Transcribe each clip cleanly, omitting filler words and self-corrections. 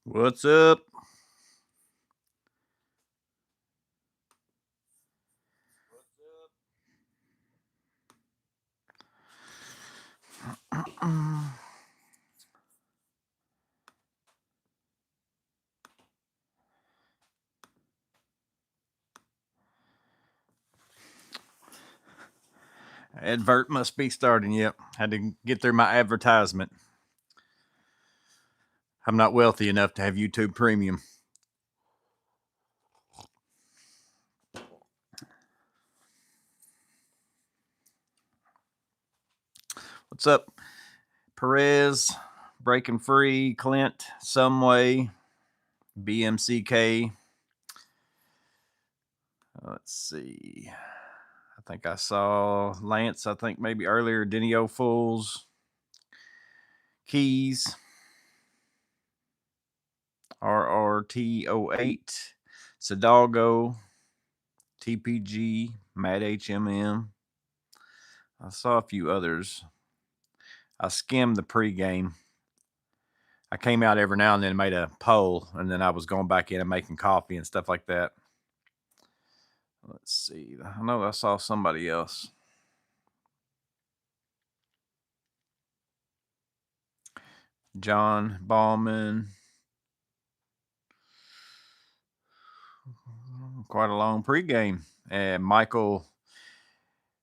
What's up? Advert must be starting. Yep. Had to get through my advertisement. I'm not wealthy enough to have YouTube Premium. What's up, Perez, Breaking Free, Clint, Someway, BMCK. Let's see. I think I saw Lance, I think maybe earlier, Denio Fools, Keys, RRT08, Sadalgo, TPG, Mad HMM. I saw a few others. I skimmed the pregame. I came out every now and then and made a poll, and then I was going back in and making coffee and stuff like that. Let's see. I know I saw somebody else. John Ballman. Quite a long pregame. And Michael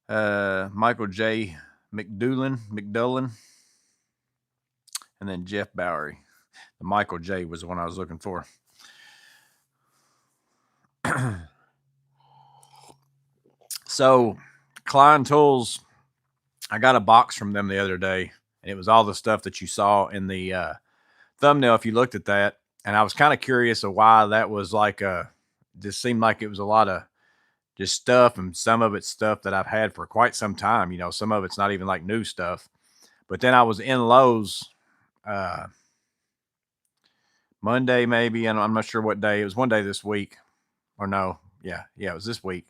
J. McDullen, and then Jeff Bowery. The Michael J was the one I was looking for. So, Klein Tools, I got a box from them the other day, and it was all the stuff that you saw in the thumbnail if you looked at that. And I was kind of curious of why that was like just seemed like it was a lot of just stuff, and some of it's stuff that I've had for quite some time. You know, some of it's not even like new stuff. But then I was in Lowe's Monday, maybe, and I'm not sure what day. It was one day this week, or no, yeah, it was this week.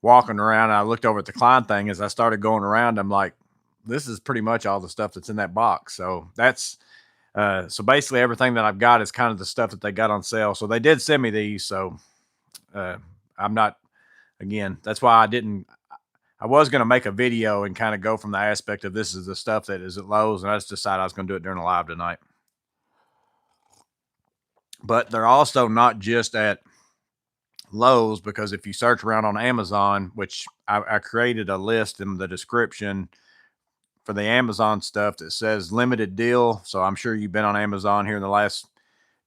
Walking around, and I looked over at the Klein thing. As I started going around, I'm like, this is pretty much all the stuff that's in that box. So that's so basically everything that I've got is kind of the stuff that they got on sale. So they did send me these. So I'm not, again, that's why I was going to make a video and kind of go from the aspect of this is the stuff that is at Lowe's, and I just decided I was going to do it during a live tonight. But they're also not just at Lowe's, because if you search around on Amazon, which I created a list in the description for the Amazon stuff that says limited deal. So I'm sure you've been on Amazon here in the last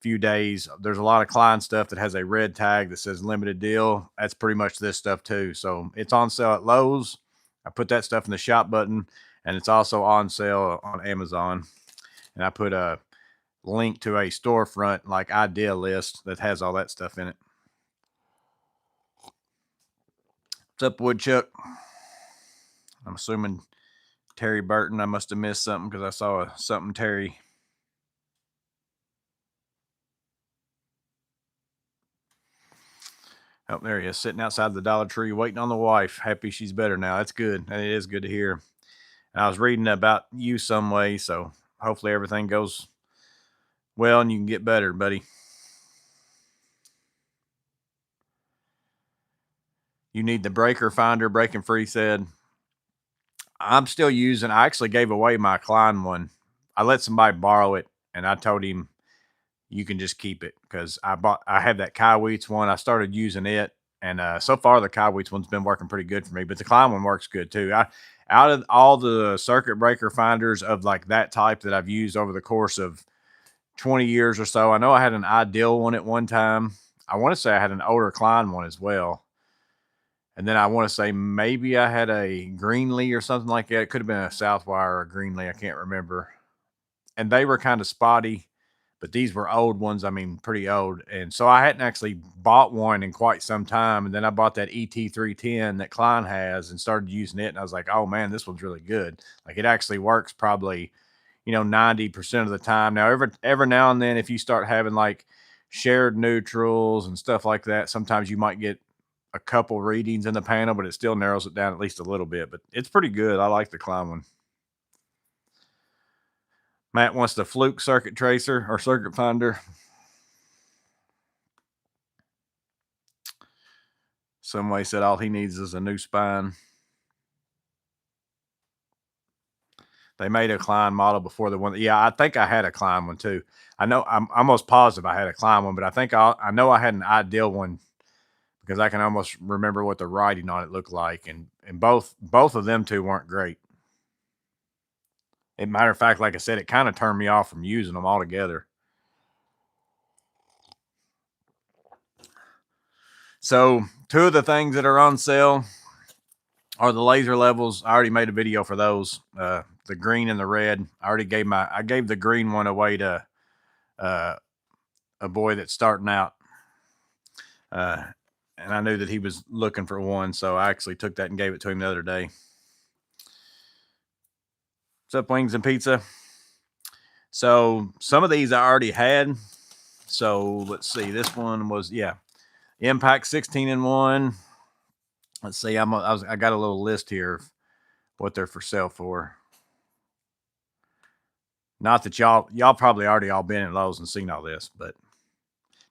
few days. There's a lot of Klein stuff that has a red tag that says limited deal. That's pretty much this stuff too. So it's on sale at Lowe's. I put that stuff in the shop button, and it's also on sale on Amazon. And I put a link to a storefront like idea list that has all that stuff in it. What's up, Woodchuck? I'm assuming Terry Burton. I must have missed something because I saw something Terry. Oh, there he is, sitting outside the Dollar Tree waiting on the wife. Happy she's better now. That's good. And it is good to hear. And I was reading about you some way, so hopefully everything goes well and you can get better, buddy. You need the breaker finder, Breaking Free said. I'm still using, I actually gave away my Klein one. I let somebody borrow it, and I told him you can just keep it because I had that Kaiweets one. I started using it, and so far the Kaiweets one's been working pretty good for me, but the Klein one works good too. Out of all the circuit breaker finders of like that type that I've used over the course of 20 years or so, I know I had an Ideal one at one time. I want to say I had an older Klein one as well. And then I want to say maybe I had a Greenlee or something like that. It could have been a Southwire or a Greenlee. I can't remember. And they were kind of spotty, but these were old ones. I mean, pretty old. And so I hadn't actually bought one in quite some time. And then I bought that ET310 that Klein has and started using it. And I was like, oh man, this one's really good. Like it actually works probably, 90% of the time. Now, every now and then, if you start having like shared neutrals and stuff like that, sometimes you might get a couple readings in the panel, but it still narrows it down at least a little bit. But it's pretty good. I like the Klein one. Matt wants the Fluke circuit tracer or circuit finder. Somebody said all he needs is a new spine. They made a Klein model before the one. Yeah, I think I had a Klein one too. I know I'm almost positive I had a Klein one, but I think I know I had an Ideal one because I can almost remember what the writing on it looked like, and both of them two weren't great. As a matter of fact, like I said, it kind of turned me off from using them altogether. So 2 of the things that are on sale are the laser levels. I already made a video for those. The green and the red. I gave the green one away to a boy that's starting out. And I knew that he was looking for one, so I actually took that and gave it to him the other day. What's up, Wings and Pizza? So some of these I already had. So let's see. This one was, Impact 16-in-1. Let's see. I got a little list here of what they're for sale for. Not that y'all probably already all been in Lowe's and seen all this, but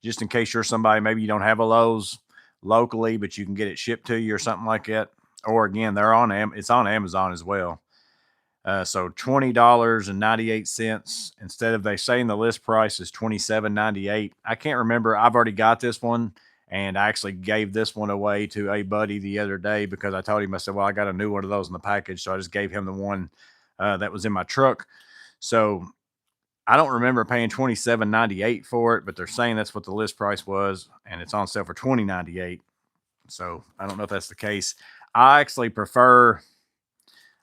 just in case you're somebody, maybe you don't have a Lowe's locally, but you can get it shipped to you or something like that. Or again, it's on Amazon as well. So $20.98 instead of, they saying the list price is $27.98. I can't remember. I've already got this one, and I actually gave this one away to a buddy the other day because I told him, I said, well, I got a new one of those in the package. So I just gave him the one that was in my truck. So I don't remember paying $27.98 for it, but they're saying that's what the list price was, and it's on sale for $20.98. So I don't know if that's the case. I actually prefer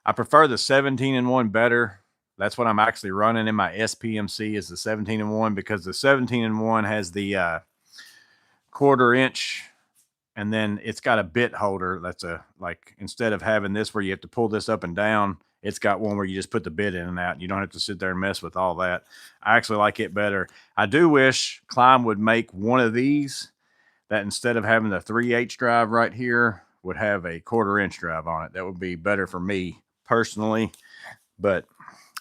the 17-in-1 better. That's what I'm actually running in my SPMC is the 17-in-1 because the 17-in-1 has the 1/4 inch, and then it's got a bit holder. That's instead of having this where you have to pull this up and down, it's got one where you just put the bit in and out. You don't have to sit there and mess with all that. I actually like it better. I do wish Klein would make one of these that instead of having the 3/8 drive right here would have a 1/4 inch drive on it. That would be better for me personally. But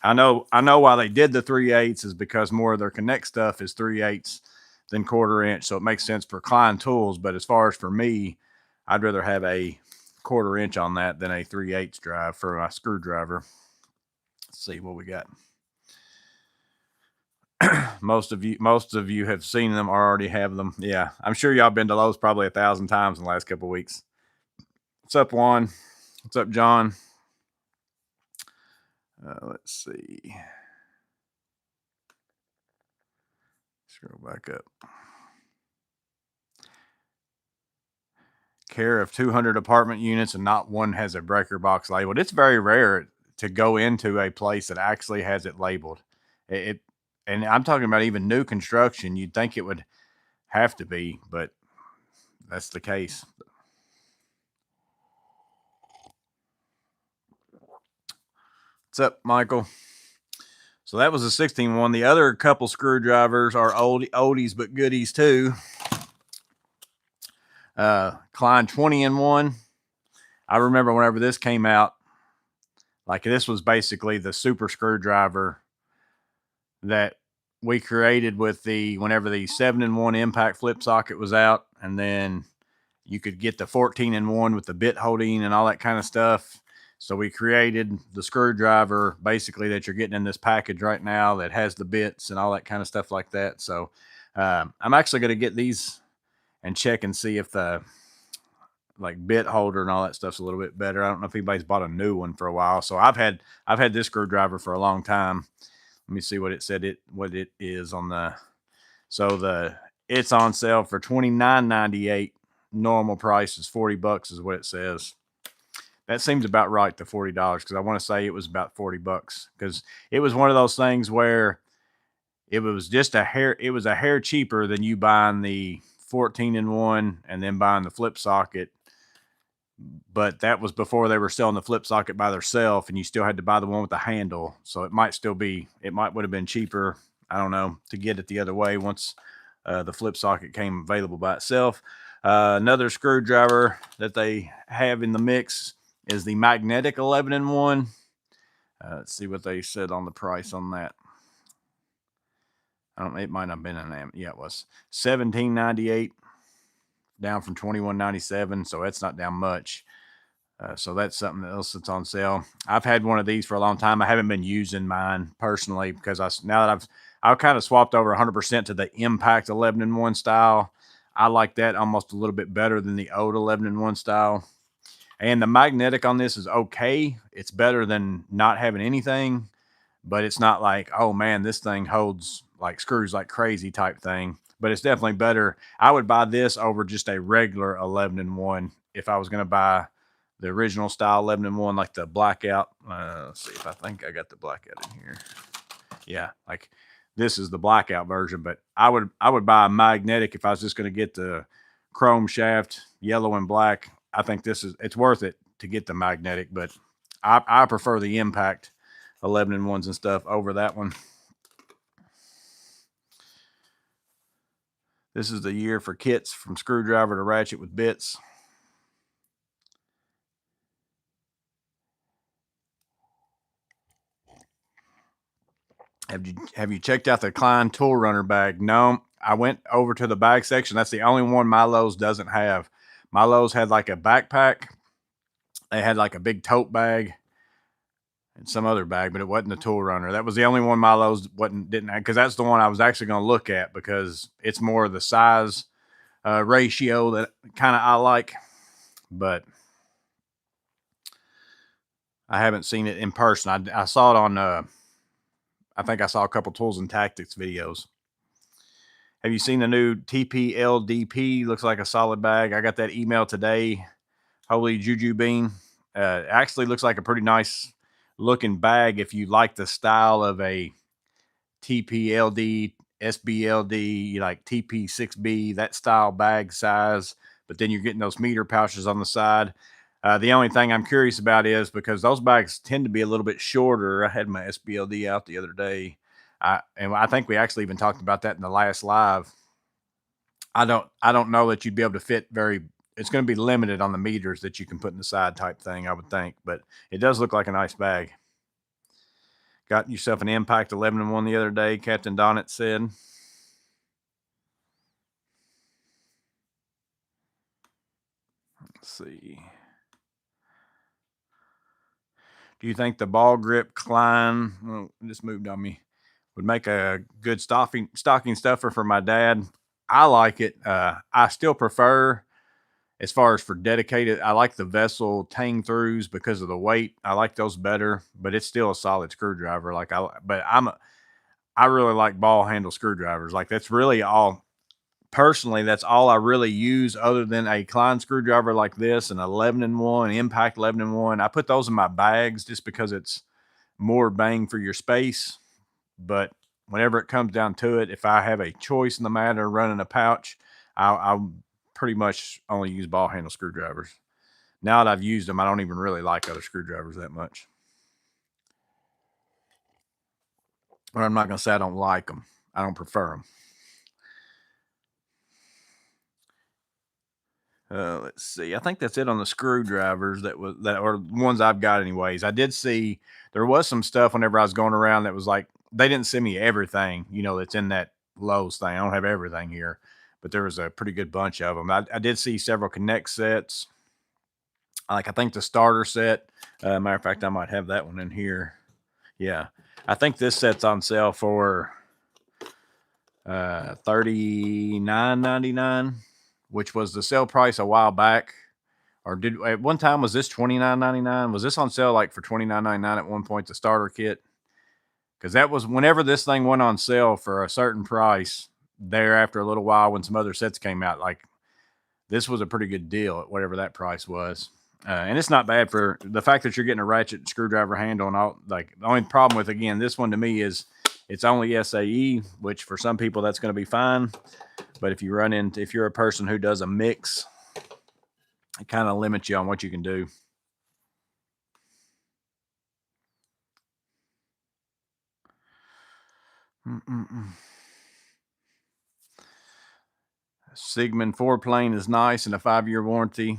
I know why they did the 3/8 is because more of their Connect stuff is 3/8 than 1/4 inch. So it makes sense for Klein tools. But as far as for me, I'd rather have a 1/4 inch on that than a 3/8 drive for my screwdriver. Let's see what we got. most of you have seen them or already have them. Yeah, I'm sure y'all been to Lowe's probably 1,000 times in the last couple of weeks. What's up, Juan? What's up, John? Let's see. Scroll back up. Care of 200 apartment units and not one has a breaker box labeled. It's very rare to go into a place that actually has it labeled. And I'm talking about even new construction. You'd think it would have to be, but that's the case. What's up, Michael? So that was a 16-in-1. The other couple screwdrivers are oldies but goodies too. Klein 20-in-1. I remember whenever this came out, like this was basically the super screwdriver that we created with whenever the 7-in-1 impact flip socket was out, and then you could get the 14-in-1 with the bit holding and all that kind of stuff. So we created the screwdriver basically that you're getting in this package right now that has the bits and all that kind of stuff like that. So I'm actually going to get these and check and see if the bit holder and all that stuff's a little bit better. I don't know if anybody's bought a new one for a while. So I've had this screwdriver for a long time. Let me see what it said what it is on the. So it's on sale for $29.98. Normal price is $40 is what it says. That seems about right, the $40, because I want to say it was about $40 because it was one of those things where it was just a hair. It was a hair cheaper than you buying the 14-in-1 and then buying the flip socket. But that was before they were selling the flip socket by themselves, and you still had to buy the one with the handle. So it might still be, it might would have been cheaper. I don't know, to get it the other way once the flip socket came available by itself. Another screwdriver that they have in the mix is the magnetic 11-in-1. Let's see what they said on the price on that. I don't know, it might not have been an yeah, it was $17.98, down from $21.97, so that's not down much. So that's something else that's on sale. I've had one of these for a long time. I haven't been using mine personally because now that I've kind of swapped over 100% to the Impact 11-in-1 style. I like that almost a little bit better than the old 11-in-1 style. And the magnetic on this is okay. It's better than not having anything, but it's not like, oh man, this thing holds like screws like crazy type thing. But it's definitely better. I would buy this over just a regular 11-in-1 if I was going to buy the original style 11-in-1, like the blackout. Let's see if I think I got the blackout in here. Yeah, like this is the blackout version, but I would buy a magnetic if I was just going to get the chrome shaft, yellow and black. I think it's worth it to get the magnetic, but I prefer the Impact 11-in-1s and stuff over that one. This is the year for kits from screwdriver to ratchet with bits. Have you checked out the Klein tool runner bag? No, I went over to the bag section. That's the only one Milo's doesn't have. Milo's had like a backpack. They had like a big tote bag and some other bag, but it wasn't the tool runner. That was the only one Milo's didn't have, because that's the one I was actually going to look at because it's more of the size ratio that kind of I like, but I haven't seen it in person. I saw it on I think I saw a couple Tools and Tactics videos. Have you seen the new TPLDP? Looks like a solid bag. I got that email today. Holy Juju Bean. Actually looks like a pretty nice looking bag if you like the style of a TPLD, SBLD, like TP6B, that style bag size. But then you're getting those meter pouches on the side. The only thing I'm curious about is because those bags tend to be a little bit shorter. I had my SBLD out the other day. And I think we actually even talked about that in the last live. I don't know that you'd be able to fit it's going to be limited on the meters that you can put in the side type thing, I would think, but it does look like a nice bag. Got yourself an Impact 11-in-1 the other day, Captain Donnet said. Let's see. Do you think the ball grip Klein, it just moved on me, would make a good stocking stuffer for my dad? I like it. I still prefer, as far as for dedicated, I like the Vessel tang throughs because of the weight. I like those better, but it's still a solid screwdriver. I really like ball handle screwdrivers. Like that's really all. Personally, that's all I really use other than a Klein screwdriver like this, an 11-in-1, Impact 11-in-1. I put those in my bags just because it's more bang for your space. But whenever it comes down to it, if I have a choice in the matter running a pouch, I'll pretty much only use ball handle screwdrivers. Now that I've used them, I don't even really like other screwdrivers that much. Or I'm not going to say I don't like them. I don't prefer them. Let's see. I think that's it on the screwdrivers that are ones I've got anyways. I did see there was some stuff whenever I was going around that was like, they didn't send me everything, that's in that Lowe's thing. I don't have everything here, but there was a pretty good bunch of them. I did see several Connect sets. Like I think the starter set, matter of fact, I might have that one in here. Yeah. I think this set's on sale for $39.99, which was the sale price a while back. Or at one time was this $29.99? Was this on sale like for $29.99 at one point, the starter kit? Because that was whenever this thing went on sale for a certain price. There after a little while, when some other sets came out, like this was a pretty good deal at whatever that price was. And it's not bad for the fact that you're getting a ratchet screwdriver handle and all. Like the only problem with, again, this one to me is It's only SAE, which for some people that's going to be fine. But if you're a person who does a mix, it kind of limits you on what you can do. Sigmund 4 plane is nice and a 5-year warranty.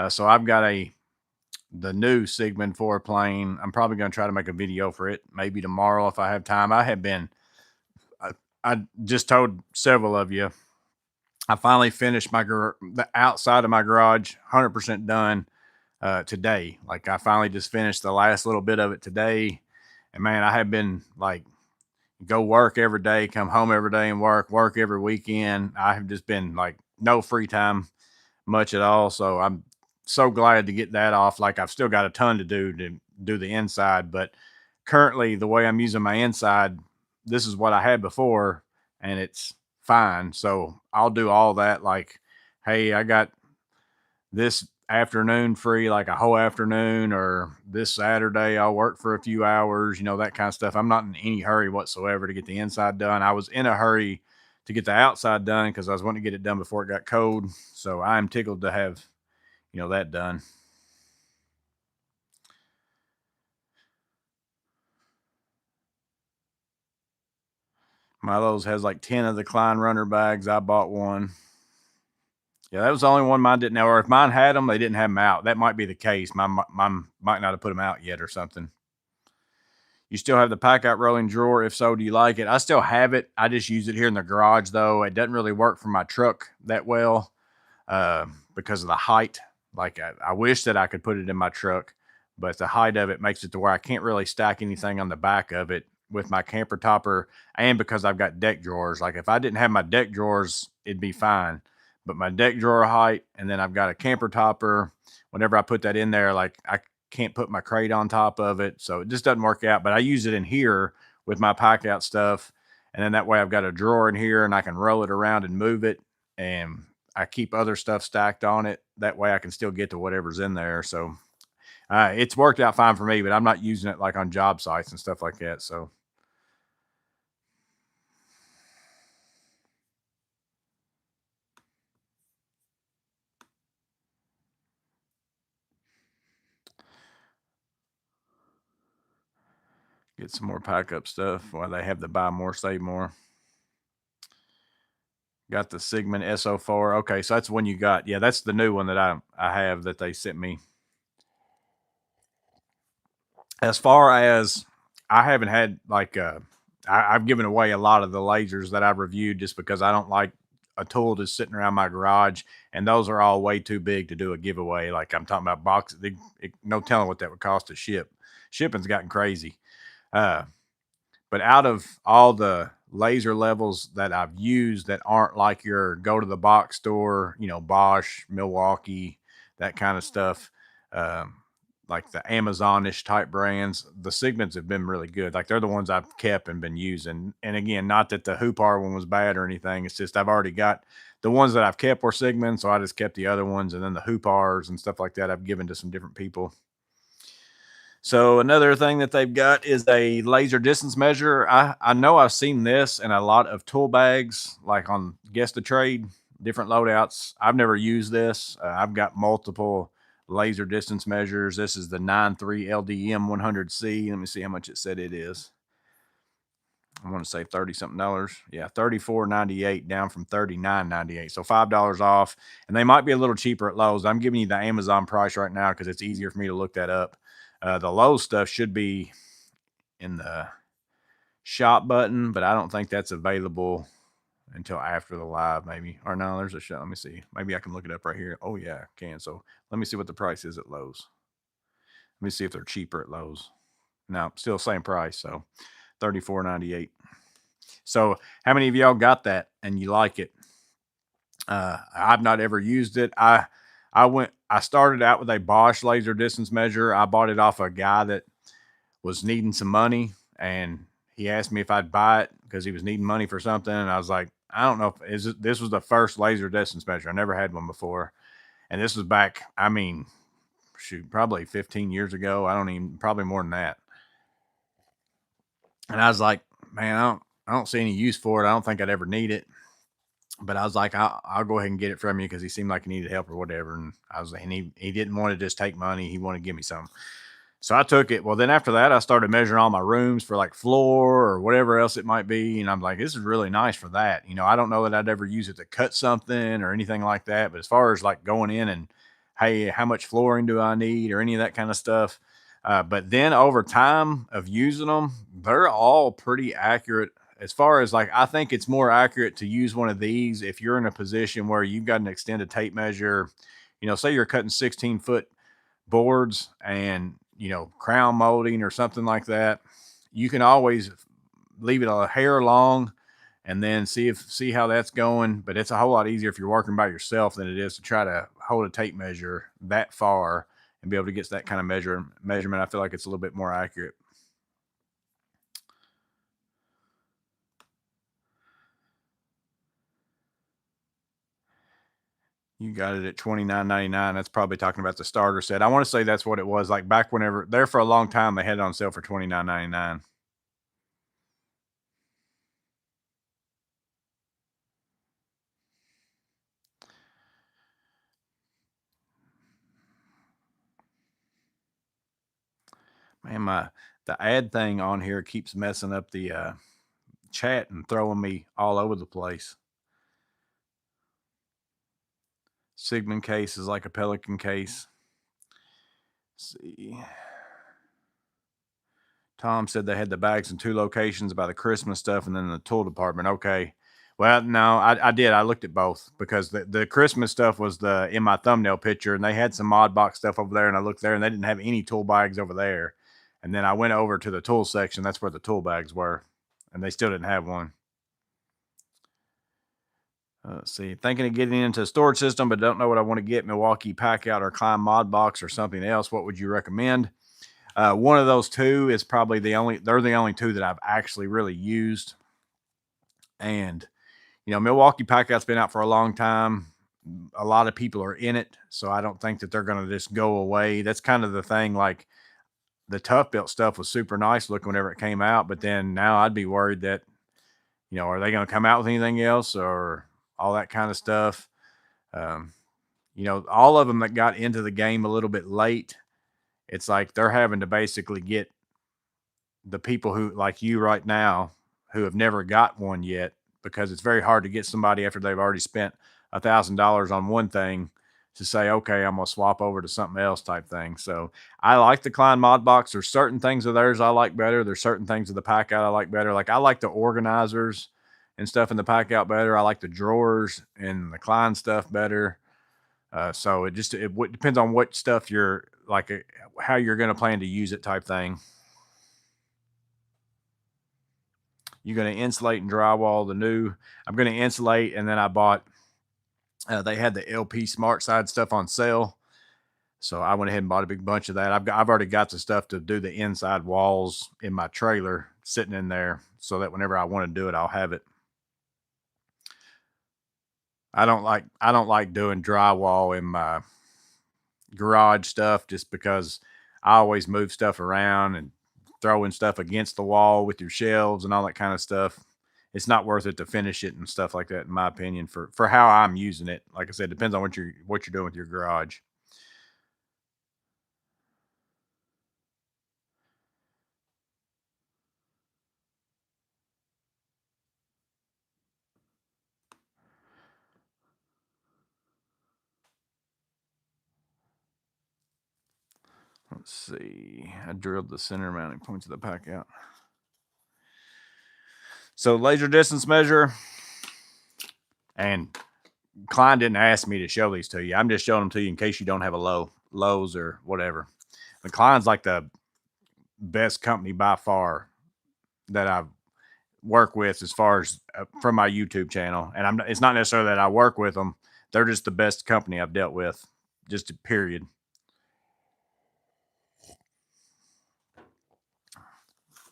So I've got the new Sigmund 4 plane. I'm probably going to try to make a video for it maybe tomorrow if I have time. I just told several of you, I finally finished the outside of my garage, 100% done today. Like I finally just finished the last little bit of it today. And man, I have been like, go work every day, come home every day and work every weekend. I have just been like no free time much at all. So I'm so glad to get that off. Like I've still got a ton to do the inside, but currently the way I'm using my inside, this is what I had before and it's fine. So I'll do all that. Like, hey, I got this afternoon free, like a whole afternoon, or this Saturday I'll work for a few hours, that kind of stuff. I'm not in any hurry whatsoever to get the inside done. I was in a hurry to get the outside done because I was wanting to get it done before it got cold. So I'm tickled to have, that done. Milo's has like 10 of the Klein runner bags. I bought one. Yeah, that was the only one mine didn't have. Or if mine had them, they didn't have them out. That might be the case. Mine might not have put them out yet or something. You still have the pack out rolling drawer? If so, do you like it? I still have it. I just use it here in the garage, though. It doesn't really work for my truck that well because of the height. Like, I wish that I could put it in my truck, but the height of it makes it to where I can't really stack anything on the back of it with my camper topper, and because I've got deck drawers. Like, if I didn't have my deck drawers, it'd be fine. But my deck drawer height, and then I've got a camper topper. Whenever I put that in there, like, I can't put my crate on top of it. So it just doesn't work out. But I use it in here with my pack out stuff. And then that way I've got a drawer in here and I can roll it around and move it. And I keep other stuff stacked on it. That way I can still get to whatever's in there. So it's worked out fine for me, but I'm not using it like on job sites and stuff like that. So get some more pack up stuff while they have the buy more, save more. Got the Sigmund SO4. Okay, so that's one you got. Yeah, that's the new one that I have that they sent me. As far as I haven't had like I've given away a lot of the lasers that I've reviewed just because I don't like a tool just sitting around my garage, and those are all way too big to do a giveaway. Like I'm talking about boxes, no telling what that would cost to ship. Shipping's gotten crazy. Uh, but out of all the laser levels that I've used that aren't like your go to the box store, Bosch, Milwaukee, that kind of stuff, um, like the Amazonish type brands, the Sigmas have been really good. Like they're the ones I've kept and been using. And again, not that the Hoopar one was bad or anything. It's just I've already got the ones that I've kept were Sigmund, so I just kept the other ones, and then the Hoopars and stuff like that I've given to some different people. So another thing that they've got is a laser distance measure. I know I've seen this in a lot of tool bags, like on Guess the Trade, different loadouts. I've never used this. I've got multiple laser distance measures. This is the 93 LDM 100C. Let me see how much it said it is. I want to say $30 something. Yeah, $34.98 down from $39.98. So $5 off. And they might be a little cheaper at Lowe's. I'm giving you the Amazon price right now because it's easier for me to look that up. The Lowe's stuff should be in the shop button, but I don't think that's available until after the live, maybe. Or no, there's a shop. Let me see. Maybe I can look it up right here. Oh, yeah, I can. So let me see what the price is at Lowe's. Let me see if they're cheaper at Lowe's. No, still same price. So $34.98. So how many of y'all got that and you like it? I've not ever used it. I started out with a Bosch laser distance measure. I bought it off a guy that was needing some money, and he asked me if I'd buy it because he was needing money for something. And I was like, I don't know if this was the first laser distance measure. I never had one before. And this was back, I mean, shoot, probably 15 years ago. I don't even, probably more than that. And I was like, man, I don't see any use for it. I don't think I'd ever need it. But I was like, I'll go ahead and get it from you because he seemed like he needed help or whatever. And I was like, and he didn't want to just take money. He wanted to give me some. So I took it. Well, then after that, I started measuring all my rooms for like floor or whatever else it might be. And I'm like, this is really nice for that. You know, I don't know that I'd ever use it to cut something or anything like that. But as far as like going in and, hey, how much flooring do I need or any of that kind of stuff. But then over time of using them, they're all pretty accurate. As far as like, I think it's more accurate to use one of these if you're in a position where you've got an extended tape measure. You know, say you're cutting 16-foot boards and crown molding or something like that, you can always leave it a hair long and then see how that's going. But it's a whole lot easier if you're working by yourself than it is to try to hold a tape measure that far and be able to get that kind of measurement. I feel like it's a little bit more accurate. You got it at $29.99. That's probably talking about the starter set. I want to say that's what it was like back whenever there for a long time. They had it on sale for $29.99. Man, the ad thing on here keeps messing up the chat and throwing me all over the place. Sigmund case is like a Pelican case. Let's see. Tom said they had the bags in 2 locations by the Christmas stuff and then the tool department. Okay. Well, no, I did. I looked at both because the Christmas stuff was in my thumbnail picture, and they had some mod box stuff over there, and I looked there and they didn't have any tool bags over there. And then I went over to the tool section. That's where the tool bags were, and they still didn't have one. Let's see. Thinking of getting into a storage system, but don't know what I want to get. Milwaukee Packout or Klein Mod Box or something else. What would you recommend? One of those two is probably they're the only two that I've actually really used. And, Milwaukee Packout's been out for a long time. A lot of people are in it. So I don't think that they're going to just go away. That's kind of the thing. Like the Tough Built stuff was super nice looking whenever it came out. But then now I'd be worried that, are they going to come out with anything else or all that kind of stuff? All of them that got into the game a little bit late, it's like they're having to basically get the people who, like you right now, who have never got one yet, because it's very hard to get somebody after they've already spent $1,000 on one thing to say, okay, I'm going to swap over to something else type thing. So I like the Klein Mod Box. There's certain things of theirs I like better. There's certain things of the Pack Out I like better. Like I like the organizers and stuff in the Pack Out better. I like the drawers and the Klein stuff better. So it depends on what stuff you're like, how you're going to plan to use it type thing. You're going to insulate and drywall I'm going to insulate. And then I bought, they had the LP Smart Side stuff on sale. So I went ahead and bought a big bunch of that. I've already got the stuff to do the inside walls in my trailer sitting in there so that whenever I want to do it, I'll have it. I don't like doing drywall in my garage stuff just because I always move stuff around and throwing stuff against the wall with your shelves and all that kind of stuff. It's not worth it to finish it and stuff like that, in my opinion, for how I'm using it. Like I said, it depends on what you're doing with your garage. Let's see. I drilled the center mounting points of the pack out. So laser distance measure, and Klein didn't ask me to show these to you. I'm just showing them to you in case you don't have a Lowe's or whatever. And Klein's like the best company by far that I've worked with as far as from my YouTube channel. And it's not necessarily that I work with them. They're just the best company I've dealt with, just a period.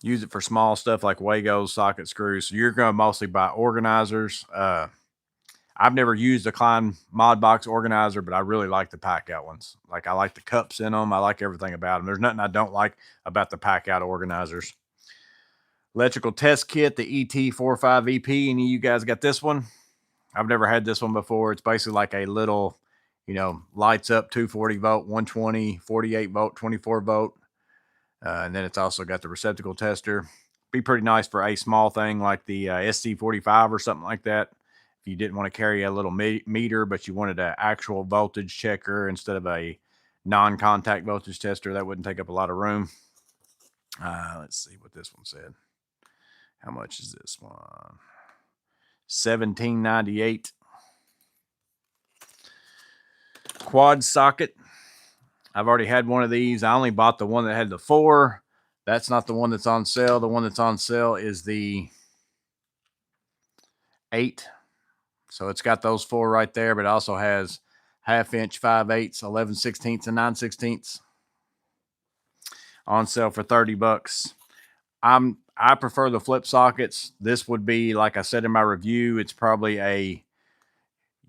Use it for small stuff like Wagos, socket screws. So you're going to mostly buy organizers. I've never used a Klein Mod Box organizer, but I really like the Pack Out ones. Like I like the cups in them. I like everything about them. There's nothing I don't like about the Pack Out organizers. Electrical test kit, the ET45 EP. Any of you guys got this one? I've never had this one before. It's basically like a little, lights up 240 volt, 120, 48 volt, 24 volt. And then it's also got the receptacle tester. Be pretty nice for a small thing like the SC45 or something like that. If you didn't want to carry a little meter, but you wanted an actual voltage checker instead of a non-contact voltage tester, that wouldn't take up a lot of room. Let's see what this one said. How much is this one? $17.98. Quad socket. I've already had one of these. I only bought the one that had the 4. That's not the one that's on sale. The one that's on sale is the 8. So it's got those 4 right there, but it also has 1/2 inch, 5/8, 11/16, and 9/16 on sale for $30. I prefer the flip sockets. This would be, like I said in my review, it's probably a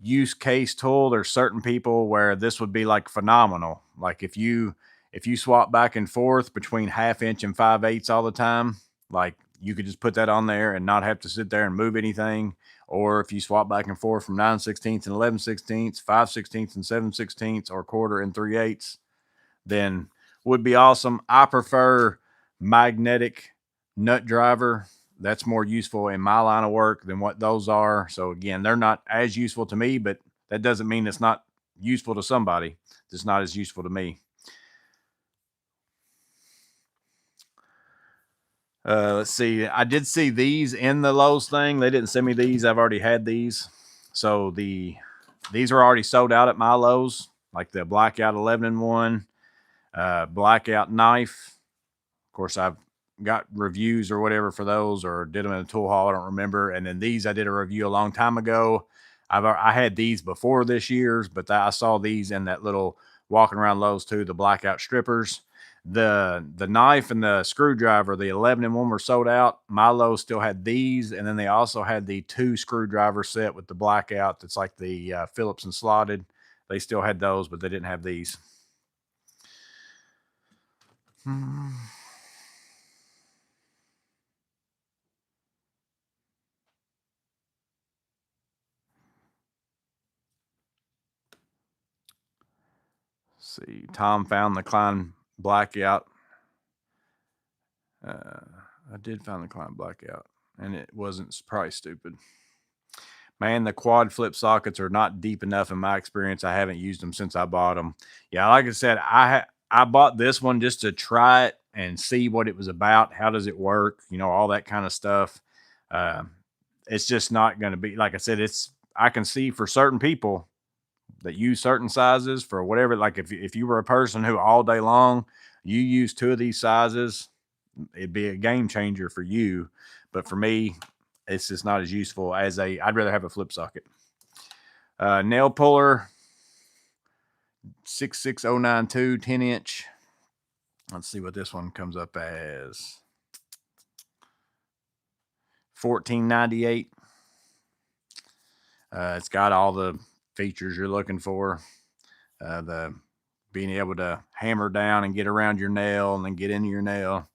use case tool. There's certain people where this would be like phenomenal. Like if you swap back and forth between 1/2 inch and 5/8 all the time, like you could just put that on there and not have to sit there and move anything. Or if you swap back and forth from 9/16 and 11/16, 5/16 and 7/16, or 1/4 and 3/8, then would be awesome. I prefer magnetic nut driver. That's more useful in my line of work than what those are. So again, they're not as useful to me, but that doesn't mean it's not useful to somebody. It's not as useful to me. Let's see. I did see these in the Lowe's thing. They didn't send me these. I've already had these. So these are already sold out at my Lowe's, like the Blackout 11-in-1, Blackout knife. Of course, I've got reviews or whatever for those, or did them in a tool haul. I don't remember. And then these, I did a review a long time ago. I had these before this year's, but I saw these in that little walking around Lowe's too, the Blackout strippers. The knife and the screwdriver, the 11-in-1 were sold out. My Lowe's still had these, and then they also had the 2 screwdriver set with the Blackout. That's like the Phillips and slotted. They still had those, but they didn't have these. See, Tom found the Klein Blackout. I did find the Klein Blackout, and it wasn't probably stupid. Man, the quad flip sockets are not deep enough in my experience. I haven't used them since I bought them. Yeah, like I said, I bought this one just to try it and see what it was about. How does it work? All that kind of stuff. It's just not going to be, like I said, I can see for certain people that use certain sizes for whatever. Like if you were a person who all day long you use 2 of these sizes, it'd be a game changer for you. But for me, it's just not as useful as I'd rather have a flip socket. Nail puller, 66092, 10-inch. Let's see what this one comes up as. $14.98. It's got all the features you're looking for. The being able to hammer down and get around your nail and then get into your nail.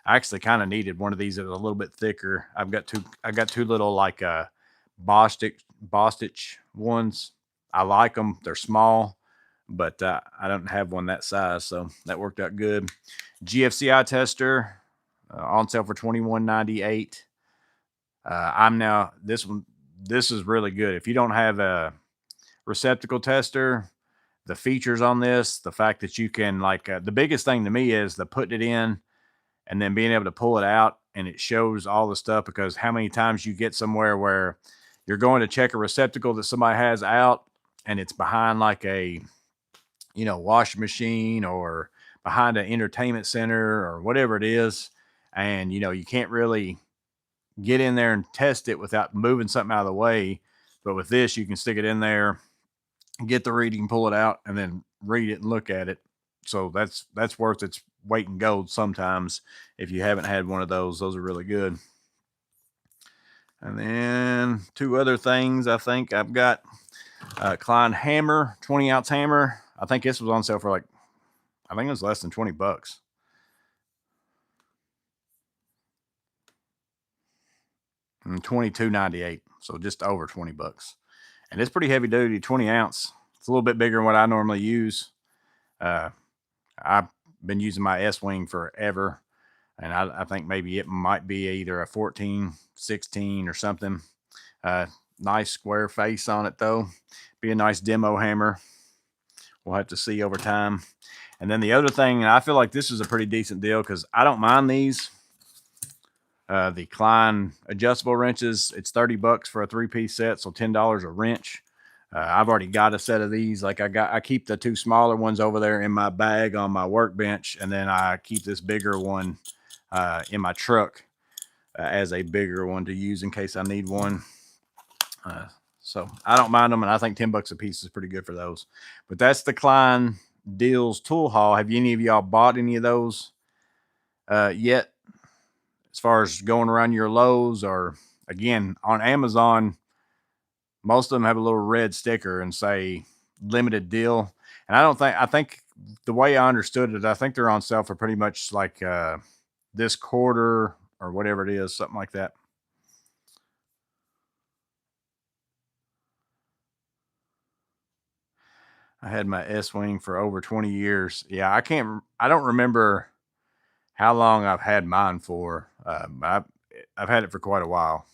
I actually kind of needed one of these that was a little bit thicker. I got two little like Bostitch ones. I like them. They're small, but I don't have one that size, so that worked out good. GFCI tester on sale for $21.98. This is really good. If you don't have a receptacle tester, the features on this, the fact that you can the biggest thing to me is the putting it in and then being able to pull it out, and it shows all the stuff. Because how many times you get somewhere where you're going to check a receptacle that somebody has out and it's behind like a washing machine or behind an entertainment center or whatever it is, and you can't really get in there and test it without moving something out of the way. But with this, you can stick it in there, get the reading, pull it out, and then read it and look at it. So that's worth its weight in gold sometimes. If you haven't had one of those are really good. And then 2 other things. I think I've got Klein hammer, 20-ounce hammer. I think this was on sale for I think it was less than $20. and $22.98. So just over 20 bucks. And it's pretty heavy duty, 20 ounce. It's a little bit bigger than what I normally use. I've been using my S-Wing forever. And I think maybe it might be either a 14, 16 or something. Nice square face on it though. Be a nice demo hammer. We'll have to see over time. And then the other thing, and I feel like this is a pretty decent deal because I don't mind these. The Klein adjustable wrenches, it's 30 bucks for a 3-piece set, so $10 a wrench. I've already got a set of these. Like I keep the 2 smaller ones over there in my bag on my workbench, and then I keep this bigger one in my truck as a bigger one to use in case I need one. So I don't mind them, and I think 10 bucks a piece is pretty good for those. But that's the Klein Deals Tool Haul. Have any of y'all bought any of those yet? As far as going around your Lowe's, or again on Amazon, most of them have a little red sticker and say limited deal. And I think the way I understood it, I think they're on sale for pretty much like this quarter or whatever it is, something like that. I had my S-Wing for over 20 years. Yeah, I don't remember how long I've had mine for. I've had it for quite a while.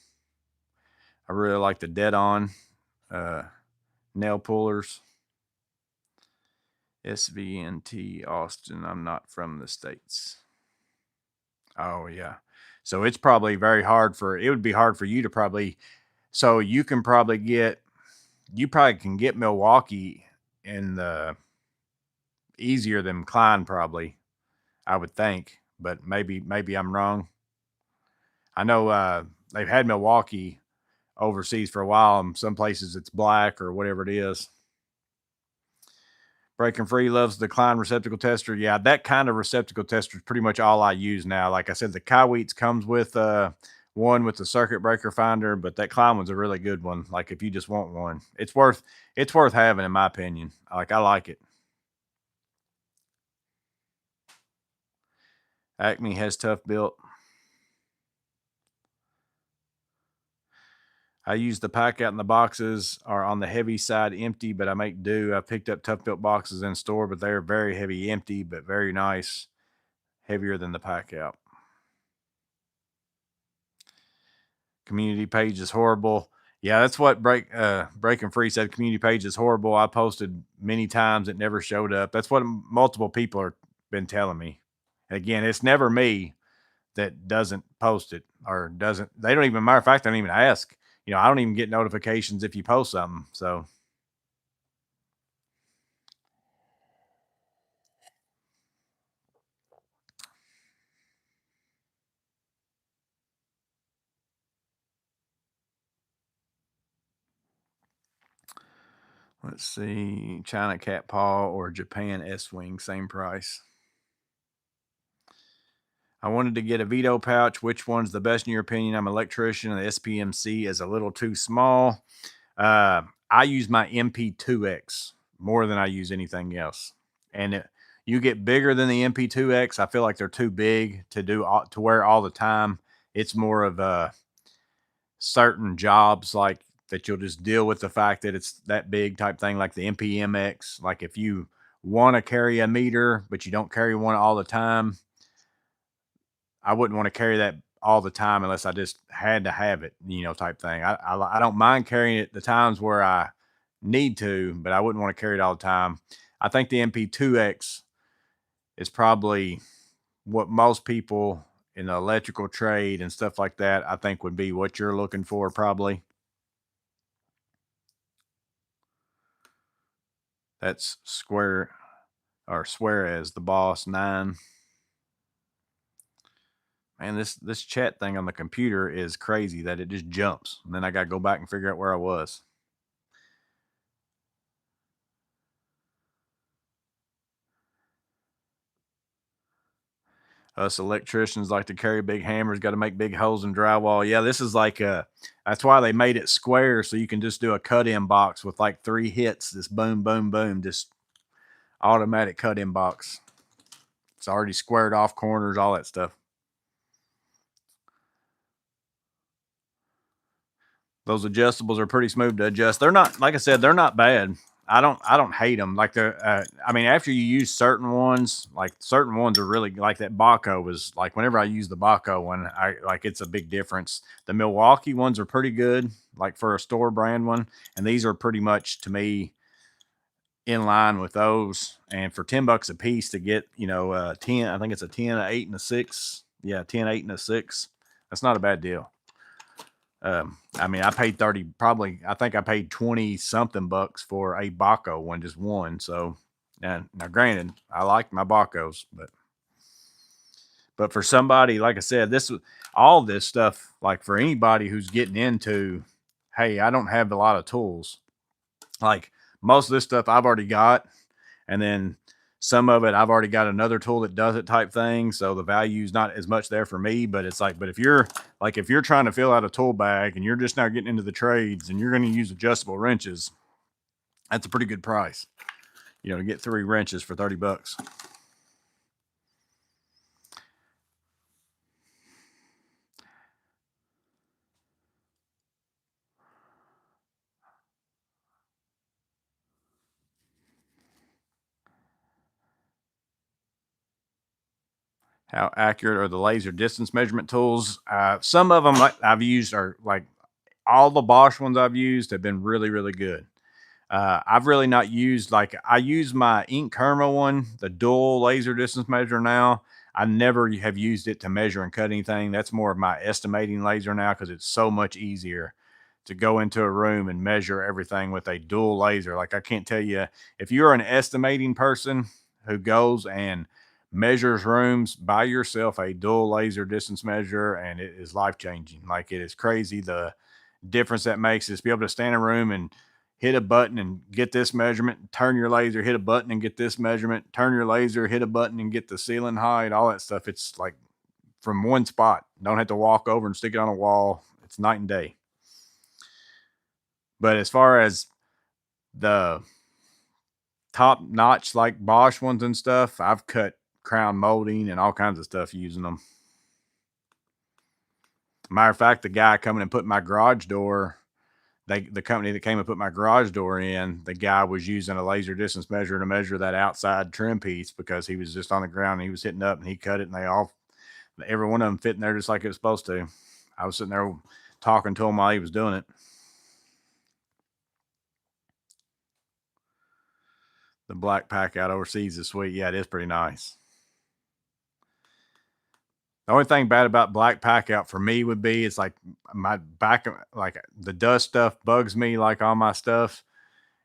I really like the dead on nail pullers. SVNT Austin. I'm not from the States. Oh, yeah. So it's probably very hard it would be hard for you to probably, so you can probably you probably can get Milwaukee in the easier than Klein, probably, I would think, but maybe I'm wrong. I know they've had Milwaukee overseas for a while, and some places it's black or whatever it is. Breaking Free loves the Klein receptacle tester. Yeah, that kind of receptacle tester is pretty much all I use now. Like I said, the Kaiweets comes with one with the circuit breaker finder, but that Klein one's a really good one. Like if you just want one, it's worth having, in my opinion. I like it. Acme has tough built. I use the pack out in the boxes are on the heavy side empty, but I make do. I picked up tough built boxes in store, but they're very heavy empty, but very nice. Heavier than the pack out. Community page is horrible. Yeah, that's what Breaking Free said. Community page is horrible. I posted many times. It never showed up. That's what multiple people are been telling me. Again, it's never me that doesn't post it or doesn't. They don't even, matter of fact, they don't even ask. I don't even get notifications if you post something. So let's see. China cat paw or Japan S-Wing, same price. I wanted to get a Veto pouch. Which one's the best in your opinion? I'm an electrician, and the SPMC is a little too small. I use my MP2X more than I use anything else. And you get bigger than the MP2X, I feel like they're too big to wear all the time. It's more of certain jobs like that you'll just deal with the fact that it's that big type thing, like the MPMX. Like if you want to carry a meter, but you don't carry one all the time, I wouldn't want to carry that all the time unless I just had to have it, type thing. I don't mind carrying it the times where I need to, but I wouldn't want to carry it all the time. I think the MP2X is probably what most people in the electrical trade and stuff like that, I think would be what you're looking for, probably. That's Suarez, the boss 9. Man, this chat thing on the computer is crazy that it just jumps. And then I got to go back and figure out where I was. Us electricians like to carry big hammers, got to make big holes in drywall. Yeah, this is like that's why they made it square so you can just do a cut-in box with like 3 hits. This boom, boom, boom, just automatic cut-in box. It's already squared off corners, all that stuff. Those adjustables are pretty smooth to adjust. They're not, like I said, they're not bad. I don't hate them. Like I mean, after you use certain ones, like certain ones are really like that Baco was like. Whenever I use the Baco one, I like it's a big difference. The Milwaukee ones are pretty good, like for a store brand one, and these are pretty much to me in line with those. And for $10 a piece to get 10, I think it's a 10, a 8, and a 6. Yeah, 10, 8, and a 6. That's not a bad deal. I mean, I paid 30, probably, I think I paid 20 something bucks for a Baco one, just one. So, now granted, I like my Bacos, but for somebody, like I said, all this stuff, like for anybody who's getting into, hey, I don't have a lot of tools. Like most of this stuff I've already got, and then some of it I've already got another tool that does it type thing. So the value is not as much there for me, but it's like, but if you're trying to fill out a tool bag and you're just now getting into the trades and you're going to use adjustable wrenches, that's a pretty good price, to get 3 wrenches for $30. How accurate are the laser distance measurement tools? Some of them I've used are like all the Bosch ones I've used have been really, really good. I've really not used, like I use my Ink Kerma one, the dual laser distance measure now. I never have used it to measure and cut anything. That's more of my estimating laser now because it's so much easier to go into a room and measure everything with a dual laser. Like I can't tell you, if you're an estimating person who goes and measures rooms by yourself, a dual laser distance measure, and it is life changing. Like it is crazy the difference that makes is be able to stand in a room and hit a button and get this measurement, turn your laser, hit a button and get this measurement, turn your laser, hit a button and get the ceiling height, all that stuff. It's like from one spot. Don't have to walk over and stick it on a wall. It's night and day. But as far as the top notch like Bosch ones and stuff, I've cut crown molding and all kinds of stuff using them. Matter of fact, the guy coming and put my garage door, the company that came and put my garage door in, the guy was using a laser distance measure to measure that outside trim piece because he was just on the ground and he was hitting up and he cut it and every one of them fit in there just like it was supposed to. I was sitting there talking to him while he was doing it. The black pack out overseas is sweet. Yeah, it is pretty nice. The only thing bad about black pack out for me would be it's like my back, like the dust stuff bugs me like on my stuff.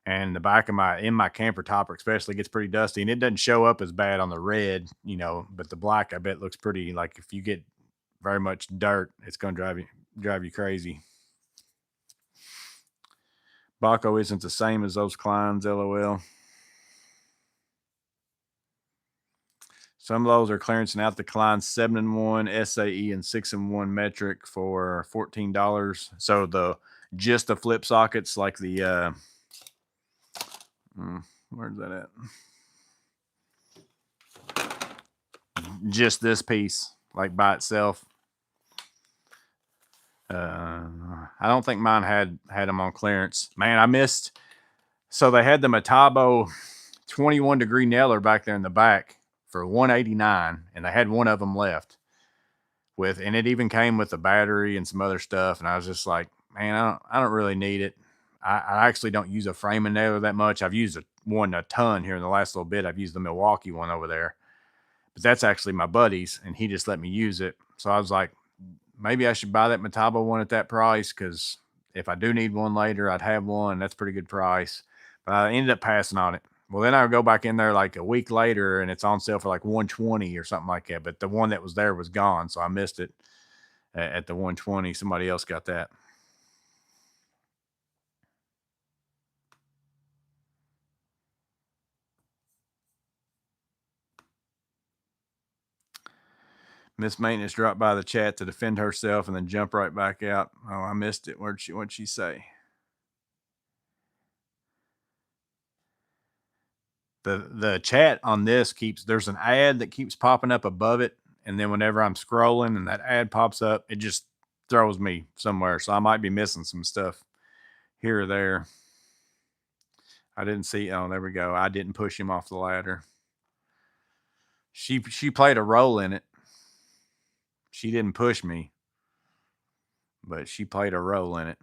And the back of my camper topper especially gets pretty dusty, and it doesn't show up as bad on the red, but the black I bet looks pretty. Like if you get very much dirt, it's going to drive you crazy. Baco isn't the same as those Kleins, lol. Some of those are clearancing out the Klein 7-in-1 SAE and 6-in-1 metric for $14. So just the flip sockets, like the where's that at? Just this piece, like by itself. I don't think mine had them on clearance. Man, I missed. So they had the Metabo 21 degree nailer back there in the back for $189, and they had one of them left and it even came with a battery and some other stuff. And I was just like, man, I don't really need it. I actually don't use a framing nailer that much. I've used one a ton here in the last little bit. I've used the Milwaukee one over there, but that's actually my buddy's, and he just let me use it. So I was like, maybe I should buy that Metabo one at that price, because if I do need one later, I'd have one. That's a pretty good price. But I ended up passing on it. Well, then I would go back in there like a week later, and it's on sale for like $120 or something like that. But the one that was there was gone, so I missed it at the $120. Somebody else got that. Miss Maintenance dropped by the chat to defend herself and then jump right back out. Oh, I missed it. What'd she say? The chat on this there's an ad that keeps popping up above it, and then whenever I'm scrolling and that ad pops up, it just throws me somewhere. So I might be missing some stuff here or there. I didn't see. Oh, there we go. I didn't push him off the ladder. She played a role in it. She didn't push me, but she played a role in it.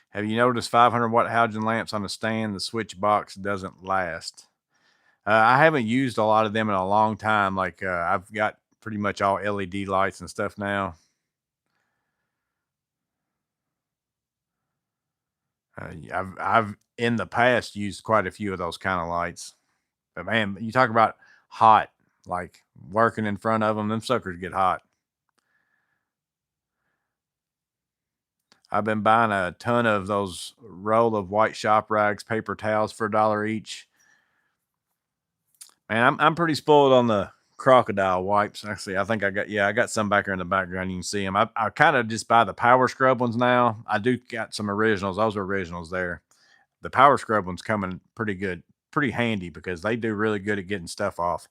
Have you noticed 500 watt halogen lamps on the stand? The switch box doesn't last. I haven't used a lot of them in a long time. Like I've got pretty much all LED lights and stuff now. I've in the past used quite a few of those kind of lights. But man, you talk about hot, like working in front of them suckers get hot. I've been buying a ton of those roll of white shop rags, paper towels for $1 each. Man, I'm pretty spoiled on the crocodile wipes. Actually, I think I got some back here in the background. You can see them. I kind of just buy the power scrub ones now. I do got some originals. Those are originals there. The power scrub ones coming pretty good, pretty handy because they do really good at getting stuff off.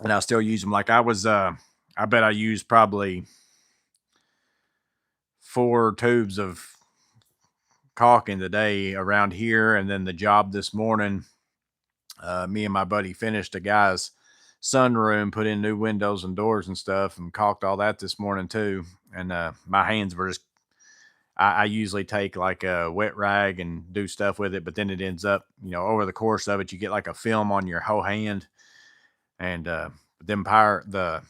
And I still use them. Like I bet I used probably 4 tubes of caulking today around here, and then the job this morning. Me and my buddy finished a guy's sunroom, put in new windows and doors and stuff, and caulked all that this morning too. And my hands were just. I usually take like a wet rag and do stuff with it, but then it ends up, over the course of it, you get like a film on your whole hand, and the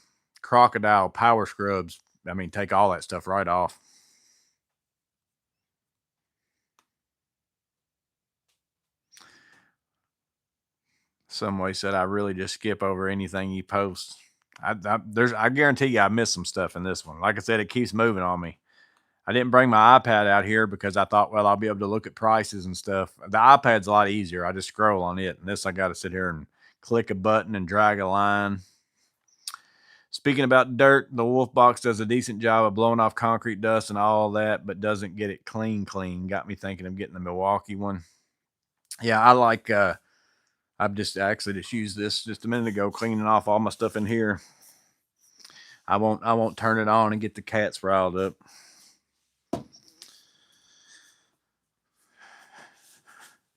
crocodile power scrubs. I mean, take all that stuff right off. Some way said I really just skip over anything you post. I guarantee you I missed some stuff in this one. Like I said, it keeps moving on me. I didn't bring my iPad out here because I thought, well, I'll be able to look at prices and stuff. The iPad's a lot easier. I just scroll on it. And this, I got to sit here and click a button and drag a line. Speaking about dirt, the Wolf Box does a decent job of blowing off concrete dust and all that, but doesn't get it clean. Got me thinking of getting the Milwaukee one. Yeah, I like. I've just actually just used this just a minute ago, cleaning off all my stuff in here. I won't turn it on and get the cats riled up.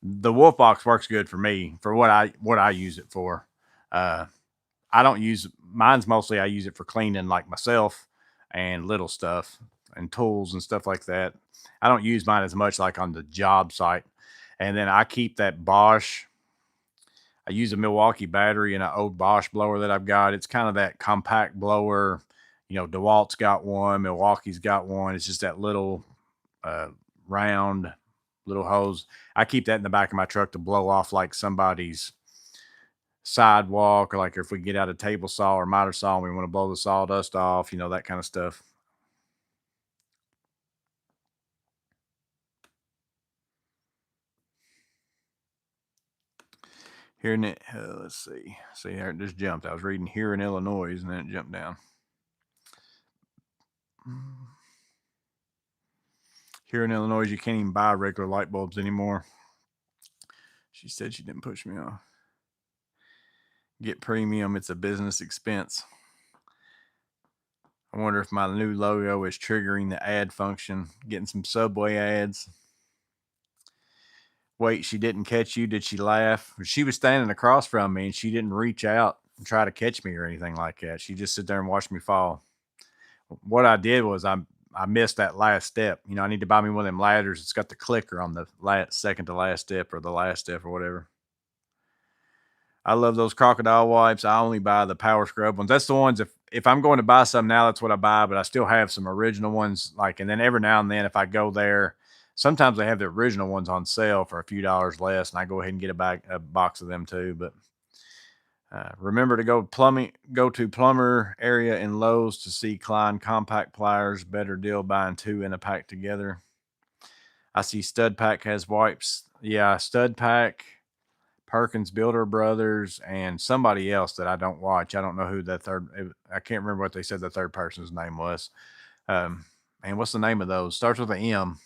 The Wolf Box works good for me for what I use it for. I don't use mine's mostly I use it for cleaning like myself and little stuff and tools and stuff like that. I don't use mine as much like on the job site. And then I keep that Bosch. I use a Milwaukee battery and an old Bosch blower that I've got. It's kind of that compact blower. DeWalt's got one, Milwaukee's got one. It's just that little uh, round little hose. I keep that in the back of my truck to blow off like somebody's sidewalk, or like if we get out a table saw or miter saw and we want to blow the sawdust off, that kind of stuff. Here in it, let's see. See there, it just jumped. I was reading here in Illinois, and then it jumped down. Here in Illinois, you can't even buy regular light bulbs anymore. She said she didn't push me off. Get premium, it's a business expense. I wonder if my new logo is triggering the ad function, getting some Subway ads. Wait, she didn't catch you? Did she laugh? She was standing across from me and she didn't reach out and try to catch me or anything like that. She just sit there and watched me fall. What I did was I missed that last step. I need to buy me one of them ladders. It's got the clicker on the second to last step or the last step or whatever. I love those crocodile wipes. I only buy the power scrub ones. That's the ones if I'm going to buy some now, that's what I buy, but I still have some original ones. And then every now and then if I go there, sometimes they have the original ones on sale for a few dollars less, and I go ahead and get a box of them too. But remember to go to plumber area in Lowe's to see Klein compact pliers. Better deal buying 2 in a pack together. I see Stud Pack has wipes. Yeah, Stud Pack, Perkins Builder Brothers, and somebody else that I don't watch. I don't know who that third. I can't remember what they said the third person's name was. And what's the name of those? Starts with an M.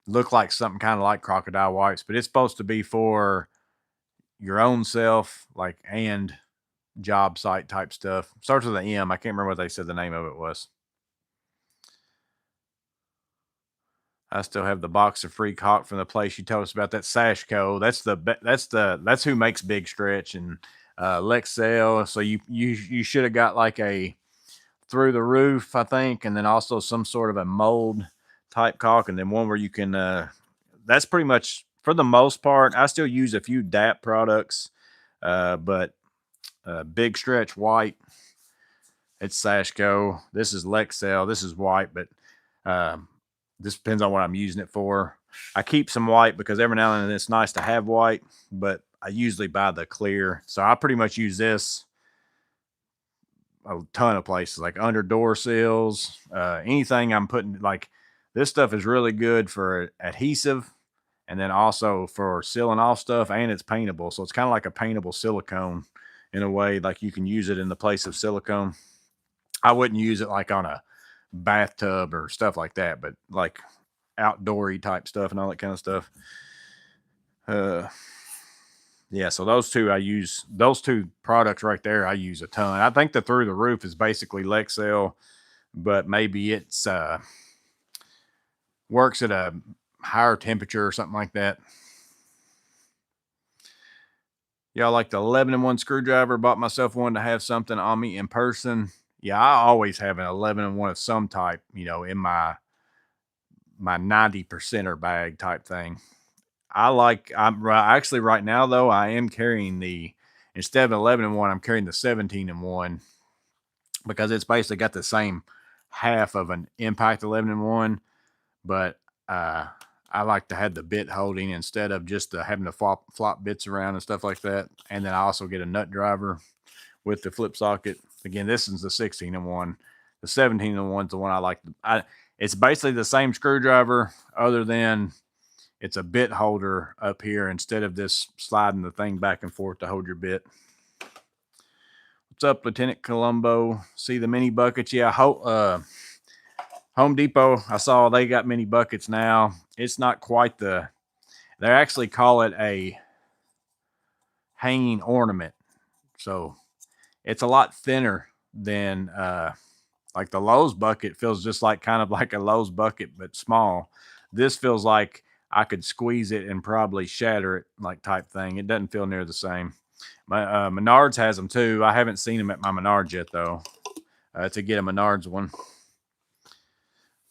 Look like something kind of like crocodile wipes, but it's supposed to be for your own self, and job site type stuff. Starts with an M. I can't remember what they said the name of it was. I still have the box of free caulk from the place you told us about. That Sashco. That's who makes Big Stretch and Lexel. So you should have got like a through the roof, I think, and then also some sort of a mold type caulk, and then one where you can. That's pretty much for the most part. I still use a few DAP products, but Big Stretch White. It's Sashco. This is Lexel. This is white, but this depends on what I'm using it for. I keep some white because every now and then it's nice to have white, but I usually buy the clear. So I pretty much use this a ton of places, like under door sills, anything I'm putting. Like this stuff is really good for adhesive, and then also for sealing off stuff, and it's paintable. So it's kind of like a paintable silicone in a way. Like you can use it in the place of silicone. I wouldn't use it like on a bathtub or stuff like that, but like outdoory type stuff and all that kind of stuff. Yeah, so those two products right there. I use a ton. I think the through the roof is basically Lexel, but maybe it's works at a higher temperature or something like that. Y'all like the 11-in-1 screwdriver? Bought myself one to have something on me in person. Yeah, I always have an 11-in-1 of some type, in my 90%er bag type thing. I'm actually right now though, I am carrying instead of 11-in-1, I'm carrying the 17-in-1 because it's basically got the same half of an impact 11-in-1, but I like to have the bit holding instead of just having to flop bits around and stuff like that. And then I also get a nut driver with the flip socket. Again, this is the 16-in-1. The 17-in-1 is the one I like. It's basically the same screwdriver, other than it's a bit holder up here instead of this sliding the thing back and forth to hold your bit. What's up, Lieutenant Colombo? See the mini buckets? Yeah, Home Depot, I saw they got mini buckets now. It's not quite they actually call it a hanging ornament. So it's a lot thinner than like the Lowe's bucket. Feels just like kind of like a Lowe's bucket, but small. This feels like I could squeeze it and probably shatter it, like type thing. It doesn't feel near the same. My Menards has them too. I haven't seen them at my Menards yet though, to get a Menards one.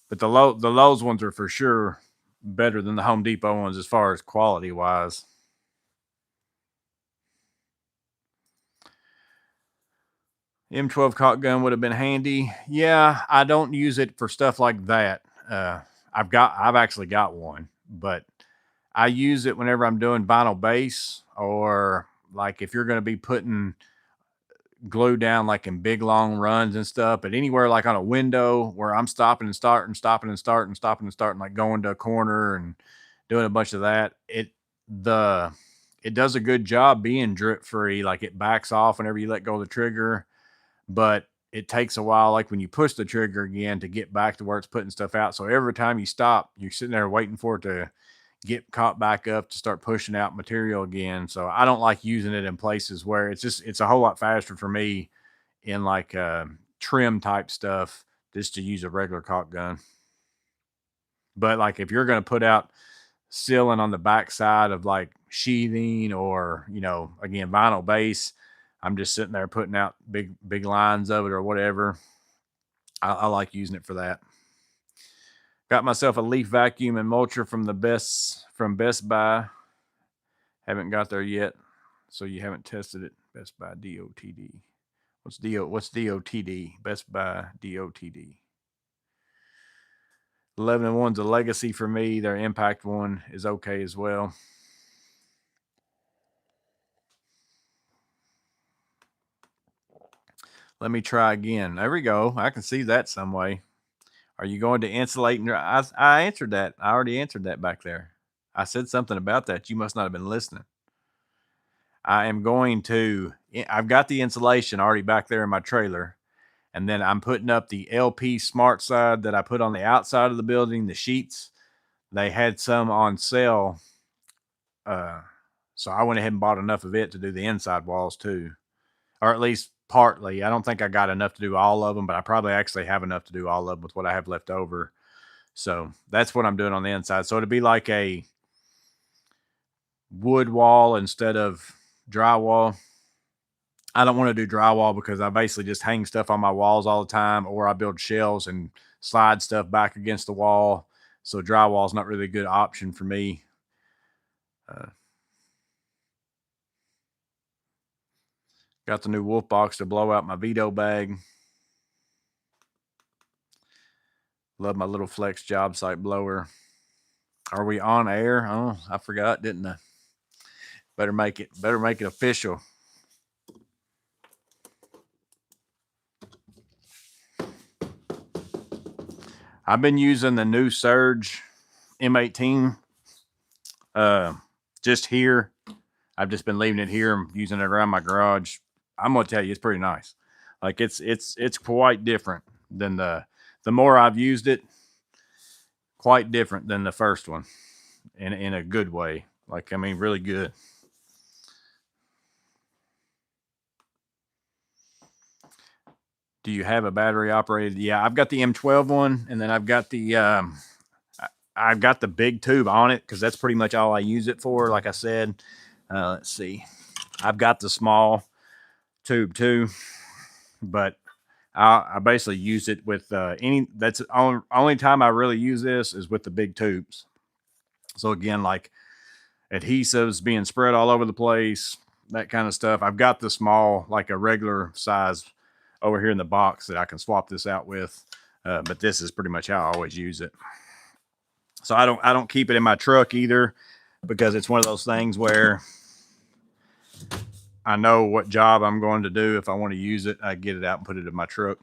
But the Lowe's ones are for sure better than the Home Depot ones as far as quality wise. M12 caulk gun would have been handy. Yeah, I don't use it for stuff like that. I've actually got one, but I use it whenever I'm doing vinyl base, or like if you're going to be putting glue down like in big long runs and stuff, but anywhere like on a window where I'm stopping and starting, stopping and starting, stopping and starting, like going to a corner and doing a bunch of that, it does a good job being drip free. Like it backs off whenever you let go of the trigger, but it takes a while, like when you push the trigger again, to get back to where it's putting stuff out. So every time you stop, you're sitting there waiting for it to get caught back up to start pushing out material again. So I don't like using it in places where it's a whole lot faster for me in like trim type stuff just to use a regular caulk gun. But like if you're going to put out sealing on the back side of like sheathing or, again, vinyl base, I'm just sitting there putting out big lines of it or whatever. I like using it for that. Got myself a leaf vacuum and mulcher from Best Buy. Haven't got there yet, so you haven't tested it. Best Buy DOTD. What's DOTD? Best Buy DOTD. 11-in-1's a legacy for me. Their impact one is okay as well. Let me try again. There we go. I can see that some way. Are you going to insulate? I answered that. I already answered that back there. I said something about that. You must not have been listening. I've got the insulation already back there in my trailer. And then I'm putting up the LP Smart Side that I put on the outside of the building, the sheets. They had some on sale. So I went ahead and bought enough of it to do the inside walls too. or at least partly. I don't think I got enough to do all of them, but I probably actually have enough to do all of them with what I have left over. So that's what I'm doing on the inside. So it'd be like a wood wall instead of drywall. I don't want to do drywall because I basically just hang stuff on my walls all the time, or I build shelves and slide stuff back against the wall. So drywall is not really a good option for me. Got the new wolf box to blow out my Veto bag. Love my little flex job site blower. Are we on air? Oh, I forgot, didn't I? Better make it official. I've been using the new Surge M18 just here. I've just been leaving it here and using it around my garage. I'm gonna tell you, it's pretty nice. Like it's quite different than the more I've used it, quite different than the first one, in a good way. Like, I mean, really good. Do you have a battery operated? Yeah, I've got the M12 one, and then I've got the big tube on it because that's pretty much all I use it for. Like I said, let's see, I've got the small tube too, but I basically use it with any. That's the only time I really use this is with the big tubes. So again, like adhesives being spread all over the place, that kind of stuff. I've got the small, like a regular size, over here in the box that I can swap this out with. But this is pretty much how I always use it. So I don't keep it in my truck either, because it's one of those things where I know what job I'm going to do. If I want to use it, I get it out and put it in my truck.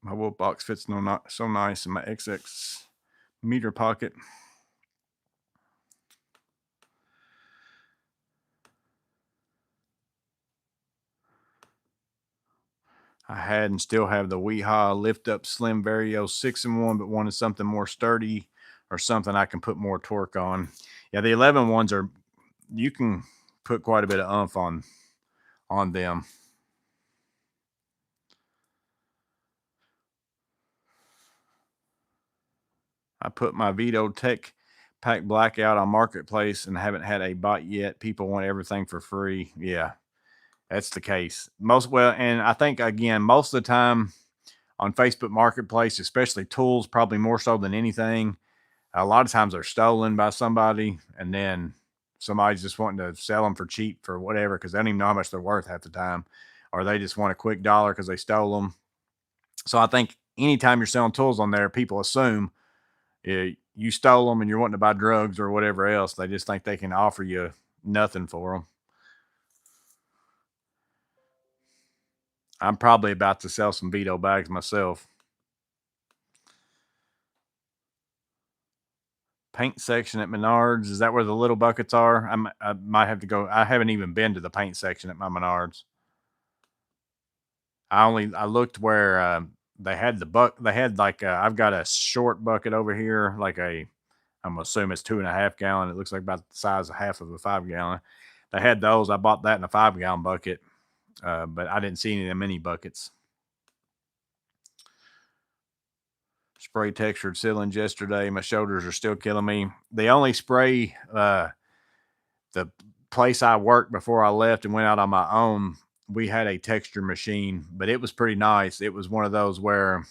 My wolf box fits so nice in my XX meter pocket. I had and still have the Weehaw lift up slim Vario 6-in-1, but wanted something more sturdy or something I can put more torque on. Yeah, the 11 ones are, you can put quite a bit of oomph on them. I put my Veto Tech Pack Blackout on Marketplace and haven't had a bite yet. People want everything for free. Yeah, that's the case. And I think again, most of the time on Facebook Marketplace, especially tools, probably more so than anything, a lot of times they're stolen by somebody, and then somebody's just wanting to sell them for cheap for whatever because they don't even know how much they're worth half the time, or they just want a quick dollar because they stole them. So I think anytime you're selling tools on there, people assume you stole them and you're wanting to buy drugs or whatever else. They just think they can offer you nothing for them. I'm probably about to sell some Veto bags myself. Paint section at Menards. Is that where the little buckets are? I might have to go. I haven't even been to the paint section at my Menards. I looked where they had they had like I've got a short bucket over here, like I'm assuming it's 2.5 gallon. It looks like about the size of half of a 5 gallon. They had those. I bought that in a 5 gallon bucket, but I didn't see any of the mini buckets. Spray textured ceilings yesterday. My shoulders are still killing me. The only spray, the place I worked before I left and went out on my own, we had a texture machine, but it was pretty nice. It was one of those where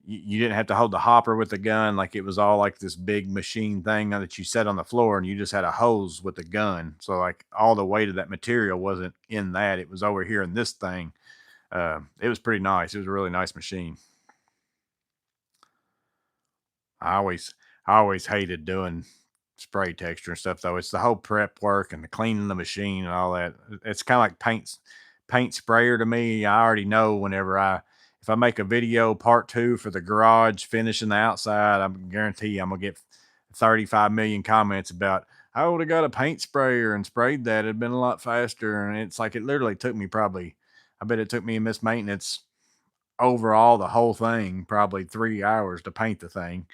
you didn't have to hold the hopper with the gun. Like, it was all like this big machine thing that you set on the floor, and you just had a hose with the gun. So like all the weight of that material wasn't in that. It was over here in this thing. It was pretty nice. It was a really nice machine. I always I always hated doing spray texture and stuff though. It's the whole prep work and the cleaning the machine and all that. It's kind of like paint sprayer to me. I already know whenever if I make a video part 2 for the garage finishing the outside, I guarantee I'm gonna get 35 million comments about I would have got a paint sprayer and sprayed that. It'd been a lot faster. And it's like it literally took me probably, I bet it took me in this maintenance overall the whole thing probably 3 hours to paint the thing.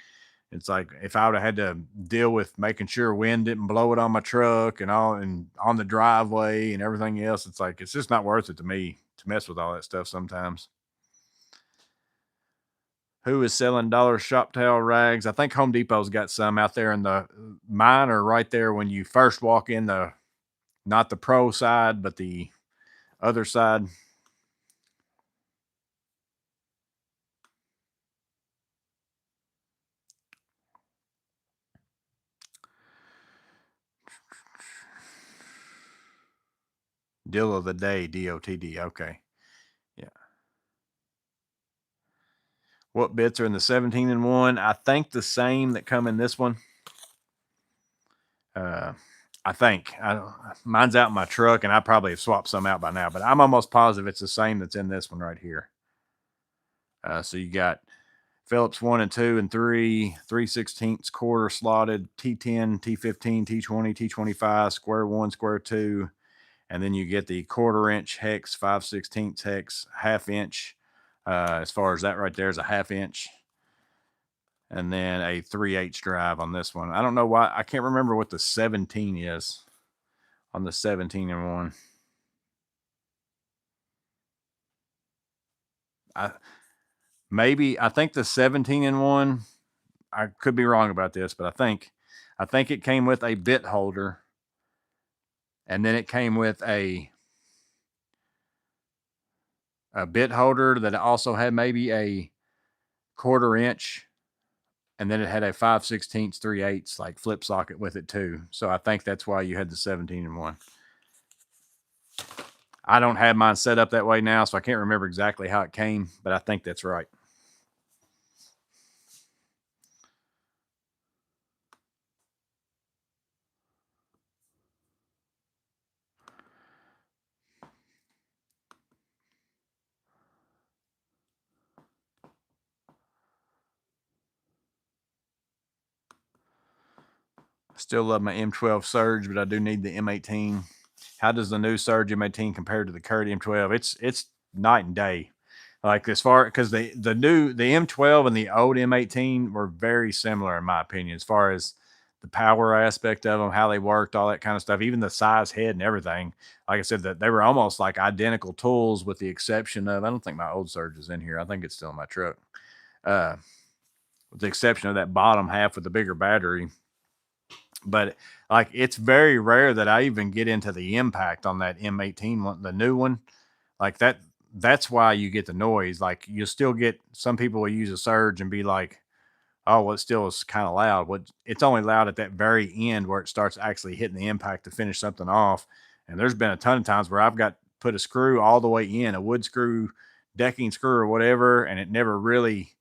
It's like if I would have had to deal with making sure wind didn't blow it on my truck and all and on the driveway and everything else, it's like it's just not worth it to me to mess with all that stuff sometimes. Who is selling dollar shop towel rags? I think Home Depot's got some out there in the mine are right there when you first walk in the not the pro side, but the other side. Deal of the day, DOTD. Okay. Yeah. What bits are in the 17 and 1? I think the same that come in this one. I think mine's out in my truck, and I probably have swapped some out by now, but I'm almost positive it's the same that's in this one right here. So you got Phillips 1 and 2 and 3, 3/16 quarter slotted, T10, T15, T20, T25, square 1, square 2, and then you get the 1/4 inch hex, 5/16 hex, 1/2 inch. As far as that right there is a 1/2 inch, and then a 3/8 drive on this one. I don't know why I can't remember what the 17 is on the 17 and 1. I I think the 17 and 1. I could be wrong about this, but I think it came with a bit holder, and then it came with a bit holder that also had maybe a 1/4 inch, and then it had a 5/16 3/8 like flip socket with it too. So I think that's why you had the 17 and 1. I don't have mine set up that way now, so I can't remember exactly how it came, but I think that's right. Still love my M12 Surge, but I do need the M18. How does the new Surge M18 compare to the current M12? It's night and day. Like as far because the M12 and the old M18 were very similar in my opinion, as far as the power aspect of them, how they worked, all that kind of stuff, even the size head and everything. Like I said, that they were almost like identical tools, with the exception of I don't think my old Surge is in here. I think it's still in my truck. Uh, with the exception of that bottom half with the bigger battery. But like it's very rare that I even get into the impact on that M18 one, the new one. Like that's why you get the noise. Like you still get some people will use a Surge and be like, oh, well, it still is kind of loud. What it's only loud at that very end where it starts actually hitting the impact to finish something off. And there's been a ton of times where I've got put a screw all the way in, a wood screw, decking screw, or whatever, and it never really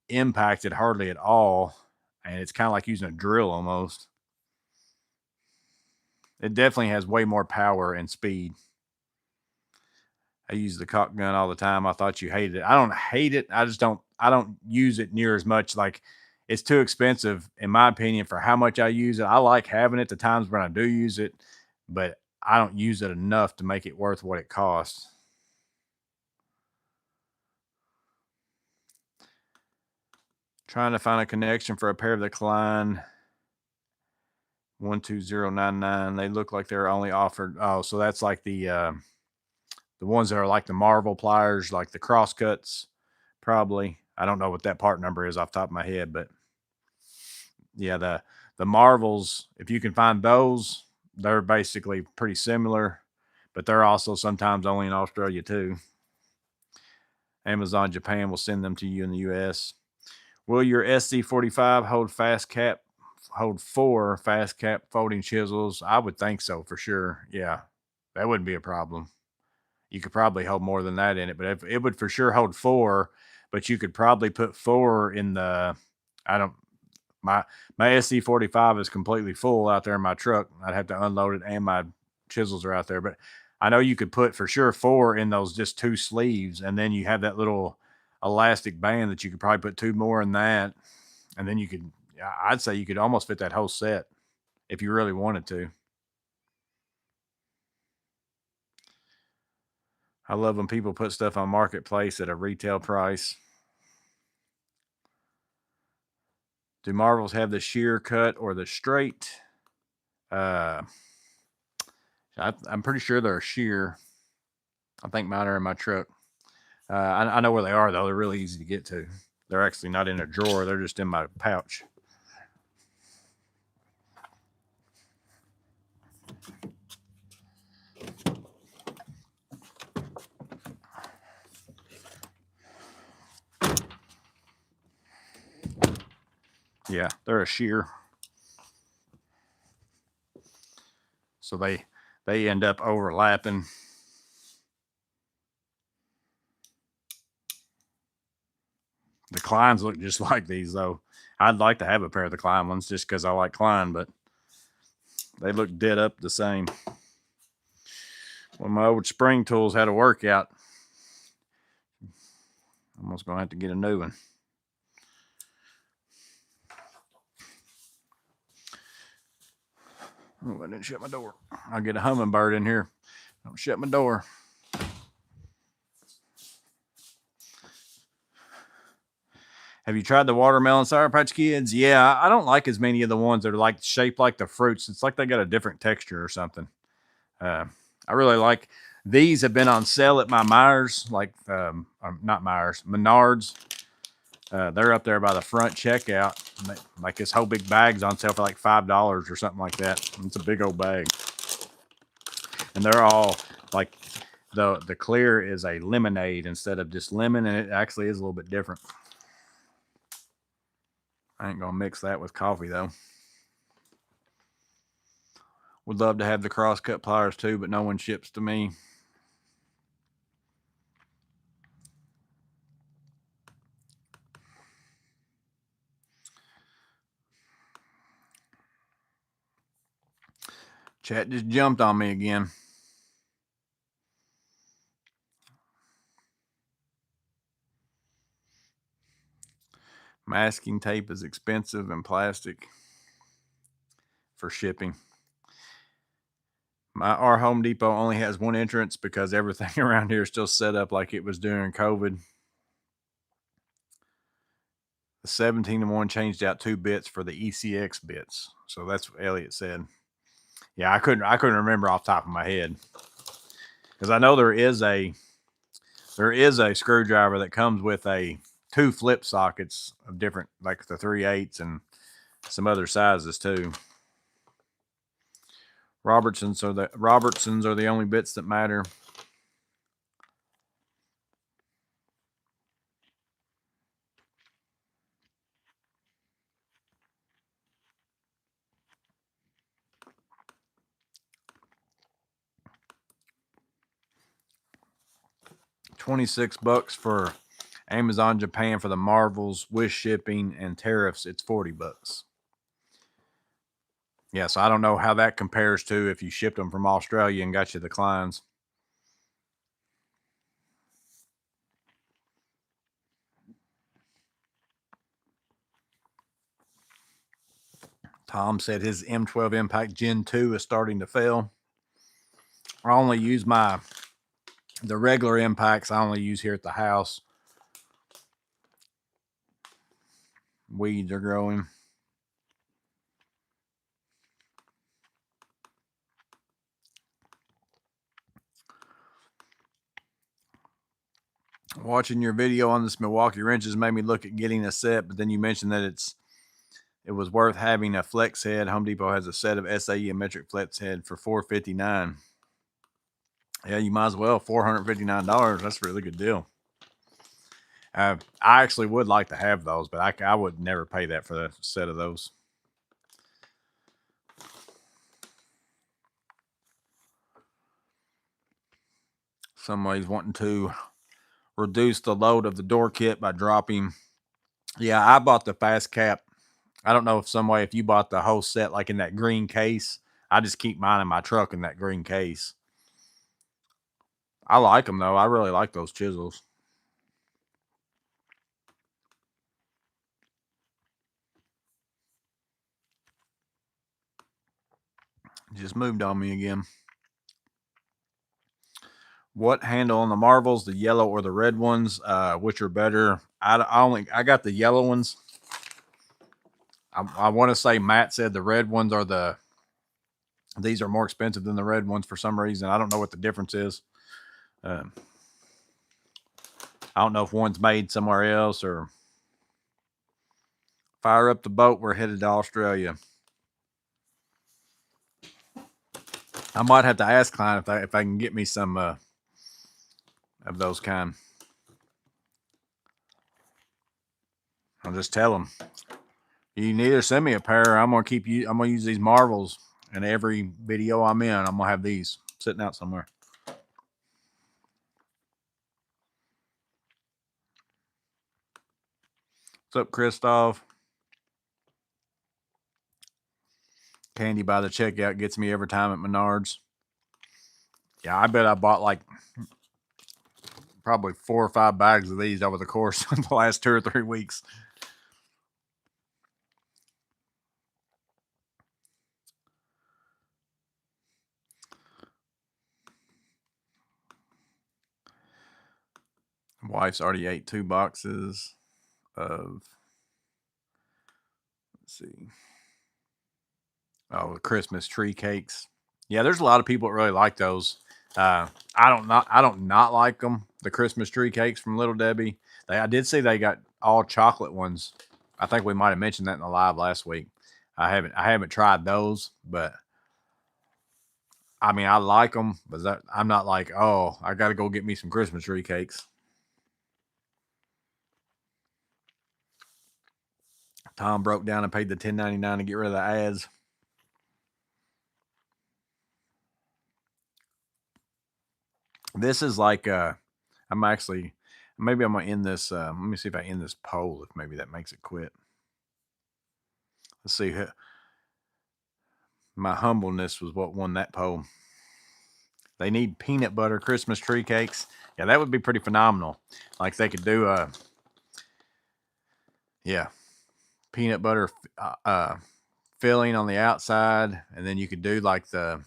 impacted hardly at all. And it's kind of like using a drill almost. It definitely has way more power and speed. I use the caulk gun all the time. I thought you hated it. I don't hate it. I don't use it near as much. Like it's too expensive in my opinion for how much I use it. I like having it the times when I do use it, but I don't use it enough to make it worth what it costs. Trying to find a connection for a pair of the Klein 12099. They look like they're only offered. Oh, so that's like the ones that are like the Marvel pliers, like the cross cuts, probably. I don't know what that part number is off the top of my head, but yeah, the Marvels, if you can find those, they're basically pretty similar, but they're also sometimes only in Australia too. Amazon Japan will send them to you in the US. Will your SC45 hold 4 fast cap folding chisels? I would think so for sure. Yeah, that wouldn't be a problem. You could probably hold more than that in it, but it would for sure hold 4, but you could probably put 4 in the I don't my my SC45 is completely full out there in my truck. I'd have to unload it and my chisels are out there, but I know you could put for sure 4 in those just 2 sleeves, and then you have that little elastic band that you could probably put 2 more in that, and then you could I'd say you could almost fit that whole set if you really wanted to. I love when people put stuff on Marketplace at a retail price. Do Marvels have the shear cut or the straight? I'm pretty sure they're shear. I think mine are in my truck. I know where they are, though. They're really easy to get to. They're actually not in a drawer. They're just in my pouch. Yeah, they're a shear. So they end up overlapping. The Kleins look just like these, though. I'd like to have a pair of the Klein ones just because I like Klein, but they look dead up the same. When my old spring tools had a workout, I'm almost going to have to get a new one. Oh, I didn't shut my door. I'll get a hummingbird in here. Don't shut my door. Have you tried the watermelon Sour Patch Kids? Yeah, I don't like as many of the ones that are like shaped like the fruits. It's like they got a different texture or something. I really like these. Have been on sale at my Myers, like not Myers, Menards. They're up there by the front checkout. Like this whole big bag's on sale for like $5 or something like that. It's a big old bag, and they're all like the clear is a lemonade instead of just lemon, and it actually is a little bit different. I ain't gonna mix that with coffee though. Would love to have the crosscut pliers too, but no one ships to me. Chat just jumped on me again. Masking tape is expensive and plastic for shipping. Our Home Depot only has one entrance because everything around here is still set up like it was during COVID. The 17-1 changed out 2 bits for the ECX bits. So that's what Elliot said. Yeah, I couldn't remember off the top of my head. Because I know there is a screwdriver that comes with 2 flip sockets of different, like the 3/8 and some other sizes too. Robertsons are the only bits that matter. $26 for Amazon Japan for the Marvels with shipping and tariffs. It's $40. Yeah, so I don't know how that compares to if you shipped them from Australia and got you the Kleins. Tom said his M12 Impact Gen 2 is starting to fail. I only use the regular impacts I only use here at the house. Weeds are growing. Watching your video on this Milwaukee wrenches made me look at getting a set, but then you mentioned that it was worth having a flex head. Home Depot has a set of SAE and metric flex head for $459. Yeah, you might as well. $459. That's a really good deal. I actually would like to have those, but I would never pay that for a set of those. Somebody's wanting to reduce the load of the door kit by dropping. Yeah, I bought the fast cap. I don't know if you bought the whole set like in that green case. I just keep mine in my truck in that green case. I like them though. I really like those chisels. Just moved on me again. What handle on the Marvels, the yellow or the red ones? Which are better? I got the yellow ones. I want to say Matt said the red ones are these are more expensive than the red ones for some reason. I don't know what the difference is. I don't know if one's made somewhere else or fire up the boat. We're headed to Australia. I might have to ask Klein if I can get me some of those kind. I'll just tell him. You can either send me a pair. I'm gonna use these Marvels in every video I'm in. I'm gonna have these sitting out somewhere. What's up, Christoph? Candy by the checkout gets me every time at Menards. Yeah, I bet I bought like probably 4 or 5 bags of these over the course of the last 2 or 3 weeks. Wife's already ate 2 boxes of, let's see, Christmas tree cakes. Yeah, there's a lot of people that really like those. I don't not like them. The Christmas tree cakes from Little Debbie. I did see they got all chocolate ones. I think we might have mentioned that in the live last week. I haven't tried those, but I mean I like them. But I'm not like, oh, I got to go get me some Christmas tree cakes. Tom broke down and paid the $10.99 to get rid of the ads. This is like I'm actually maybe I'm gonna end this. Let me see if I end this poll. If maybe that makes it quit. Let's see. My humbleness was what won that poll. They need peanut butter Christmas tree cakes. Yeah, that would be pretty phenomenal. Like they could do yeah, peanut butter filling on the outside, and then you could do like the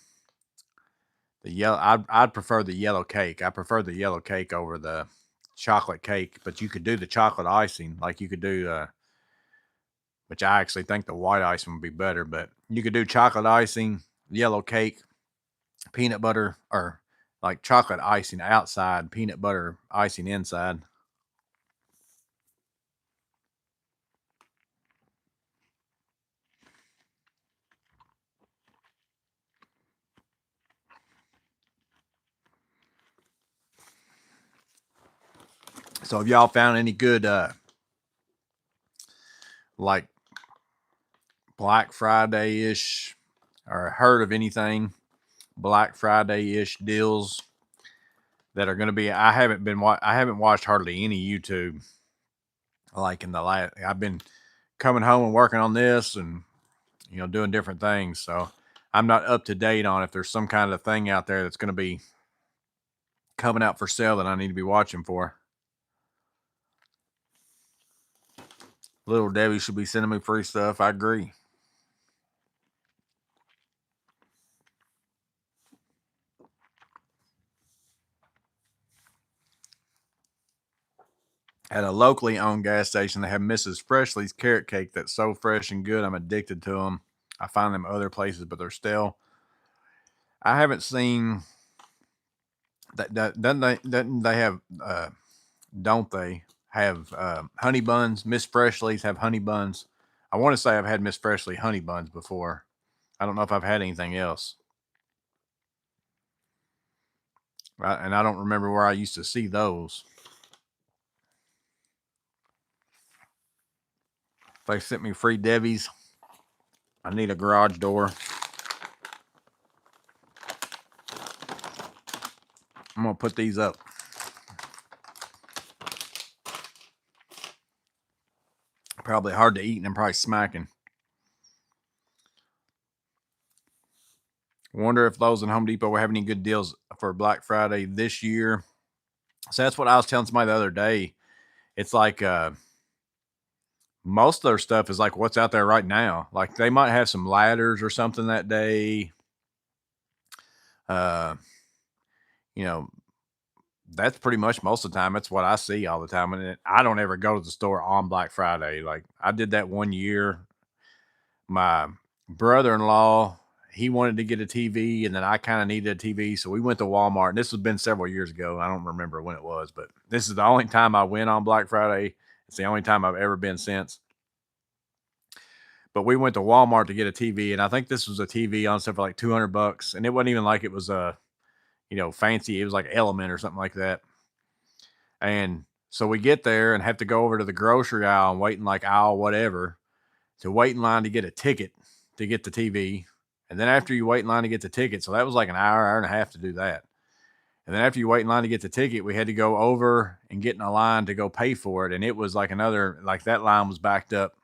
yellow. I'd prefer the yellow cake. I prefer the yellow cake over the chocolate cake, but you could do the chocolate icing. Like you could do which I actually think the white icing would be better, but you could do chocolate icing, yellow cake, peanut butter, or like chocolate icing outside, peanut butter icing inside. So have y'all found any good like Black Friday ish or heard of anything Black Friday ish deals that are going to be? I haven't watched hardly any YouTube like in the last. I've been coming home and working on this and doing different things, so I'm not up to date on if there's some kind of thing out there that's going to be coming out for sale that I need to be watching for. Little Debbie should be sending me free stuff. I agree. At a locally owned gas station, they have Mrs. Freshly's carrot cake that's so fresh and good. I'm addicted to them. I find them other places, but they're still. I haven't seen that. Doesn't they have? Don't they have honey buns? Miss Freshly's have honey buns. I want to say I've had Miss Freshly honey buns before. I don't know if I've had anything else. And I don't remember where I used to see those. If they sent me free Debbie's, I need a garage door. I'm going to put these up. Probably hard to eat and I'm probably smacking. Wonder if those in Home Depot will have any good deals for Black Friday this year. So that's what I was telling somebody the other day. It's like most of their stuff is like what's out there right now. Like they might have some ladders or something that day. You know, that's pretty much most of the time. That's what I see all the time. And I don't ever go to the store on Black Friday. Like I did that one year. my brother-in-law, he wanted to get a TV, and then I kind of needed a TV, so we went to Walmart. And this has been several years ago. I don't remember when it was, but this is the only time I went on Black Friday. It's the only time I've ever been since. But we went to Walmart to get a TV, and I think this was a TV on sale for like $200, and it wasn't even like it was a fancy. It was like Element or something like that. And so we get there and have to go over to the grocery aisle and wait in like aisle whatever to wait in line to get a ticket to get the TV. And then after you wait in line to get the ticket, so that was like an hour and a half to do that. And then after you wait in line to get the ticket, we had to go over and get in a line to go pay for it. And it was like that line was backed up.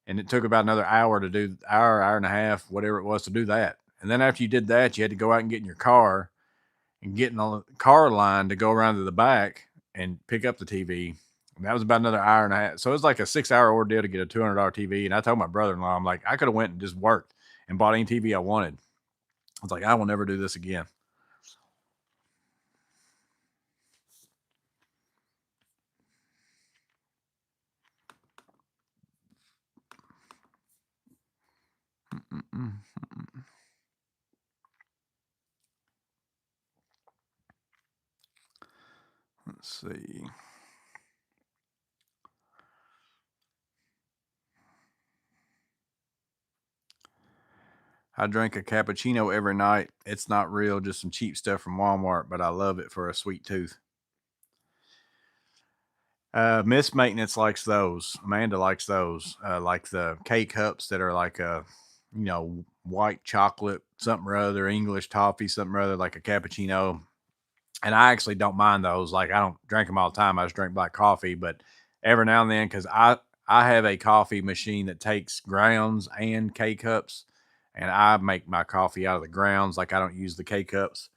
And it took about another hour to do, hour and a half, whatever it was to do that. And then after you did that, you had to go out and get in your car and get in a car line to go around to the back and pick up the TV. And that was about another hour and a half. So it was like a 6-hour ordeal to get a $200 TV. And I told my brother-in-law, I'm like, I could have went and just worked and bought any TV I wanted. I was like, I will never do this again. Let's see. I drink a cappuccino every night. It's not real, just some cheap stuff from Walmart, but I love it for a sweet tooth. Miss Maintenance likes those. Amanda likes those, like the K cups that are like white chocolate, something or other, English toffee, something or other, like a cappuccino. And I actually don't mind those. Like I don't drink them all the time. I just drink black coffee, but every now and then, because I have a coffee machine that takes grounds and K cups, and I make my coffee out of the grounds. Like I don't use the K cups.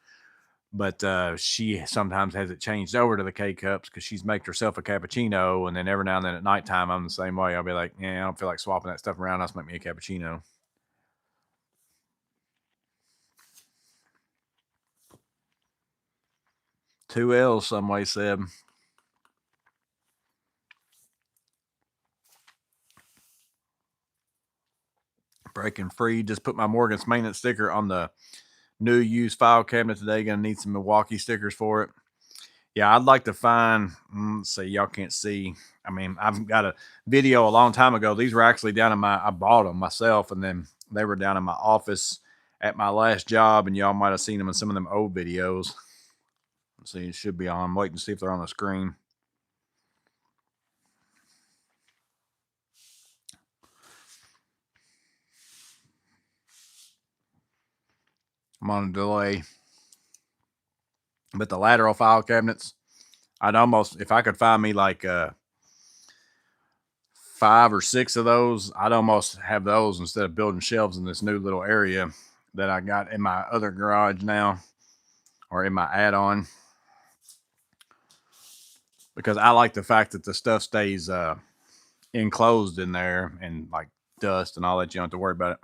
But she sometimes has it changed over to the K cups because she's made herself a cappuccino. And then every now and then at nighttime, I'm the same way. I'll be like, yeah, I don't feel like swapping that stuff around. I'll just make me a cappuccino. Two L's, some way said. Breaking free. Just put my Morgan's Maintenance sticker on the new used file cabinet today. Gonna need some Milwaukee stickers for it. Yeah, I'd like to find, let's see, y'all can't see. I mean, I've got a video a long time ago. These were actually down in I bought them myself, and then they were down in my office at my last job, and y'all might have seen them in some of them old videos. Let's see, it should be on. I'm waiting to see if they're on the screen. I'm on a delay. But the lateral file cabinets, I'd almost, if I could find me like 5 or 6 of those, I'd almost have those instead of building shelves in this new little area that I got in my other garage now, or in my add-on, because I like the fact that the stuff stays enclosed in there, and like dust and all that, you don't have to worry about it.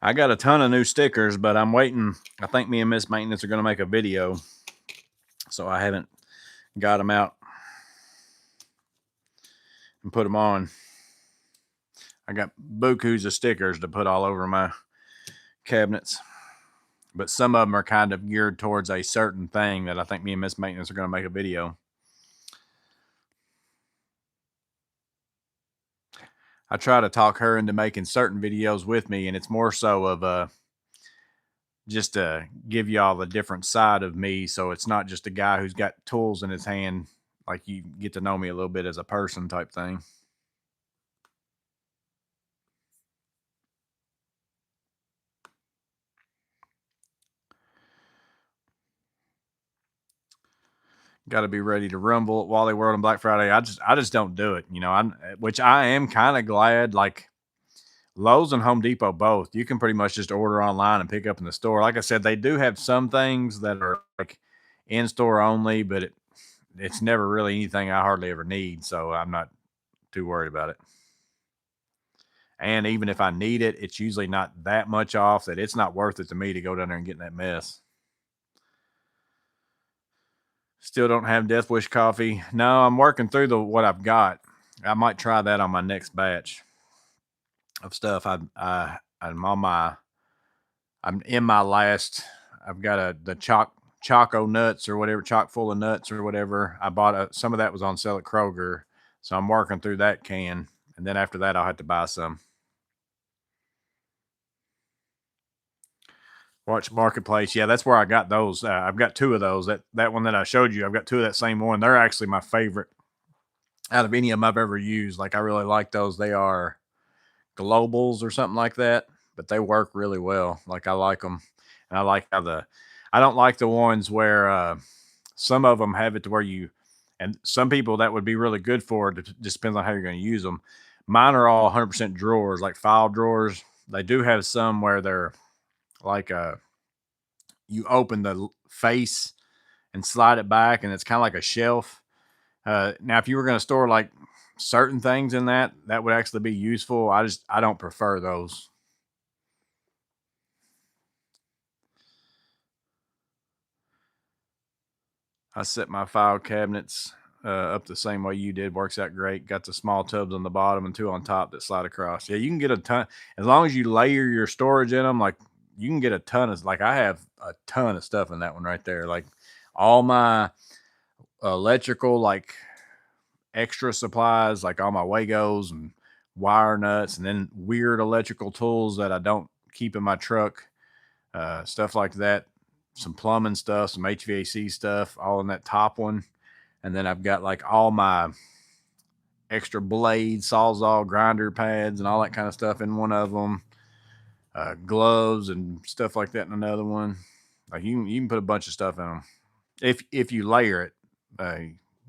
I got a ton of new stickers, but I'm waiting. I think me and Miss Maintenance are going to make a video, so I haven't got them out and put them on. I got bukus of stickers to put all over my cabinets, but some of them are kind of geared towards a certain thing that I think me and Miss Maintenance are going to make a video. I try to talk her into making certain videos with me, and it's more so of just to give y'all the different side of me, so it's not just a guy who's got tools in his hand. Like, you get to know me a little bit as a person type thing. Got to be ready to rumble at Wally World on Black Friday. I just don't do it, which I am kind of glad. Like, Lowe's and Home Depot both, you can pretty much just order online and pick up in the store. Like I said, they do have some things that are like in store only, but it's never really anything I hardly ever need, so I'm not too worried about it. And even if I need it, it's usually not that much off that it's not worth it to me to go down there and get in that mess. Still don't have Death Wish coffee. No, I'm working through what I've got. I might try that on my next batch of stuff. I'm in my last. I've got the choco nuts or whatever, chock full of nuts or whatever. I bought some of that was on sale at Kroger, so I'm working through that can, and then after that I'll have to buy some. Watch Marketplace. Yeah, that's where I got those. I've got two of those. That one that I showed you, I've got two of that same one. They're actually my favorite out of any of them I've ever used. Like I really like those. They are globals or something like that, but they work really well. Like I like them, and I like how I don't like the ones where some of them have it to where and some people that would be really good for it. It just depends on how you're going to use them. Mine are all 100% drawers, like file drawers. They do have some where they're like you open the face and slide it back, and it's kind of like a shelf. Now, if you were going to store like certain things in that would actually be useful. I don't prefer those. I set my file cabinets up the same way you did. Works out great. Got the small tubs on the bottom and two on top that slide across. Yeah, you can get a ton as long as you layer your storage in them. Like you can get a ton of like I have a ton of stuff in that one right there. Like all my electrical like extra supplies, like all my Wagos and wire nuts, and then weird electrical tools that I don't keep in my truck, stuff like that. Some plumbing stuff, some HVAC stuff, all in that top one. And then I've got like all my extra blades, sawzall, grinder pads, and all that kind of stuff in one of them. Gloves and stuff like that in another one. Like you can put a bunch of stuff in them if you layer it,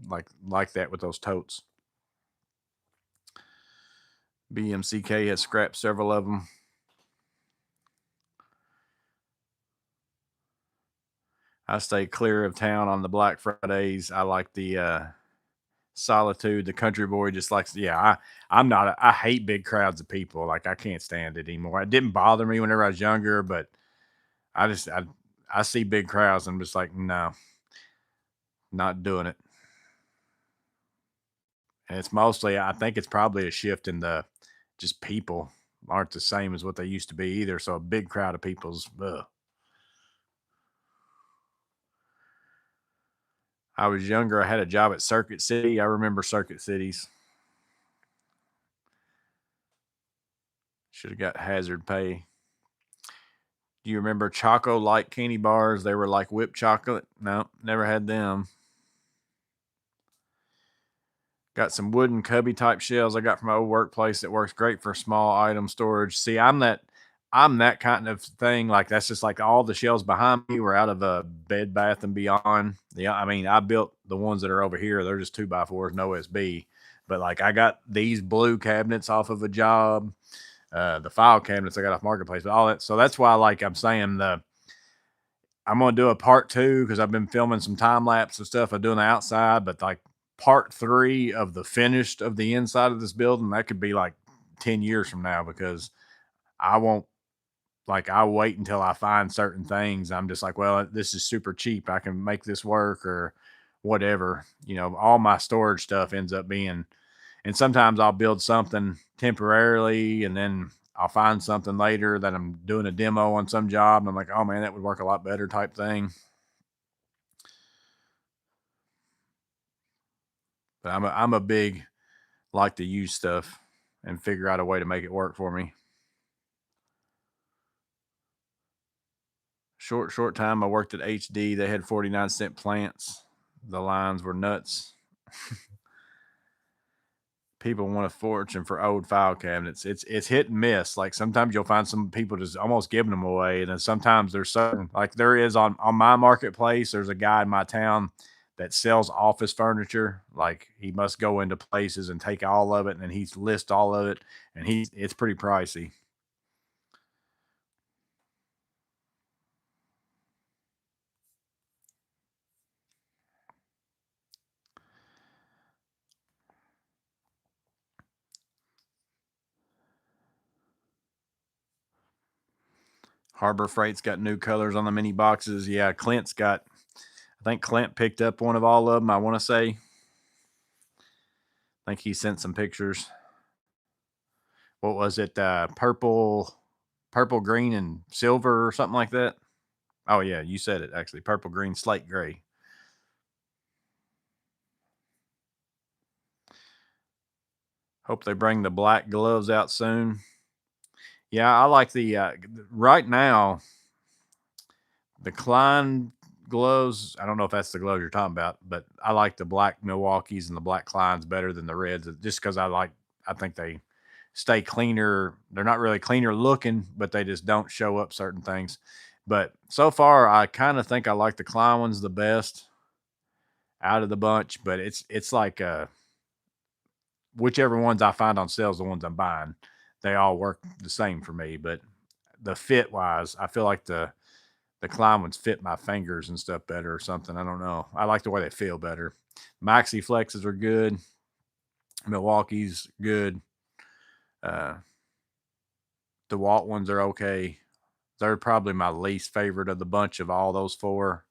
like that with those totes. BMCK has scrapped several of them. I stay clear of town on the Black Fridays. I like the solitude. The country boy just likes. Yeah, I'm not. I hate big crowds of people. Like I can't stand it anymore. It didn't bother me whenever I was younger, but I see big crowds. And I'm just like, no, not doing it. And it's mostly. I think it's probably a shift in the just people aren't the same as what they used to be either. So a big crowd of people's. Ugh. I was younger. I had a job at Circuit City. I remember Circuit Cities. Should have got hazard pay. Do you remember Choco Light candy bars? They were like whipped chocolate. No, never had them. Got some wooden cubby type shelves I got from my old workplace that works great for small item storage. See, I'm that kind of thing. Like that's just like all the shelves behind me were out of a Bed Bath and Beyond. Yeah, I mean, I built the ones that are over here. They're just 2x4s, no SB. But like I got these blue cabinets off of a job. The file cabinets I got off Marketplace, but all that. So that's why, like I'm saying, I'm gonna do a part two because I've been filming some time lapse of stuff of doing the outside, but like part three of the finished of the inside of this building, that could be like 10 years from now because I won't like I wait until I find certain things. I'm just like, well, this is super cheap. I can make this work or whatever. All my storage stuff ends up being, and sometimes I'll build something temporarily and then I'll find something later that I'm doing a demo on some job. And I'm like, oh man, that would work a lot better type thing. But I'm a big like to use stuff and figure out a way to make it work for me. Short time I worked at HD. They had 49-cent plants. The lines were nuts. People want a fortune for old file cabinets. It's hit and miss. Like sometimes you'll find some people just almost giving them away, and then sometimes there's certain like there is on my marketplace. There's a guy in my town that sells office furniture. Like he must go into places and take all of it, and then he's list all of it, and it's pretty pricey. Harbor Freight's got new colors on the mini boxes. Yeah, Clint's got. I I think Clint picked up one of all of them, I want to say. I think he sent some pictures. What was it? Purple, green, and silver or something like that. Oh, yeah, you said it, actually. Purple, green, slate gray. Hope they bring the black gloves out soon. Yeah, I like the right now, the Klein gloves. I don't know if that's the gloves you're talking about, but I like the black Milwaukee's and the black Kleins better than the reds, just because I think they stay cleaner. They're not really cleaner looking, but they just don't show up certain things. But so far, I kind of think I like the Klein ones the best out of the bunch. But it's like whichever ones I find on sale is the ones I'm buying. They all work the same for me. But the fit wise, I feel like the Klein ones fit my fingers and stuff better or something. I don't know. I like the way they feel better. Maxi Flexes are good. Milwaukee's good. DeWalt ones are okay. They're probably my least favorite of the bunch of all those four.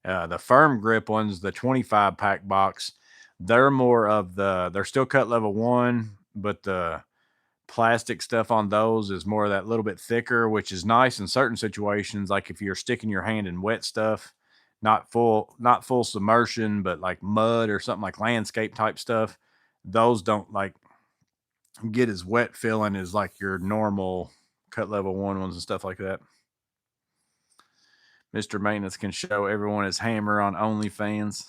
The firm grip ones, the 25 pack box, they're more of they're still cut level 1, but the plastic stuff on those is more of that little bit thicker, which is nice in certain situations, like if you're sticking your hand in wet stuff, not full submersion, but like mud or something like landscape type stuff. Those don't like get as wet feeling as like your normal cut level 1 ones and stuff like that. Mr. Maintenance can show everyone his hammer on OnlyFans.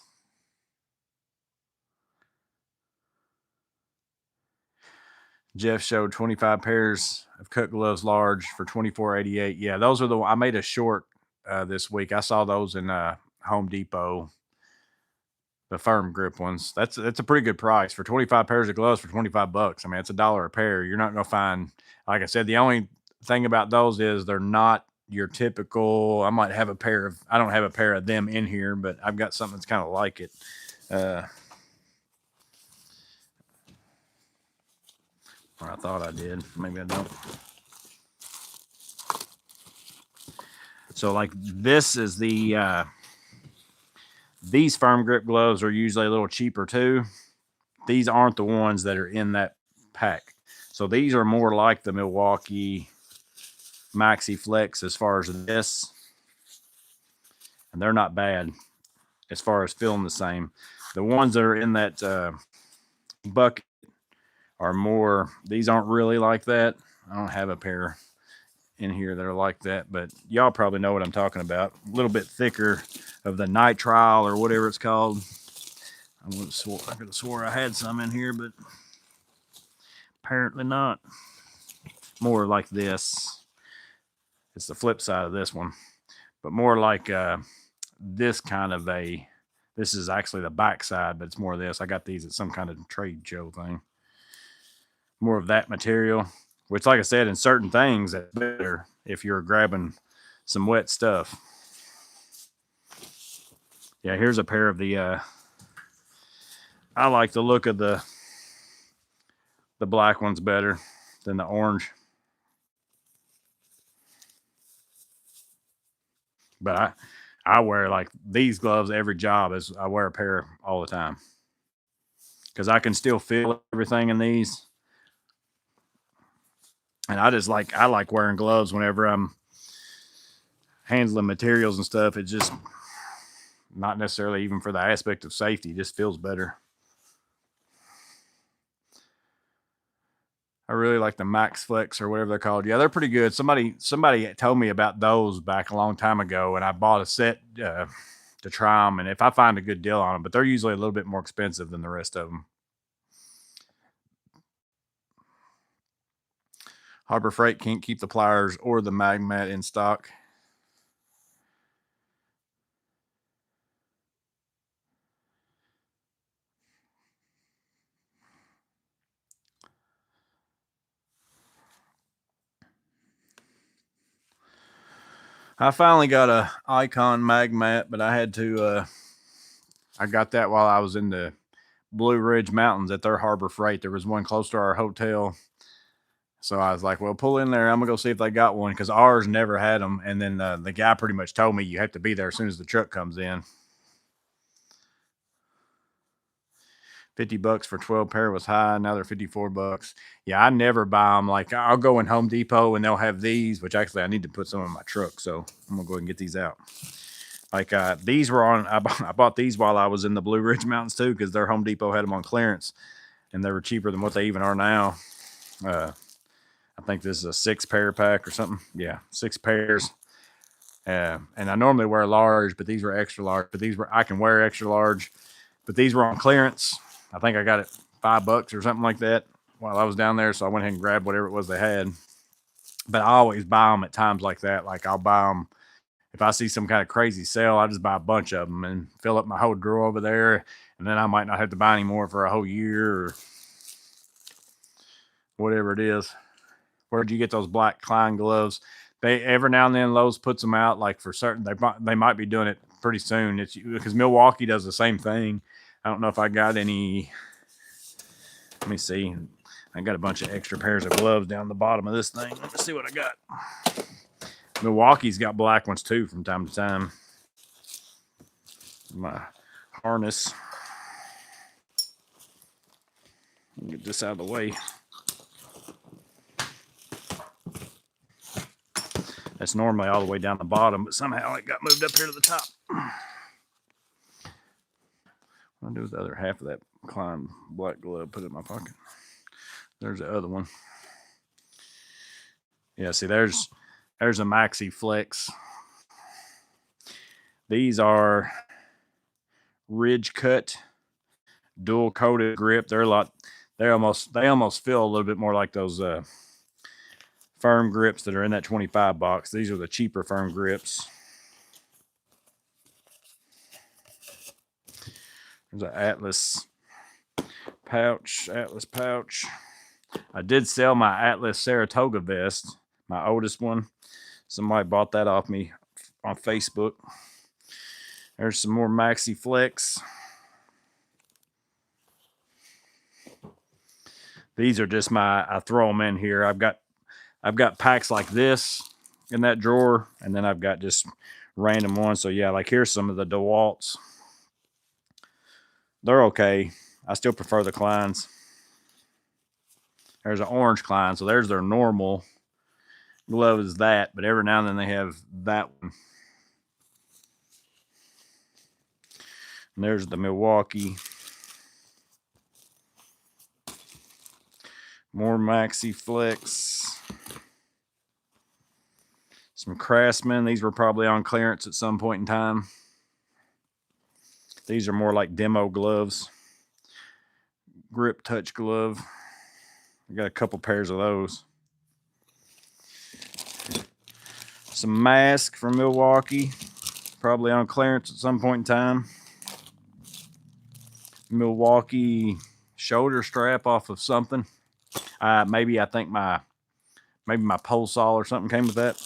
Jeff showed 25 pairs of cut gloves large for $24.88. Yeah, those are I made a short this week. I saw those in Home Depot, the firm grip ones. That's a pretty good price for 25 pairs of gloves for $25. I mean, it's $1 a pair. You're not going to find, like I said, the only thing about those is they're not your typical. I don't have a pair of them in here, but I've got something that's kind of like it. Or I thought I did. Maybe I don't. So like this is these firm grip gloves are usually a little cheaper too. These aren't the ones that are in that pack. So these are more like the Milwaukee Maxi Flex as far as this. And they're not bad as far as feeling the same. The ones that are in that bucket are more, these aren't really like that. I don't have a pair in here that are like that, but y'all probably know what I'm talking about. A little bit thicker of the nitrile or whatever it's called. I could have swore I had some in here, but apparently not. More like this. It's the flip side of this one, but more like this kind of this is actually the back side, but it's more of this. I got these at some kind of trade show thing. More of that material, which, like I said, in certain things, that's better if you're grabbing some wet stuff. Yeah, here's a pair of the I like the look of the black ones better than the orange. But I wear like these gloves every job. I wear a pair all the time because I can still feel everything in these. And I like wearing gloves whenever I'm handling materials and stuff. It's just not necessarily even for the aspect of safety. It just feels better. I really like the Max Flex or whatever they're called. Yeah, they're pretty good. Somebody told me about those back a long time ago, and I bought a set to try them. And if I find a good deal on them, but they're usually a little bit more expensive than the rest of them. Harbor Freight can't keep the pliers or the mag mat in stock. I finally got a Icon mag mat, but I had to. I got that while I was in the Blue Ridge Mountains at their Harbor Freight. There was one close to our hotel. So I was like, well, pull in there. I'm gonna go see if they got one, because ours never had them. And then the guy pretty much told me you have to be there as soon as the truck comes in. $50 for 12 pair was high. Now they're $54. Yeah, I never buy them. Like, I'll go in Home Depot and they'll have these, which actually I need to put some in my truck. So I'm gonna go ahead and get these out. Like, these were on, I bought these while I was in the Blue Ridge Mountains too, because their Home Depot had them on clearance and they were cheaper than what they even are now. I think this is a 6-pair pack or something. Yeah, 6 pairs. And I normally wear large, but these were extra large. But these were, I can wear extra large, but these were on clearance. I think I got it $5 or something like that while I was down there. So I went ahead and grabbed whatever it was they had. But I always buy them at times like that. Like, I'll buy them if I see some kind of crazy sale. I just buy a bunch of them and fill up my whole drawer over there. And then I might not have to buy any more for a whole year or whatever it is. Where'd you get those black Klein gloves? They every now and then Lowe's puts them out, like, for certain. They might be doing it pretty soon. It's because Milwaukee does the same thing. I don't know if I got any. Let me see. I got a bunch of extra pairs of gloves down the bottom of this thing. Let me see what I got. Milwaukee's got black ones too from time to time. My harness. Get this out of the way. That's normally all the way down the bottom, but somehow it got moved up here to the top. What do I do with the other half of that Klein black glove? Put it in my pocket. There's the other one. Yeah, see, there's a Maxi Flex. These are ridge cut, dual coated grip. They're a lot. They almost feel a little bit more like those firm grips that are in that 25 box. These are the cheaper firm grips. There's an Atlas pouch. I did sell my Atlas Saratoga vest, my oldest one. Somebody bought that off me on Facebook. There's some more Maxi Flex. These are just I throw them in here. I've got packs like this in that drawer, and then I've got just random ones. So yeah, like, here's some of the DeWalt's. They're okay. I still prefer the Kleins. There's an orange Klein, so there's their normal glove is that, but every now and then they have that one. And there's the Milwaukee. More Maxi Flex. Some Craftsman. These were probably on clearance at some point in time. These are more like demo gloves. Grip touch glove. I got a couple pairs of those. Some mask from Milwaukee. Probably on clearance at some point in time. Milwaukee shoulder strap off of something. Maybe I think my pole saw or something came with that.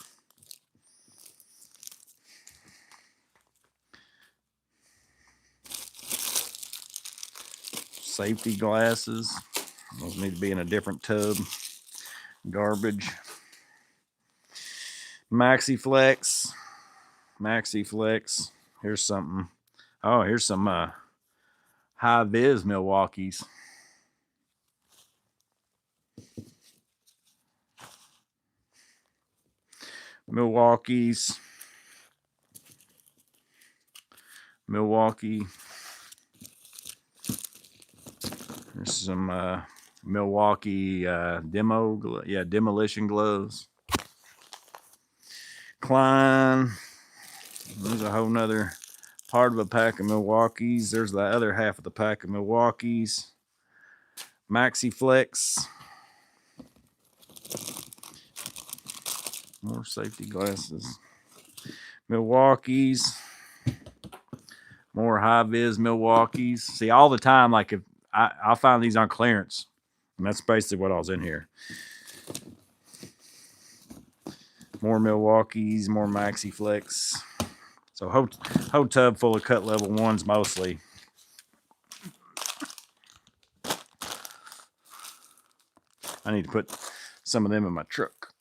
Safety glasses. Those need to be in a different tub. Garbage. Maxi Flex. Here's something. Oh, here's some high vis Milwaukee's. Milwaukee. There's some Milwaukee demolition gloves. Klein. There's a whole nother part of a pack of Milwaukee's. There's the other half of the pack of Milwaukee's. Maxi Flex. More safety glasses. Milwaukee's. More high vis Milwaukee's. See, all the time, like, if I'll find these on clearance, and that's basically what I was in here. More Milwaukee's, more Maxi Flex. So whole tub full of cut level ones mostly. I need to put some of them in my truck.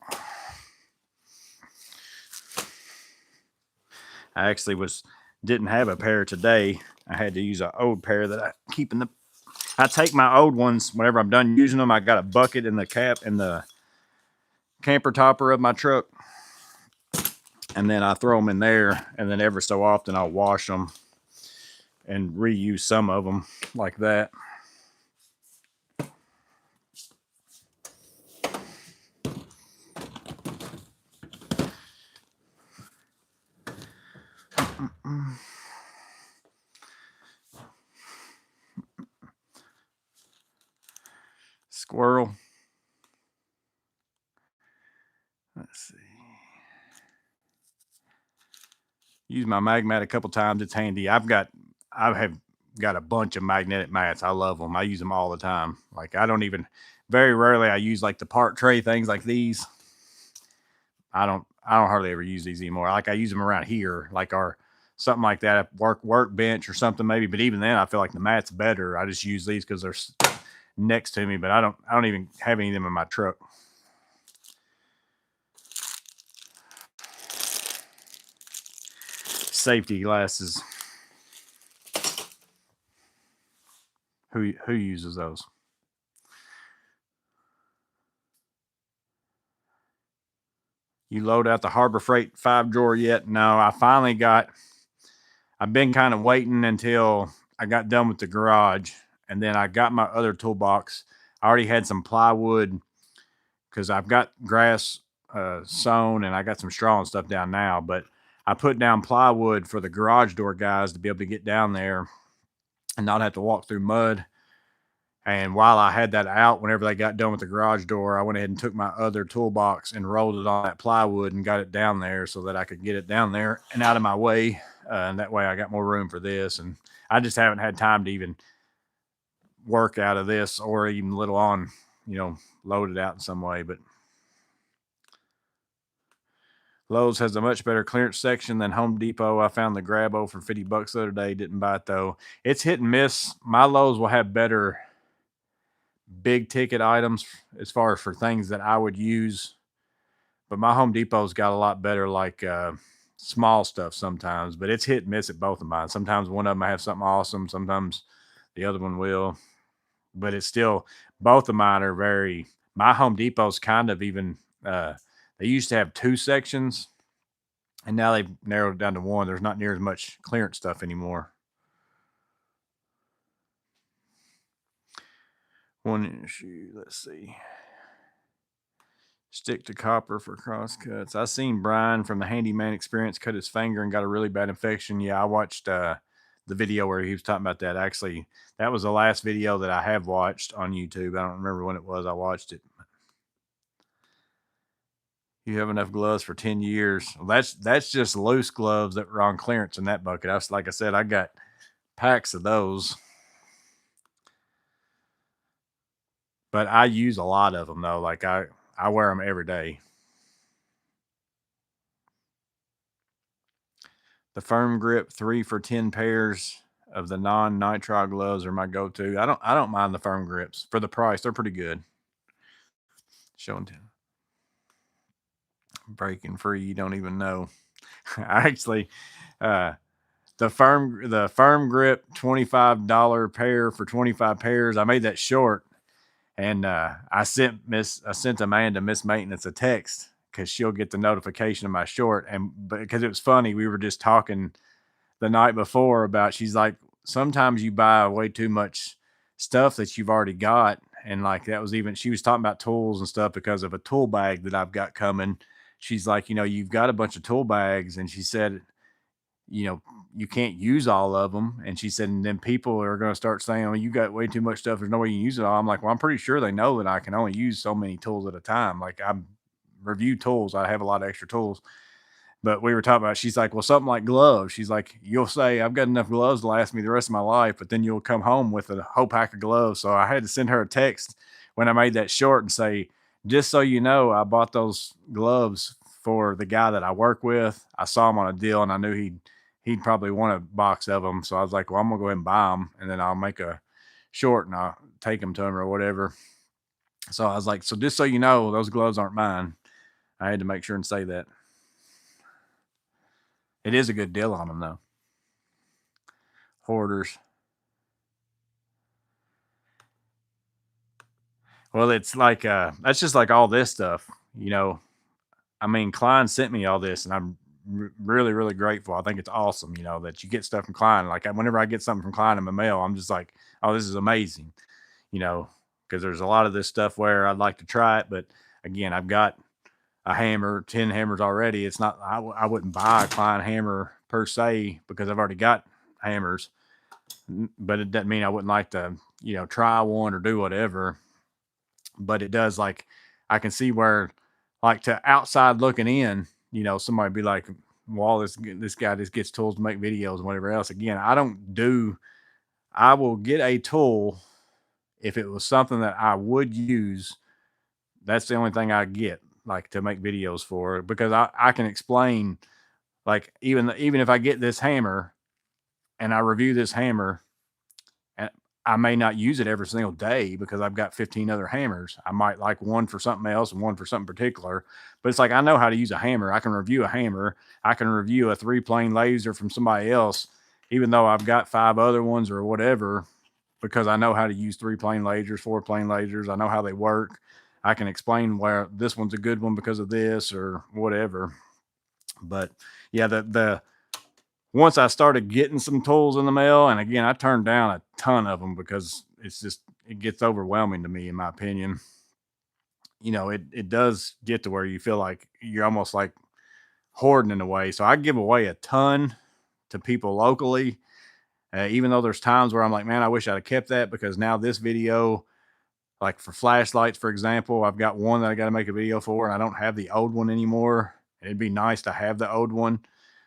I actually didn't have a pair today. I had to use an old pair that I keep in the. I take my old ones whenever I'm done using them. I got a bucket in the camper topper of my truck, and then I throw them in there. And then every so often I'll wash them and reuse some of them like that. Squirrel. Let's see. Use my mag mat a couple times. It's handy. I have got a bunch of magnetic mats. I love them. I use them all the time. Like very rarely I use like the part tray things like these. I don't hardly ever use these anymore. Like I use them around here, like something like that, workbench or something maybe. But even then, I feel like the mat's better. I just use these because they're next to me. But I don't even have any of them in my truck. Safety glasses. Who uses those? You load out the Harbor Freight 5-drawer yet? No, I've been kind of waiting until I got done with the garage, and then I got my other toolbox. I already had some plywood because I've got grass sown and I got some straw and stuff down now, but I put down plywood for the garage door guys to be able to get down there and not have to walk through mud. And while I had that out, whenever they got done with the garage door, I went ahead and took my other toolbox and rolled it on that plywood and got it down there so that I could get it down there and out of my way. And that way I got more room for this. And I just haven't had time to even work out of this or even little on, load it out in some way. But Lowe's has a much better clearance section than Home Depot. I found the Grabo for $50 the other day. Didn't buy it though. It's hit and miss. My Lowe's will have better big ticket items as far as for things that I would use, but my Home Depot's got a lot better like small stuff sometimes, but it's hit and miss at both of mine. Sometimes one of them I have something awesome, sometimes the other one will, but it's still, both of mine are my Home Depot's kind of even they used to have 2 sections and now they've narrowed it down to 1. There's not near as much clearance stuff anymore. One issue, let's see. Stick to copper for cross cuts. I seen Brian from the Handyman Experience cut his finger and got a really bad infection. Yeah, I watched the video where he was talking about that. Actually, that was the last video that I have watched on YouTube. I don't remember when it was. I watched it. You have enough gloves for 10 years. Well, that's just loose gloves that were on clearance in that bucket. Like I said, I got packs of those. But I use a lot of them though. Like I wear them every day. The Firm Grip 3 for 10 pairs of the non-nitrile gloves are my go-to. I don't mind the Firm Grips for the price. They're pretty good. Showing 10. Breaking free, you don't even know. I actually the firm grip $25 pair for 25 pairs. I made that short, and I sent Amanda, Miss Maintenance, a text because she'll get the notification of my short. And because it was funny, we were just talking the night before about, she's like, sometimes you buy way too much stuff that you've already got. And like, she was talking about tools and stuff because of a tool bag that I've got coming. She's like, you've got a bunch of tool bags. And she said, you can't use all of them. And she said, and then people are going to start saying, oh, you got way too much stuff. There's no way you can use it all. I'm like, well, I'm pretty sure they know that I can only use so many tools at a time. Like I review tools. I have a lot of extra tools. But we were talking about, she's like, well, something like gloves. She's like, you'll say, I've got enough gloves to last me the rest of my life, but then you'll come home with a whole pack of gloves. So I had to send her a text when I made that short and say, just so you know, I bought those gloves for the guy that I work with. I saw him on a deal and I knew he'd probably want a box of them. So I was like, well, I'm going to go ahead and buy them, and then I'll make a short and I'll take them to him or whatever. So I was like, so just so you know, those gloves aren't mine. I had to make sure and say that. It is a good deal on them though. Hoarders. Well, it's like that's just like all this stuff, you know. I mean, Klein sent me all this, and I'm really, really grateful. I think it's awesome, you know, that you get stuff from Klein. Like whenever I get something from Klein in my mail, I'm just like, oh, this is amazing, you know, because there's a lot of this stuff where I'd like to try it, but again, I've got a hammer, 10 hammers already. It's not, I wouldn't buy a Klein hammer per se because I've already got hammers, but it doesn't mean I wouldn't like to, you know, try one or do whatever. But it does, like, I can see where, like, to outside looking in, you know, somebody be like, well, this guy just gets tools to make videos and whatever else. Again, I will get a tool if it was something that I would use. That's the only thing I get, like, to make videos for, because I can explain, like, even if I get this hammer and I review this hammer, and I may not use it every single day because I've got 15 other hammers. I might like one for something else and one for something particular, but it's like I know how to use a hammer. I can review a hammer. I can review a 3-plane laser from somebody else, even though I've got 5 other ones or whatever, because I know how to use 3-plane lasers, 4-plane lasers. I know how they work. I can explain where this one's a good one because of this or whatever. But yeah, the once I started getting some tools in the mail, and again, I turned down a ton of them because it gets overwhelming to me, in my opinion. You know, it does get to where you feel like you're almost like hoarding in a way. So I give away a ton to people locally, even though there's times where I'm like, man, I wish I'd have kept that because now this video, like for flashlights, for example, I've got one that I got to make a video for, and I don't have the old one anymore. It'd be nice to have the old one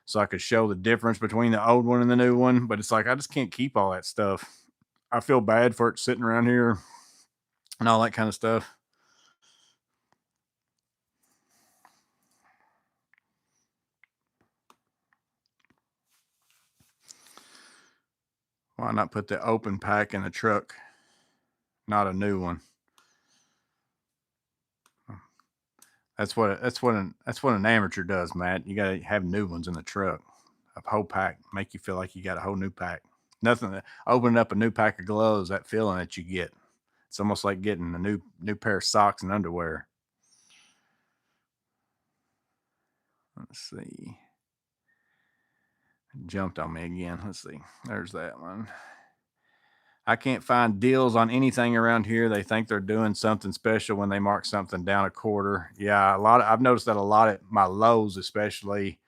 so I could show the difference between the old one and the new one. But it's like I just can't keep all that stuff. I feel bad for it sitting around here and all that kind of stuff. Why not put the open pack in the truck, not a new one? That's what an amateur does, Matt. You gotta have new ones in the truck. A whole pack, make you feel like you got a whole new pack. Nothing. Opening up a new pack of gloves, that feeling that you get. It's almost like getting a new pair of socks and underwear. Let's see. Jumped on me again. Let's see. There's that one. I can't find deals on anything around here. They think they're doing something special when they mark something down a quarter. Yeah, I've noticed that a lot at my Lowe's, especially.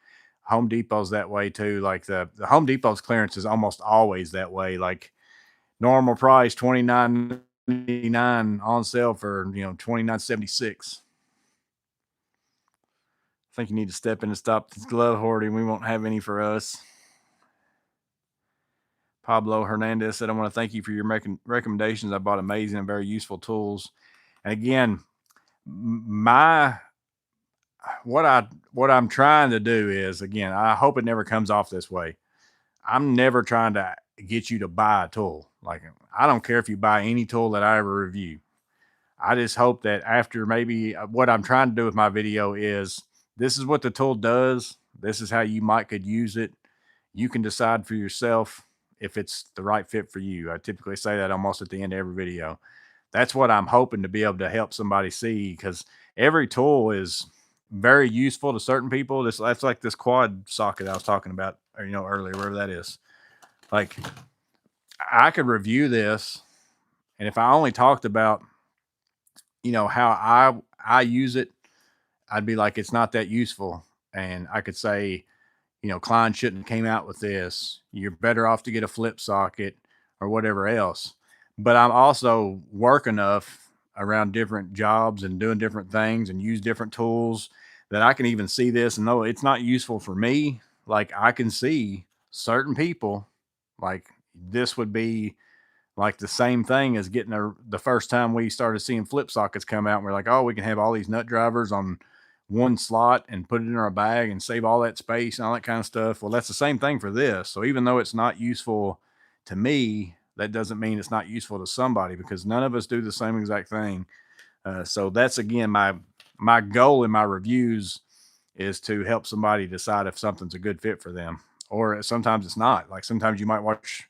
Home Depot's that way too. Like the Home Depot's clearance is almost always that way. Like normal price $29.99 on sale for $29.76. I think you need to step in and stop this glove hoarding. We won't have any for us. Pablo Hernandez said, I want to thank you for your recommendations. I bought amazing and very useful tools. And again, my what I'm trying to do is, again, I hope it never comes off this way. I'm never trying to get you to buy a tool. Like I don't care if you buy any tool that I ever review. I just hope that after maybe what I'm trying to do with my video is this is what the tool does. This is how you might could use it. You can decide for yourself if it's the right fit for you. I typically say that almost at the end of every video. That's what I'm hoping to be able to help somebody see, because every tool is very useful to certain people. That's like this quad socket I was talking about, or, earlier, wherever that is. Like I could review this, and if I only talked about, how I use it, I'd be like, it's not that useful. And I could say, Klein shouldn't have came out with this. You're better off to get a flip socket or whatever else. But I'm also work enough around different jobs and doing different things and use different tools that I can even see this and know it's not useful for me. Like I can see certain people, like this would be like the same thing as getting the first time we started seeing flip sockets come out. And we're like, oh, we can have all these nut drivers on one slot and put it in our bag and save all that space and all that kind of stuff. Well, that's the same thing for this. So even though it's not useful to me, that doesn't mean it's not useful to somebody, because none of us do the same exact thing. So that's again my goal in my reviews is to help somebody decide if something's a good fit for them, or sometimes it's not. Like sometimes you might watch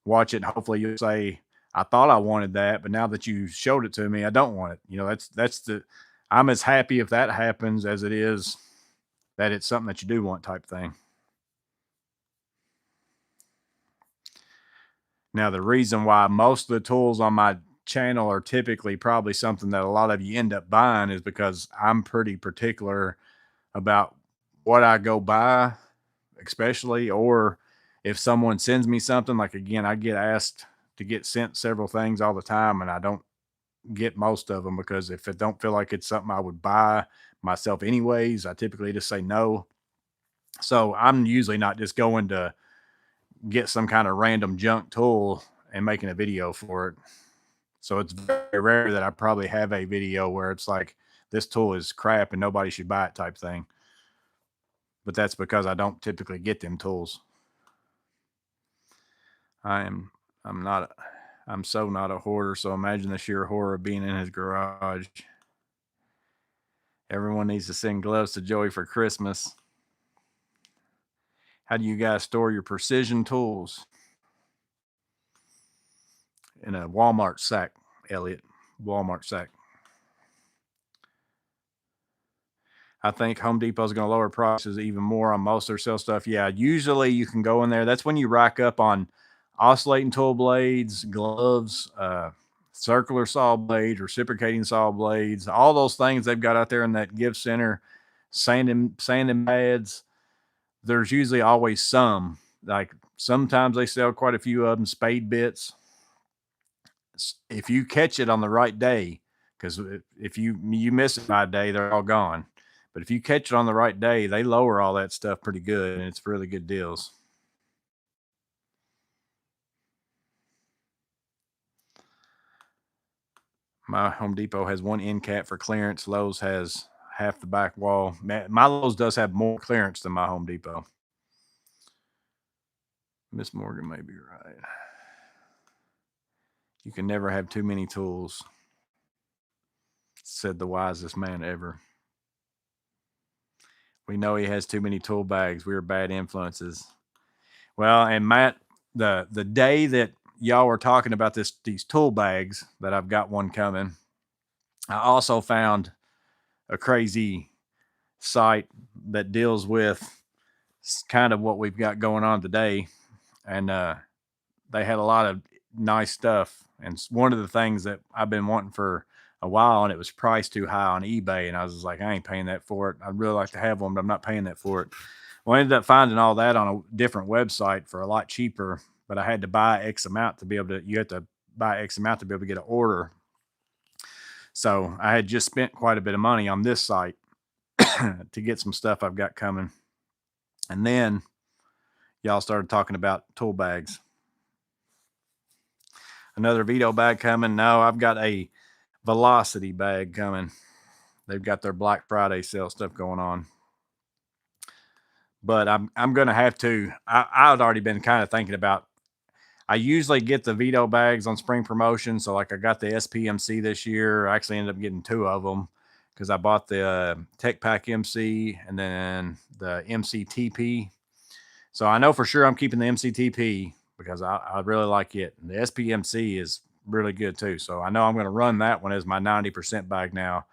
it, and hopefully you'll say, "I thought I wanted that, but now that you showed it to me, I don't want it." You know, that's the I'm as happy if that happens as it is that it's something that you do want type thing. Now, the reason why most of the tools on my channel are typically probably something that a lot of you end up buying is because I'm pretty particular about what I go buy, especially, or if someone sends me something, like again, I get asked to get sent several things all the time, and I don't get most of them because if it don't feel like it's something I would buy myself anyways, I typically just say no. So I'm usually not just going to get some kind of random junk tool and making a video for it. So it's very rare that I probably have a video where it's like this tool is crap and nobody should buy it type thing. But that's because I don't typically get them tools. I am I'm not I'm so not a hoarder, so imagine the sheer horror of being in his garage. Everyone needs to send gloves to Joey for Christmas. How do you guys store your precision tools? In a Walmart sack, Elliot. Walmart sack. I think Home Depot is going to lower prices even more on most of their sale stuff. Yeah, usually you can go in there. That's when you rack up on oscillating tool blades, gloves, circular saw blades, reciprocating saw blades, all those things they've got out there in that gift center, sanding pads. There's usually always some. Like sometimes they sell quite a few of them, spade bits. If you catch it on the right day, because if you miss it by a day, they're all gone. But if you catch it on the right day, they lower all that stuff pretty good, and it's really good deals. My Home Depot has one end cap for clearance. Lowe's has half the back wall. My Lowe's does have more clearance than my Home Depot. Miss Morgan may be right. You can never have too many tools, said the wisest man ever. We know he has too many tool bags. We are bad influences. Well, and Matt, the day that y'all were talking about these tool bags that I've got one coming, I also found a crazy site that deals with kind of what we've got going on today, and they had a lot of nice stuff. And one of the things that I've been wanting for a while, and it was priced too high on eBay, and I was just like, I ain't paying that for it. I'd really like to have one, but I'm not paying that for it. Well, I ended up finding all that on a different website for a lot cheaper, but I had to buy X amount to be able to. You have to buy X amount to be able to get an order. So I had just spent quite a bit of money on this site to get some stuff I've got coming. And then y'all started talking about tool bags. Another Veto bag coming. No, I've got a Velocity bag coming. They've got their Black Friday sale stuff going on. But I'm gonna have to. I had already been kind of thinking about. I usually get the Veto bags on spring promotion. So like I got the SPMC this year. I actually ended up getting two of them because I bought the Tech Pack MC and then the MCTP. So I know for sure I'm keeping the MCTP because I really like it. And the SPMC is really good too. So I know I'm going to run that one as my 90% bag now.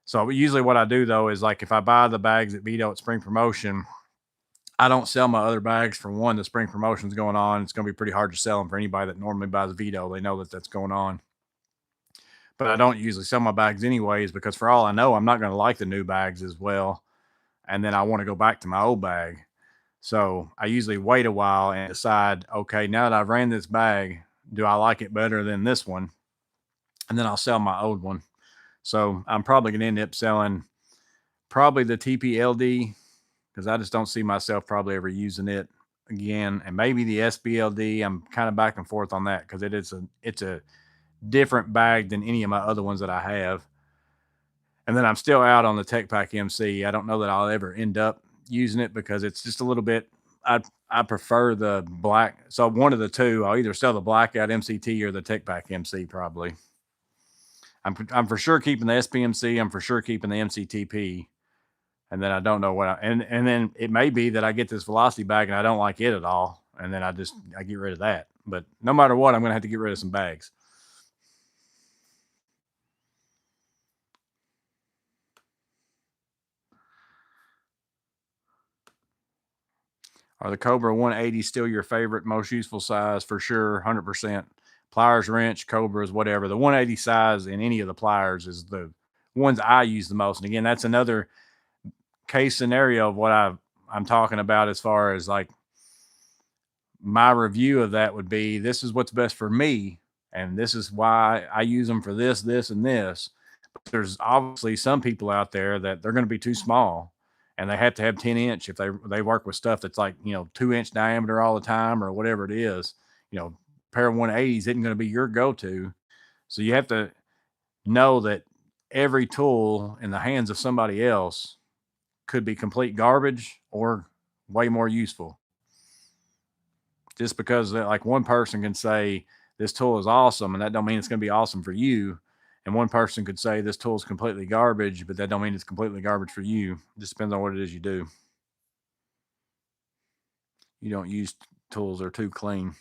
So usually what I do though is like if I buy the bags at Veto at spring promotion, I don't sell my other bags for one. The spring promotion's going on. It's going to be pretty hard to sell them for anybody that normally buys Veto. They know that that's going on. But I don't usually sell my bags anyways because for all I know, I'm not going to like the new bags as well. And then I want to go back to my old bag. So I usually wait a while and decide, okay, now that I've ran this bag, do I like it better than this one? And then I'll sell my old one. So I'm probably going to end up selling probably the TPLD because I just don't see myself probably ever using it again. And maybe the SBLD. I'm kind of back and forth on that because it's a different bag than any of my other ones that I have. And then I'm still out on the Tech Pack MC. I don't know that I'll ever end up using it because it's just a little bit. I prefer the black. So one of the two, I'll either sell the blackout MCT or the Tech Pack MC probably. I'm for sure keeping the SPMC. I'm for sure keeping the MCTP. And then I don't know what and then it may be that I get this velocity bag and I don't like it at all. And then I get rid of that. But no matter what, I'm going to have to get rid of some bags. Are the Cobra 180 still your favorite, most useful size? For sure, 100%. Pliers, wrench, Cobras, whatever. The 180 size in any of the pliers is the ones I use the most. And again, that's another case scenario of what I'm talking about as far as like my review of that would be, this is what's best for me, and this is why I use them for this, this, and this. But there's obviously some people out there that they're going to be too small, and they have to have 10-inch if they work with stuff that's like 2-inch diameter all the time or whatever it is. Pair of 180s isn't going to be your go-to, so you have to know that every tool in the hands of somebody else could be complete garbage or way more useful. Just because like one person can say this tool is awesome, and that don't mean it's going to be awesome for you. And one person could say this tool is completely garbage, but that don't mean it's completely garbage for you. It just depends on what it is you do. You don't use tools that are too clean.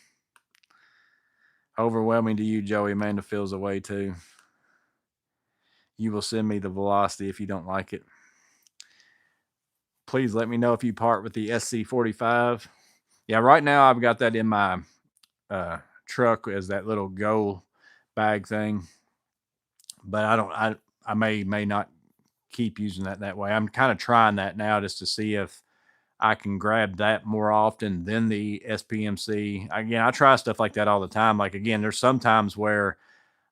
Overwhelming to you, Joey. Amanda feels away too. You will send me the velocity if you don't like it. Please let me know if you part with the SC45. Yeah, right now I've got that in my truck as that little go bag thing, but I may not keep using that way. I'm kind of trying that now just to see if I can grab that more often than the SPMC. Again, I try stuff like that all the time. Like, again, there's sometimes where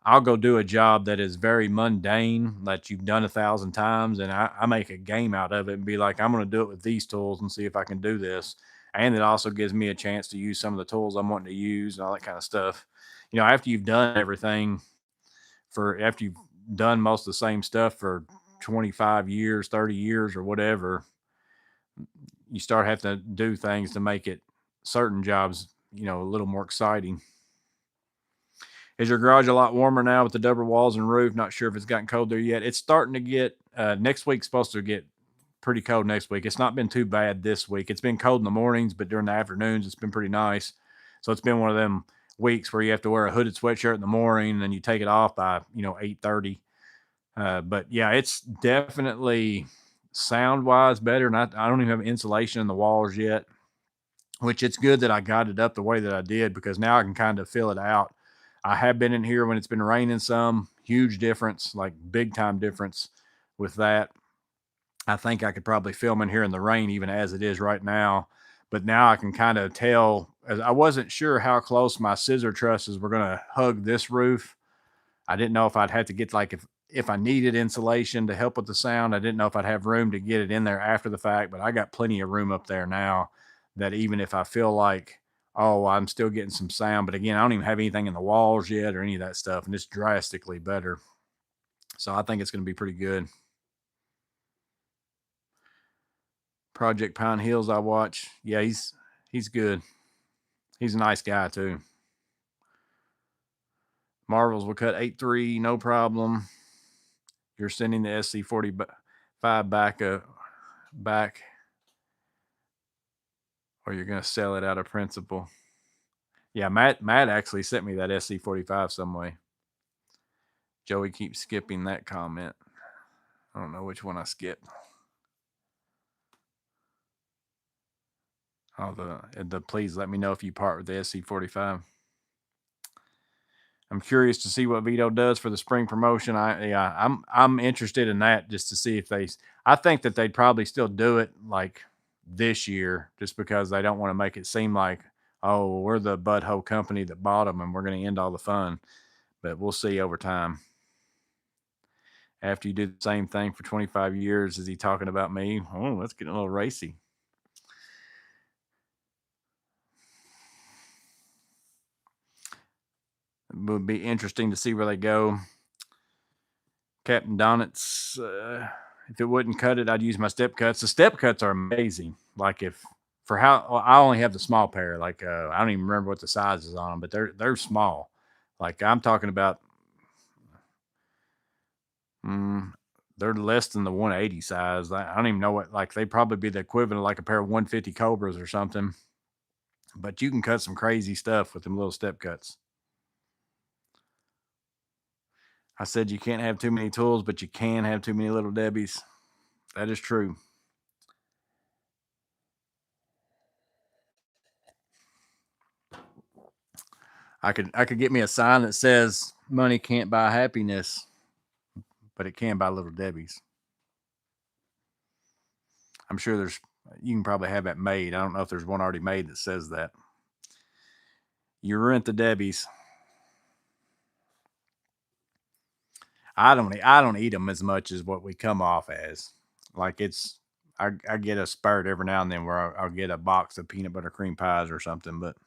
I'll go do a job that is very mundane that you've done 1,000 times, and I make a game out of it and be like, I'm going to do it with these tools and see if I can do this. And it also gives me a chance to use some of the tools I'm wanting to use and all that kind of stuff. After you've done everything after you've done most of the same stuff for 25 years, 30 years, or whatever, you start having to do things to make it certain jobs, a little more exciting. Is your garage a lot warmer now with the double walls and roof? Not sure if it's gotten cold there yet. It's starting to get, next week's supposed to get pretty cold next week. It's not been too bad this week. It's been cold in the mornings, but during the afternoons, it's been pretty nice. So it's been one of them weeks where you have to wear a hooded sweatshirt in the morning and then you take it off by, 8:30. But yeah, it's definitely sound wise better. And I don't even have insulation in the walls yet, which it's good that I got it up the way that I did, because now I can kind of fill it out. I have been in here when it's been raining some, huge difference, like big time difference with that. I think I could probably film in here in the rain even as it is right now. But now I can kind of tell, as I wasn't sure how close my scissor trusses were going to hug this roof. I didn't know if I'd have to get like, if I needed insulation to help with the sound. I didn't know if I'd have room to get it in there after the fact, but I got plenty of room up there now that even if I feel like, oh, I'm still getting some sound, but again, I don't even have anything in the walls yet or any of that stuff, and it's drastically better. So I think it's going to be pretty good. Project Pine Hills I watch. Yeah, he's good. He's a nice guy too. Marvels will cut 8.3, no problem. You're sending the SC45 back, or you're going to sell it out of principle. Yeah, Matt actually sent me that SC45 some way. Joey keeps skipping that comment. I don't know which one I skipped. Oh, the please let me know if you part with the SC45. I'm curious to see what Veto does for the spring promotion. I'm interested in that just to see if I think that they'd probably still do it like this year, just because they don't want to make it seem like, oh, we're the butthole company that bought them and we're going to end all the fun. But we'll see over time. After you do the same thing for 25 years, is he talking about me? Oh, let's get a little racy. It would be interesting to see where they go. Captain Donitz, if it wouldn't cut it, I'd use my step cuts. The step cuts are amazing. Like I only have the small pair. Like I don't even remember what the size is on them, but they're small. Like I'm talking about Mm, they're less than the 180 size. I don't even know what, like, they probably be the equivalent of like a pair of 150 Cobras or something. But you can cut some crazy stuff with them little step cuts. I said you can't have too many tools, but you can have too many little Debbies. That is true. I could get me a sign that says money can't buy happiness, but it can buy little Debbies. I'm sure you can probably have that made. I don't know if there's one already made that says that. You rent the Debbies. I don't eat them as much as what we come off as. Like I get a spurt every now and then where I'll get a box of peanut butter cream pies or something. But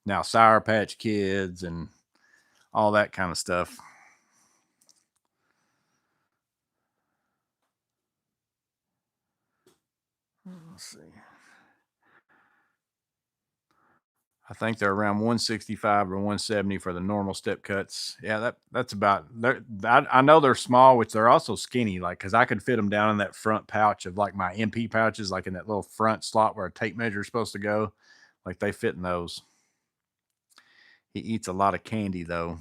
now Sour Patch Kids and all that kind of stuff. Let's see. I think they're around 165 or 170 for the normal step cuts. Yeah, that's about. I know they're small, which they're also skinny. Like, because I could fit them down in that front pouch of like my MP pouches, like in that little front slot where a tape measure is supposed to go. Like they fit in those. He eats a lot of candy though.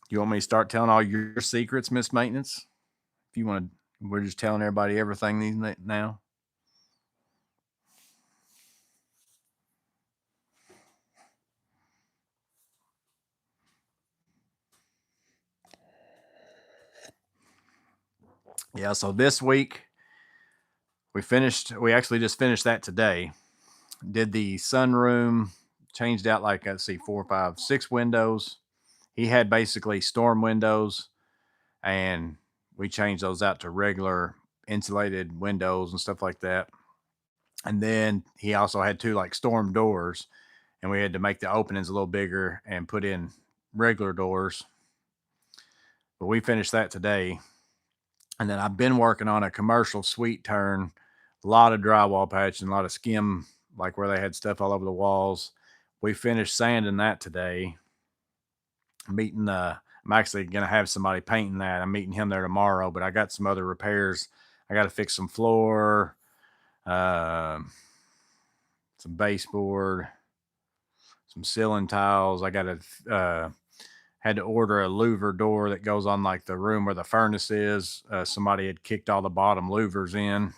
You want me to start telling all your secrets, Miss Maintenance? If you want to, we're just telling everybody everything these now. Yeah. So this week we actually just finished that today. Did the sunroom, changed out like, let's see, 4, 5, 6 windows. He had basically storm windows, and we changed those out to regular insulated windows and stuff like that. And then he also had 2 like storm doors, and we had to make the openings a little bigger and put in regular doors. But we finished that today. And then I've been working on a commercial suite turn, a lot of drywall patching, a lot of skim, like where they had stuff all over the walls. We finished sanding that today. I'm actually going to have somebody painting that. I'm meeting him there tomorrow, but I got some other repairs. I got to fix some floor, uh, some baseboard, some ceiling tiles. I got to, had to order a louver door that goes on like the room where the furnace is. Somebody had kicked all the bottom louvers in.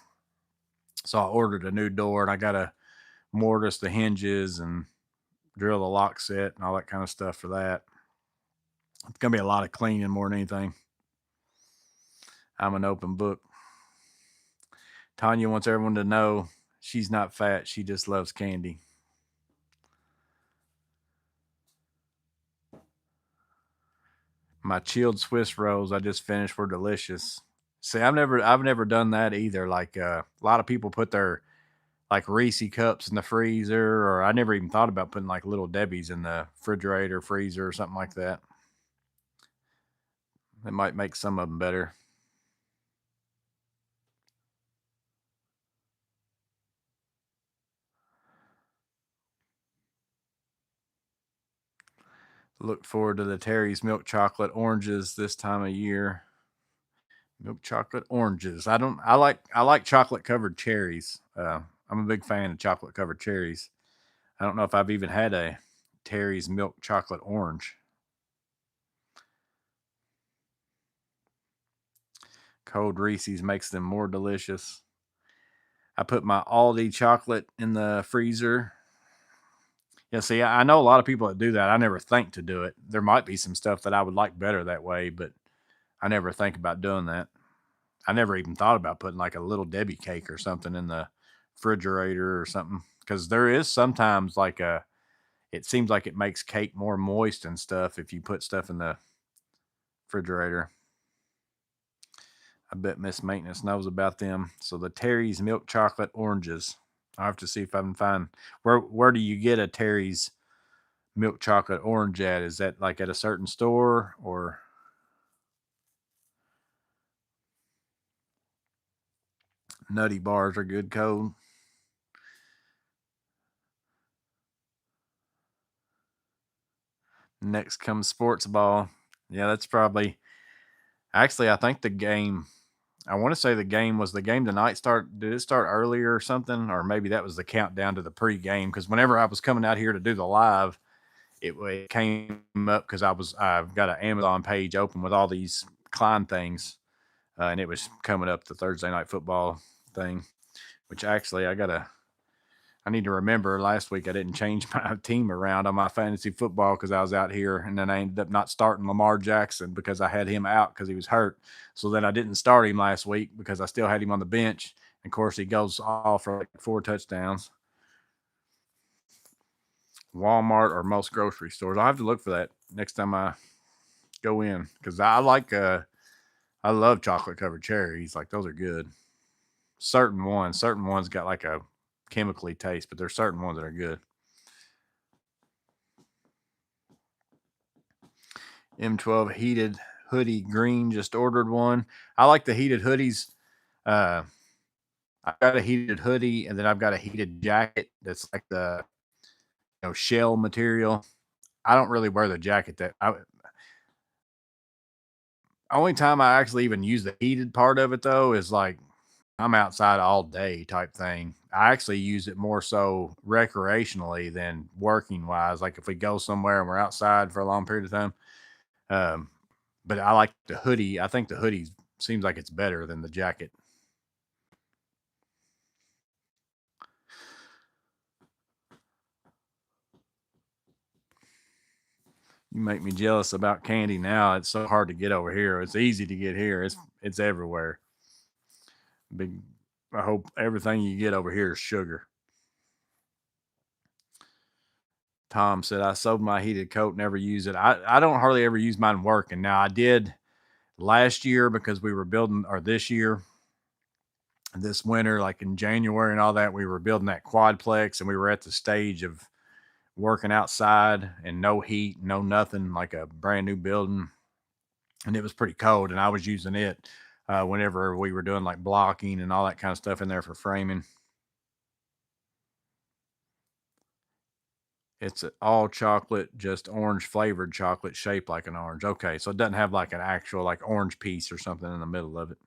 So I ordered a new door, and I got to mortise the hinges and drill the lock set and all that kind of stuff for that. It's going to be a lot of cleaning more than anything. I'm an open book. Tanya wants everyone to know she's not fat. She just loves candy. My chilled Swiss rolls I just finished were delicious. See, I've never done that either. Like a lot of people put their like Reese cups in the freezer, or I never even thought about putting like little Debbie's in the refrigerator, freezer, or something like that. It might make some of them better. Look forward to the Terry's milk chocolate oranges this time of year. Milk chocolate oranges. I like chocolate covered cherries. I'm a big fan of chocolate covered cherries. I don't know if I've even had a Terry's milk chocolate orange. Cold Reese's makes them more delicious. I put my Aldi chocolate in the freezer. Yeah, see, I know a lot of people that do that. I never think to do it. There might be some stuff that I would like better that way, but I never think about doing that. I never even thought about putting like a little Debbie cake or something in the refrigerator or something, because there is sometimes like it seems like it makes cake more moist and stuff if you put stuff in the refrigerator. I bet Miss Maintenance knows about them. So the Terry's milk chocolate oranges. I have to see if I can find where do you get a Terry's milk chocolate orange at? Is that like at a certain store or Nutty Bars are good code? Next comes sports ball. Yeah, that's probably actually I think the game I want to say the game was the game tonight start did it start earlier or something? Or maybe that was the countdown to the pregame because whenever I was coming out here to do the live, it came up because I've got an Amazon page open with all these Klein things, and it was coming up the Thursday night football thing, which actually I need to remember last week I didn't change my team around on my fantasy football because I was out here, and then I ended up not starting Lamar Jackson because I had him out because he was hurt. So then I didn't start him last week because I still had him on the bench. And of course, he goes off for like 4 touchdowns. Walmart or most grocery stores. I'll have to look for that next time I go in because I love chocolate covered cherries. Like those are good. Certain ones got like a chemically taste, but there's certain ones that are good. M12 heated hoodie green, just ordered one. I like the heated hoodies. Uh, I've got a heated hoodie, and then I've got a heated jacket that's like the shell material. I don't really wear the jacket. Only time I actually even use the heated part of it though is like I'm outside all day type thing. I actually use it more so recreationally than working wise. Like if we go somewhere and we're outside for a long period of time. Um, but I like the hoodie. I think the hoodie seems like it's better than the jacket. You make me jealous about candy now. It's so hard to get over here. It's easy to get here. It's everywhere. Big. I hope everything you get over here is sugar. Tom said I sold my heated coat, never use it. I don't hardly ever use mine working. Now I did last year because we were building, or this year, this winter, like in January and all that, we were building that quadplex and we were at the stage of working outside and no heat, no nothing, like a brand new building. And it was pretty cold. And I was using it whenever we were doing like blocking and all that kind of stuff in there for framing. It's all chocolate, just orange flavored chocolate shaped like an orange. Okay. So it doesn't have like an actual like orange piece or something in the middle of it.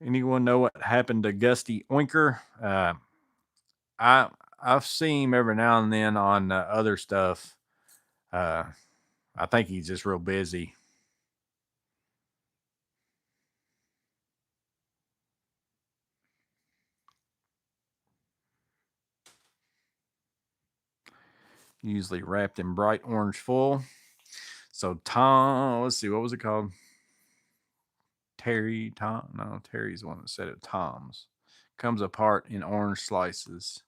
Anyone know what happened to Gusty Oinker? I I've seen him every now and then on other stuff. Uh, I think he's just real busy. Usually wrapped in bright orange foil. So Tom, let's see, what was it called? Tom? No, Terry's the one that said it. Tom's comes apart in orange slices.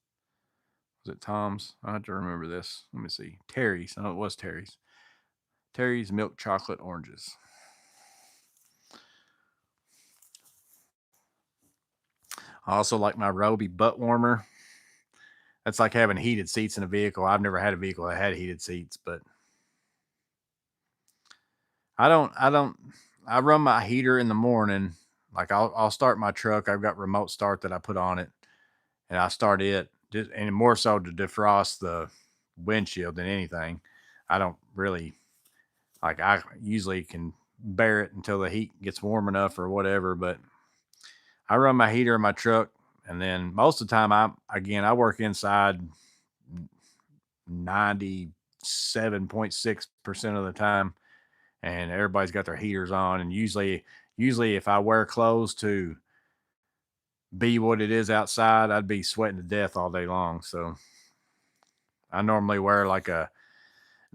Was it Tom's? I have to remember this. Let me see. Terry's. Oh, it was Terry's. Terry's milk chocolate oranges. I also like my Roby butt warmer. That's like having heated seats in a vehicle. I've never had a vehicle that had heated seats, but I don't I run my heater in the morning. Like I'll start my truck. I've got remote start that I put on it and I start it just and more so to defrost the windshield than anything. I don't really like I usually can bear it until the heat gets warm enough or whatever, but I run my heater in my truck and then most of the time I work inside 97.6% of the time and everybody's got their heaters on and usually if I wear clothes to be what it is outside, I'd be sweating to death all day long. So I normally wear like a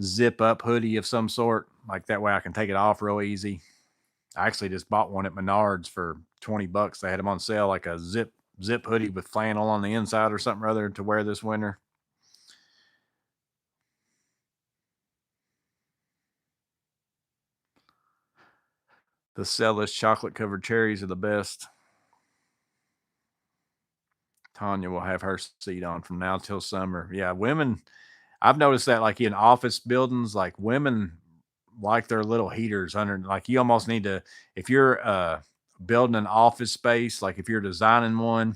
zip up hoodie of some sort, like that way I can take it off real easy. I actually just bought one at Menards for $20. They had them on sale, like a zip hoodie with flannel on the inside or something or other to wear this winter. The Celis chocolate covered cherries are the best. Tanya will have her seat on from now till summer. Yeah, women, I've noticed that like in office buildings, like women like their little heaters under, like you almost need to, if you're building an office space, like if you're designing one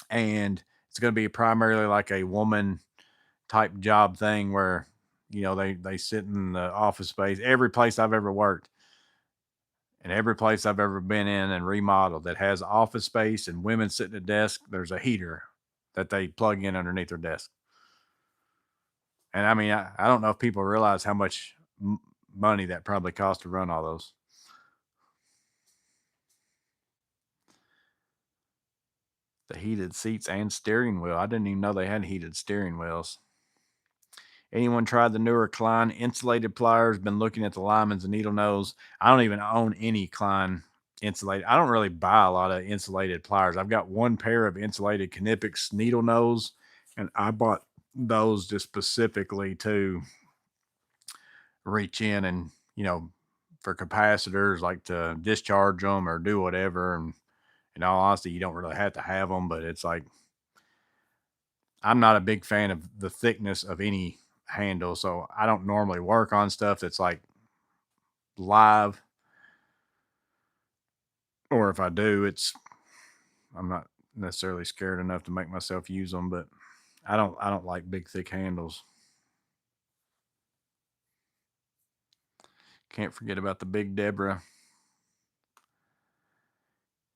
and it's going to be primarily like a woman type job thing where, they sit in the office space. Every place I've ever worked and every place I've ever been in and remodeled that has office space and women sitting at a desk, there's a heater that they plug in underneath their desk. And I mean, I don't know if people realize how much money that probably costs to run all those. The heated seats and steering wheel. I didn't even know they had heated steering wheels. Anyone tried the newer Klein insulated pliers? Been looking at the Lyman's and needle nose. I don't even own any Klein insulated. I don't really buy a lot of insulated pliers. I've got one pair of insulated Knipex needle nose, and I bought those just specifically to reach in and, for capacitors, like to discharge them or do whatever. And in all honesty, you don't really have to have them, but it's like, I'm not a big fan of the thickness of any handle. So I don't normally work on stuff that's like live, or if I do, I'm not necessarily scared enough to make myself use them, but I don't like big thick handles. Can't forget about the Big Deborah.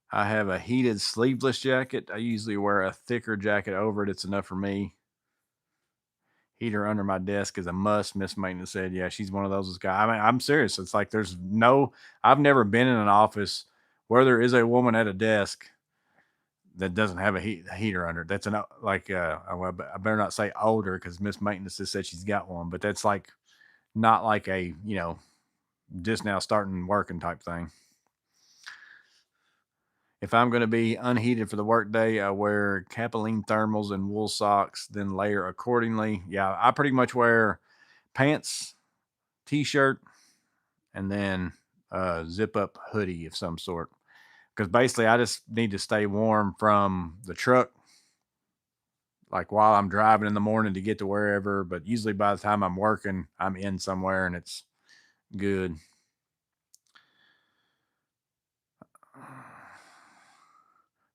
I have a heated sleeveless jacket. I usually wear a thicker jacket over it. It's enough for me. Heater under my desk is a must. Miss Maintenance said, yeah, she's one of those guys. I mean, I'm serious. It's like I've never been in an office where there is a woman at a desk that doesn't have a heater under it. That's I better not say older because Miss Maintenance just said she's got one, but that's like not like a, just now starting working type thing. If I'm going to be unheated for the workday, I wear Capilene thermals and wool socks, then layer accordingly. Yeah, I pretty much wear pants, t-shirt, and then a zip up hoodie of some sort. Because basically, I just need to stay warm from the truck, like while I'm driving in the morning to get to wherever. But usually, by the time I'm working, I'm in somewhere and it's good.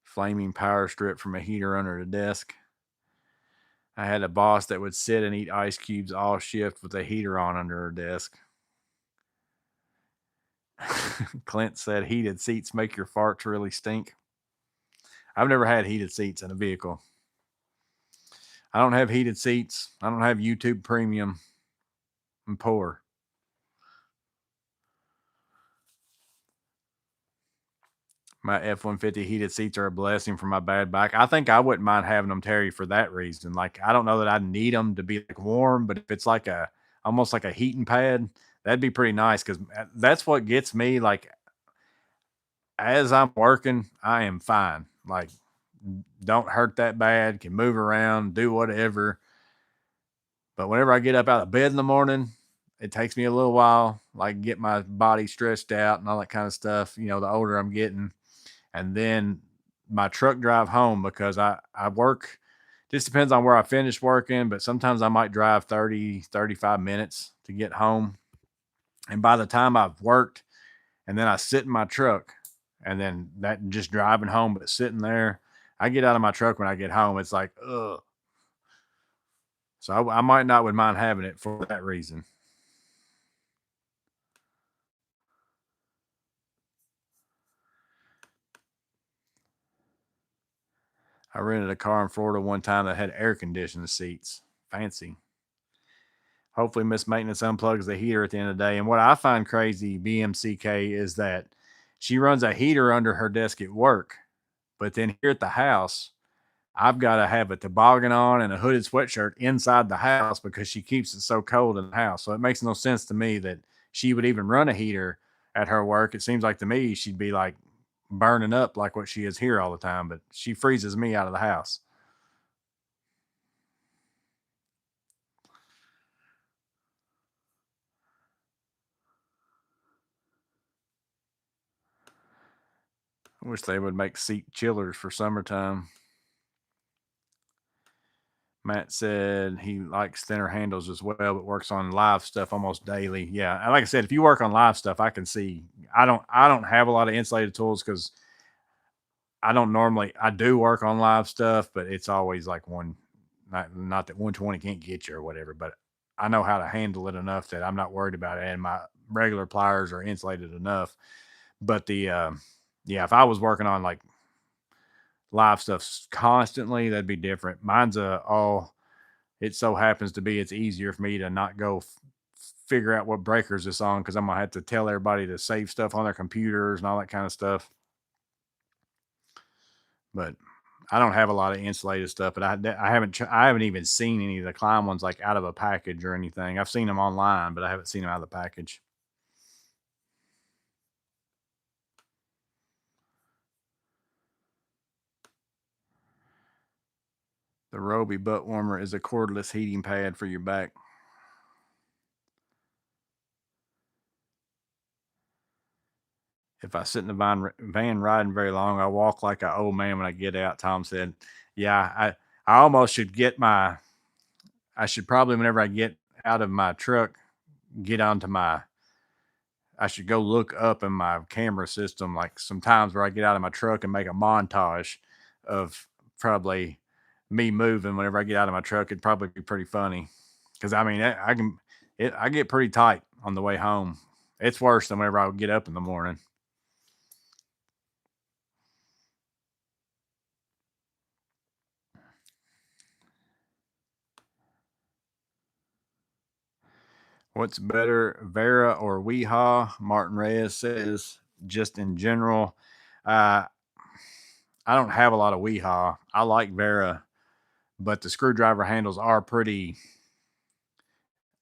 Flaming power strip from a heater under the desk. I had a boss that would sit and eat ice cubes all shift with a heater on under her desk. Clint said heated seats make your farts really stink. I've never had heated seats in a vehicle. I don't have heated seats. I don't have YouTube Premium. I'm poor. My F-150 heated seats are a blessing for my bad back. I think I wouldn't mind having them, Terry, for that reason. Like, I don't know that I need them to be like warm, but if it's like almost like a heating pad, that'd be pretty nice because that's what gets me. Like, as I'm working, I am fine. Like, don't hurt that bad, can move around, do whatever. But whenever I get up out of bed in the morning, it takes me a little while, like get my body stretched out and all that kind of stuff. The older I'm getting. And then my truck drive home, because I work, just depends on where I finish working, but sometimes I might drive 30, 35 minutes to get home. And by the time I've worked and then I sit in my truck and then that just driving home, but sitting there, I get out of my truck when I get home. It's like, ugh. So I might not would mind having it for that reason. I rented a car in Florida one time that had air conditioned seats. Fancy. Hopefully, Miss Maintenance unplugs the heater at the end of the day. And what I find crazy, BMCK, is that she runs a heater under her desk at work. But then here at the house, I've got to have a toboggan on and a hooded sweatshirt inside the house because she keeps it so cold in the house. So it makes no sense to me that she would even run a heater at her work. It seems like to me she'd be like burning up like what she is here all the time, but she freezes me out of the house. I wish they would make seat chillers for summertime. Matt said he likes thinner handles as well, but works on live stuff almost daily. Yeah, like I said, if you work on live stuff, I can see. I don't have a lot of insulated tools because I don't normally, I do work on live stuff, but it's always like not that 120 can't get you or whatever, but I know how to handle it enough that I'm not worried about it. And my regular pliers are insulated enough. But yeah, if I was working on like live stuff constantly, that'd be different. Mine's it so happens to be it's easier for me to not go figure out what breakers it's on because I'm gonna have to tell everybody to save stuff on their computers and all that kind of stuff. But I don't have a lot of insulated stuff, but I haven't even seen any of the Klein ones like out of a package or anything. I've seen them online, but I haven't seen them out of the package. The Roby butt warmer is a cordless heating pad for your back. If I sit in the van riding very long, I walk like an old man when I get out. Tom said, "Yeah, I almost should get my. I should probably whenever I get out of my truck, get onto my. I should go look up in my camera system like sometimes where I get out of my truck and make a montage of probably me moving whenever I get out of my truck. It'd probably be pretty funny because I mean I get pretty tight on the way home. It's worse than whenever I get up in the morning. What's better, Vera or Weehaw? Martin Reyes says, just in general. Uh, I don't have a lot of Weehaw. I like Vera, but the screwdriver handles are pretty.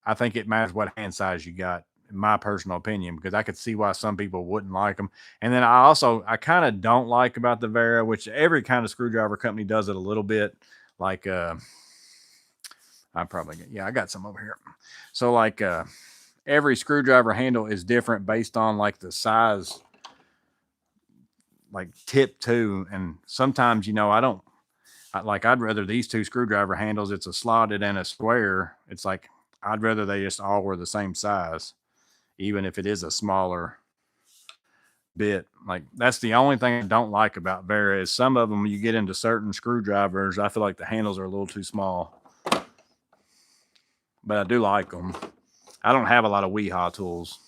I think it matters what hand size you got, in my personal opinion, because I could see why some people wouldn't like them. And then I kind of don't like about the Vera, which every kind of screwdriver company does it a little bit. Like, I got some over here. So, like, every screwdriver handle is different based on like the size, like tip too. And sometimes, I don't I'd rather these two screwdriver handles, it's a slotted and a square. It's like, I'd rather they just all were the same size, even if it is a smaller bit. Like that's the only thing I don't like about Vera is some of them, you get into certain screwdrivers, I feel like the handles are a little too small, but I do like them. I don't have a lot of Weehaw tools.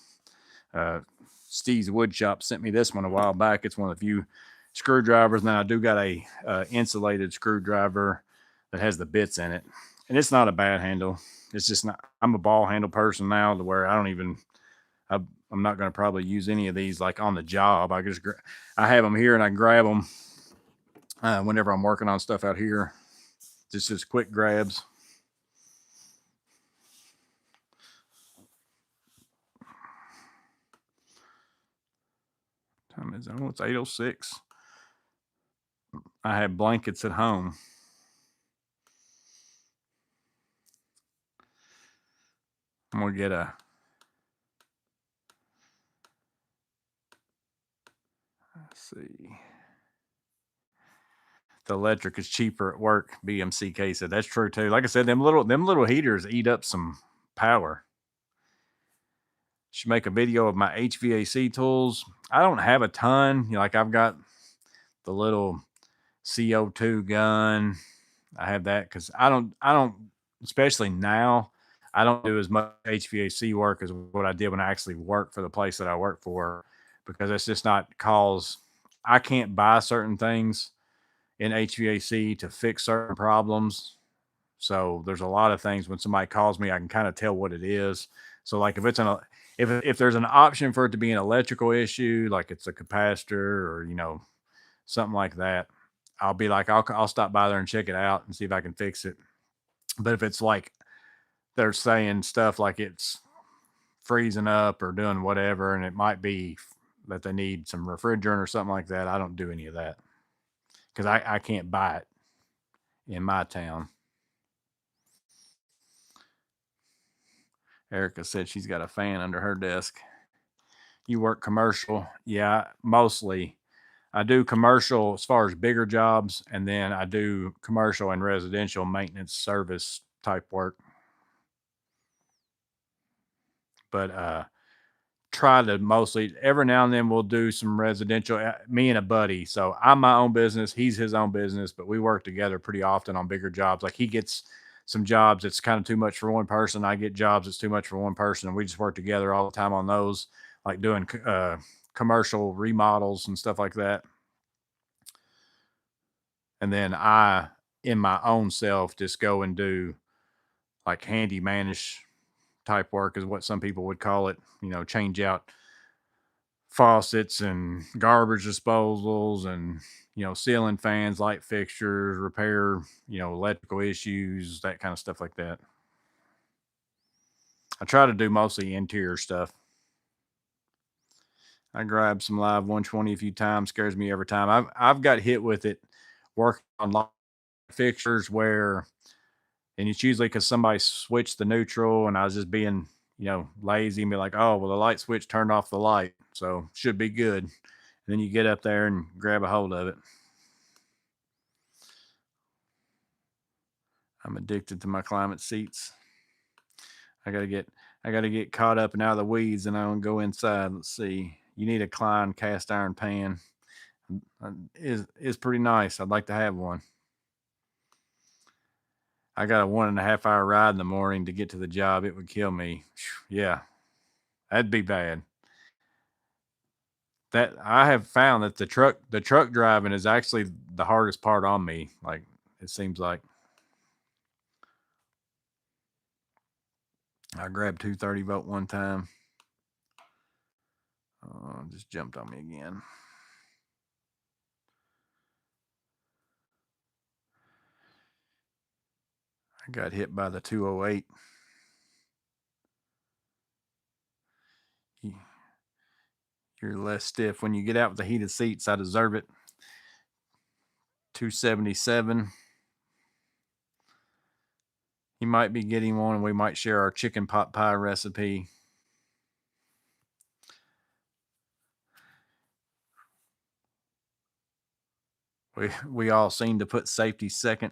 Uh, Steve's Wood Shop sent me this one a while back. It's one of the few screwdrivers. And then I do got a insulated screwdriver that has the bits in it, and it's not a bad handle. It's just not. I'm a ball handle person now, to where I don't even. I'm not going to probably use any of these like on the job. I have them here and I grab them whenever I'm working on stuff out here. Just quick grabs. Time is it's 8:06. I have blankets at home. I'm gonna get a. Let's see. The electric is cheaper at work. BMCK said that's true too. Like I said, them little heaters eat up some power. Should make a video of my HVAC tools. I don't have a ton. Like I've got the little CO2 gun. I have that because I don't, especially now, I don't do as much HVAC work as what I did when I actually worked for the place that I work for, because it's just not cause I can't buy certain things in HVAC to fix certain problems. So there's a lot of things when somebody calls me, I can kind of tell what it is. So like if there's an option for it to be an electrical issue, like it's a capacitor or something like that, I'll be like I'll stop by there and check it out and see if I can fix it. But if it's like they're saying stuff like it's freezing up or doing whatever, and it might be that they need some refrigerant or something like that, I don't do any of that because I can't buy it in my town. Erica said she's got a fan under her desk. You work commercial? Yeah, mostly. I do commercial as far as bigger jobs, and then I do commercial and residential maintenance service type work. But try to mostly, every now and then we'll do some residential, me and a buddy. So I'm my own business, he's his own business, but we work together pretty often on bigger jobs. Like he gets some jobs that's kind of too much for one person. I get jobs that's too much for one person, and we just work together all the time on those, like doing commercial remodels and stuff like that. And then I, in my own self, just go and do like handymanish type work, is what some people would call it. Change out faucets and garbage disposals, and ceiling fans, light fixtures, repair electrical issues, that kind of stuff like that. I try to do mostly interior stuff. I grabbed some live 120 a few times. Scares me every time. I've got hit with it working on light fixtures where, and it's usually because somebody switched the neutral, and I was just being lazy and be like, oh well, the light switch turned off the light, so should be good. And then you get up there and grab a hold of it. I'm addicted to my climate seats. I gotta get caught up and out of the weeds, and I don't go inside. Let's see. You need a Klein cast iron pan. Is pretty nice. I'd like to have one. I got a 1.5 hour ride in the morning to get to the job. It would kill me. Yeah, that'd be bad. That I have found that the truck driving is actually the hardest part on me. Like, it seems like. I grabbed 230-volt one time. Just jumped on me again. I got hit by the 208. You're less stiff when you get out with the heated seats. I deserve it. 277. He might be getting one, and we might share our chicken pot pie recipe. We all seem to put safety second.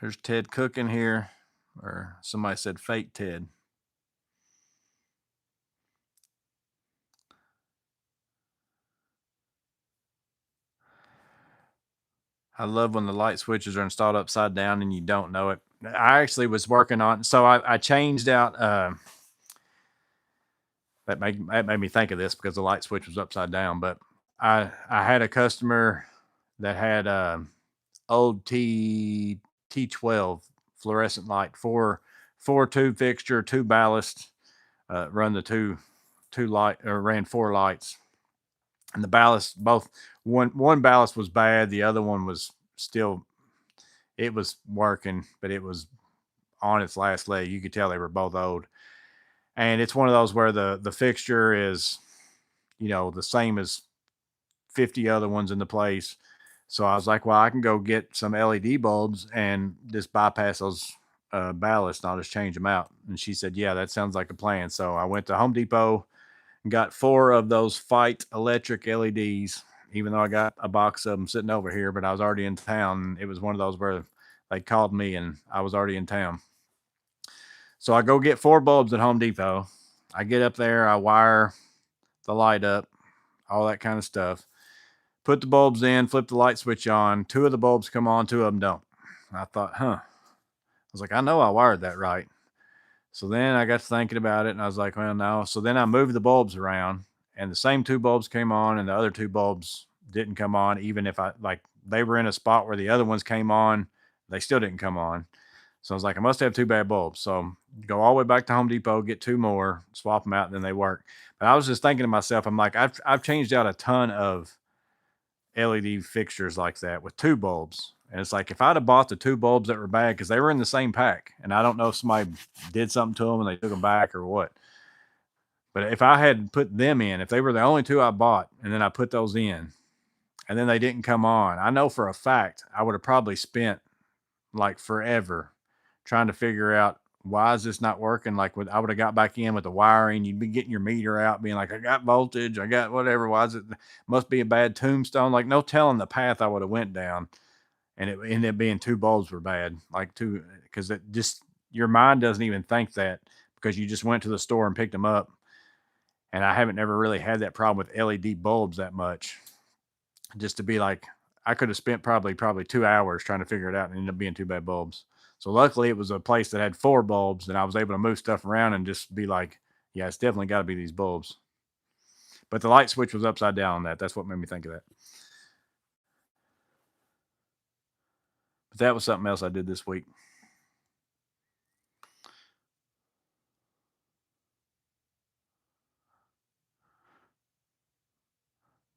There's Ted cooking here, or somebody said fake Ted. I love when the light switches are installed upside down and you don't know it. I actually was working on, so I changed out. That made me think of this because the light switch was upside down. But I had a customer that had old T12 fluorescent light, four tube fixture, two ballast, run the two light, or ran four lights, and the ballast, both one ballast was bad, the other one was still, it was working, but it was on its last leg. You could tell they were both old, and it's one of those where the fixture is the same as 50 other ones in the place. So I was like, well, I can go get some LED bulbs and just bypass those ballasts, and I'll just change them out. And she said, yeah, that sounds like a plan. So I went to Home Depot and got 4 of those Fight electric LEDs, even though I got a box of them sitting over here, but I was already in town. It was one of those where they called me and I was already in town. So I go get 4 bulbs at Home Depot. I get up there, I wire the light up, all that kind of stuff. Put the bulbs in, flip the light switch on. 2 of the bulbs come on, 2 of them don't. I thought, I was like, I know I wired that right. So then I got to thinking about it, and I was like, well, no. So then I moved the bulbs around, and the same 2 bulbs came on, and the other 2 bulbs didn't come on, even if they were in a spot where the other ones came on, they still didn't come on. So I was like, I must have 2 bad bulbs. So go all the way back to Home Depot, get 2 more, swap them out, and then they work. But I was just thinking to myself, I'm like, I've changed out a ton of LED fixtures like that with 2 bulbs. And it's like, if I'd have bought the 2 bulbs that were bad, because they were in the same pack, and I don't know if somebody did something to them and they took them back or what. But if I had put them in, if they were the only 2 I bought, and then I put those in, and then they didn't come on, I know for a fact I would have probably spent like forever trying to figure out, why is this not working? Like, I would have got back in with the wiring. You'd be getting your meter out, being like, I got voltage, I got whatever. Why is it? Must be a bad tombstone. Like, no telling the path I would have went down and it ended up being 2 bulbs were bad, like 2, because it just your mind doesn't even think that because you just went to the store and picked them up. And I haven't never really had that problem with LED bulbs that much. Just to be like, I could have spent probably 2 hours trying to figure it out and ended up being 2 bad bulbs. So luckily it was a place that had 4 bulbs and I was able to move stuff around and just be like, yeah, it's definitely got to be these bulbs. But the light switch was upside down on that. That's what made me think of that. But that was something else I did this week.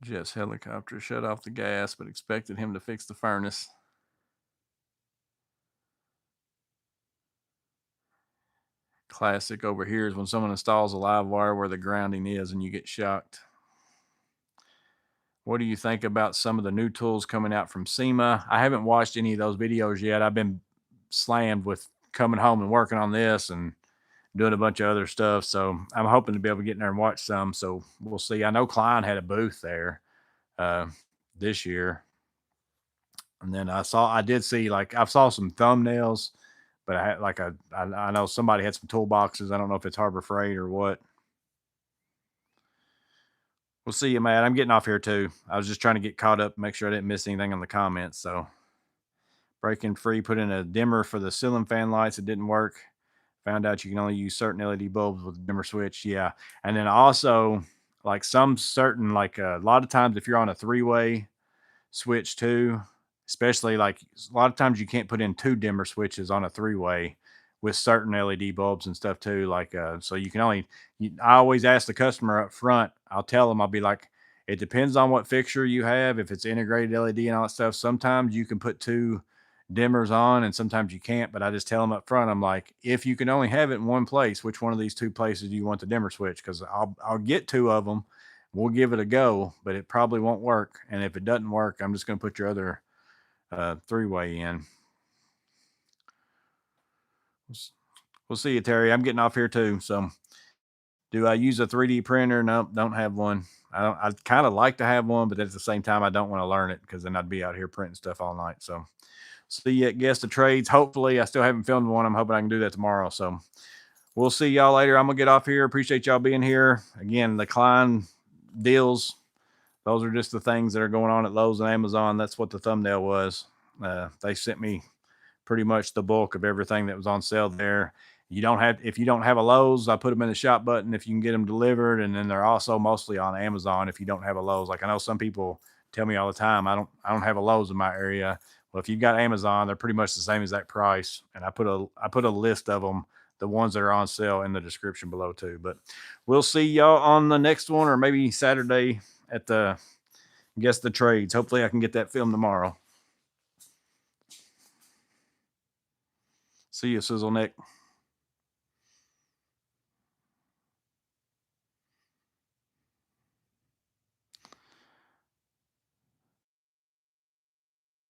Jeff's helicopter shut off the gas, but expected him to fix the furnace. Classic over here is when someone installs a live wire where the grounding is and you get shocked. What do you think about some of the new tools coming out from SEMA? I haven't watched any of those videos yet. I've been slammed with coming home and working on this and doing a bunch of other stuff. So I'm hoping to be able to get in there and watch some. So we'll see. I know Klein had a booth there uh, this year. And then I did see, like, I saw some thumbnails, but I had like I know somebody had some toolboxes. I don't know if it's Harbor Freight or what. We'll see you, Matt. I'm getting off here too. I was just trying to get caught up, make sure I didn't miss anything on the comments. So breaking free, put in a dimmer for the ceiling fan lights. It didn't work. Found out you can only use certain LED bulbs with a dimmer switch. Yeah. And then also, like, some certain, like, a lot of times if you're on a 3-way switch too, especially, like, a lot of times you can't put in 2 dimmer switches on a 3-way with certain LED bulbs and stuff too. Like, so you can only, I always ask the customer up front, I'll tell them, I'll be like, it depends on what fixture you have. If it's integrated LED and all that stuff, sometimes you can put 2 dimmers on and sometimes you can't. But I just tell them up front, I'm like, if you can only have it in one place, which one of these 2 places do you want the dimmer switch? Because I'll get 2 of them. We'll give it a go, but it probably won't work. And if it doesn't work, I'm just going to put your other 3-way in. We'll see you, Terry. I'm getting off here too. So, do I use a 3D printer? No, don't have one. I'd kind of like to have one, but at the same time, I don't want to learn it because then I'd be out here printing stuff all night. So, see you at Guest of Trades. Hopefully, I still haven't filmed one. I'm hoping I can do that tomorrow. So, we'll see y'all later. I'm gonna get off here. Appreciate y'all being here. Again, the Klein deals, those are just the things that are going on at Lowe's and Amazon. That's what the thumbnail was. They sent me pretty much the bulk of everything that was on sale there. You don't have, if you don't have a Lowe's, I put them in the shop button if you can get them delivered. And then they're also mostly on Amazon if you don't have a Lowe's. Like, I know some people tell me all the time, I don't have a Lowe's in my area. Well, if you've got Amazon, they're pretty much the same as that price. And I put a list of them, the ones that are on sale, in the description below too. But we'll see y'all on the next one, or maybe Saturday at the Guess the Trades. Hopefully I can get that film tomorrow. See you, Sizzle Nick.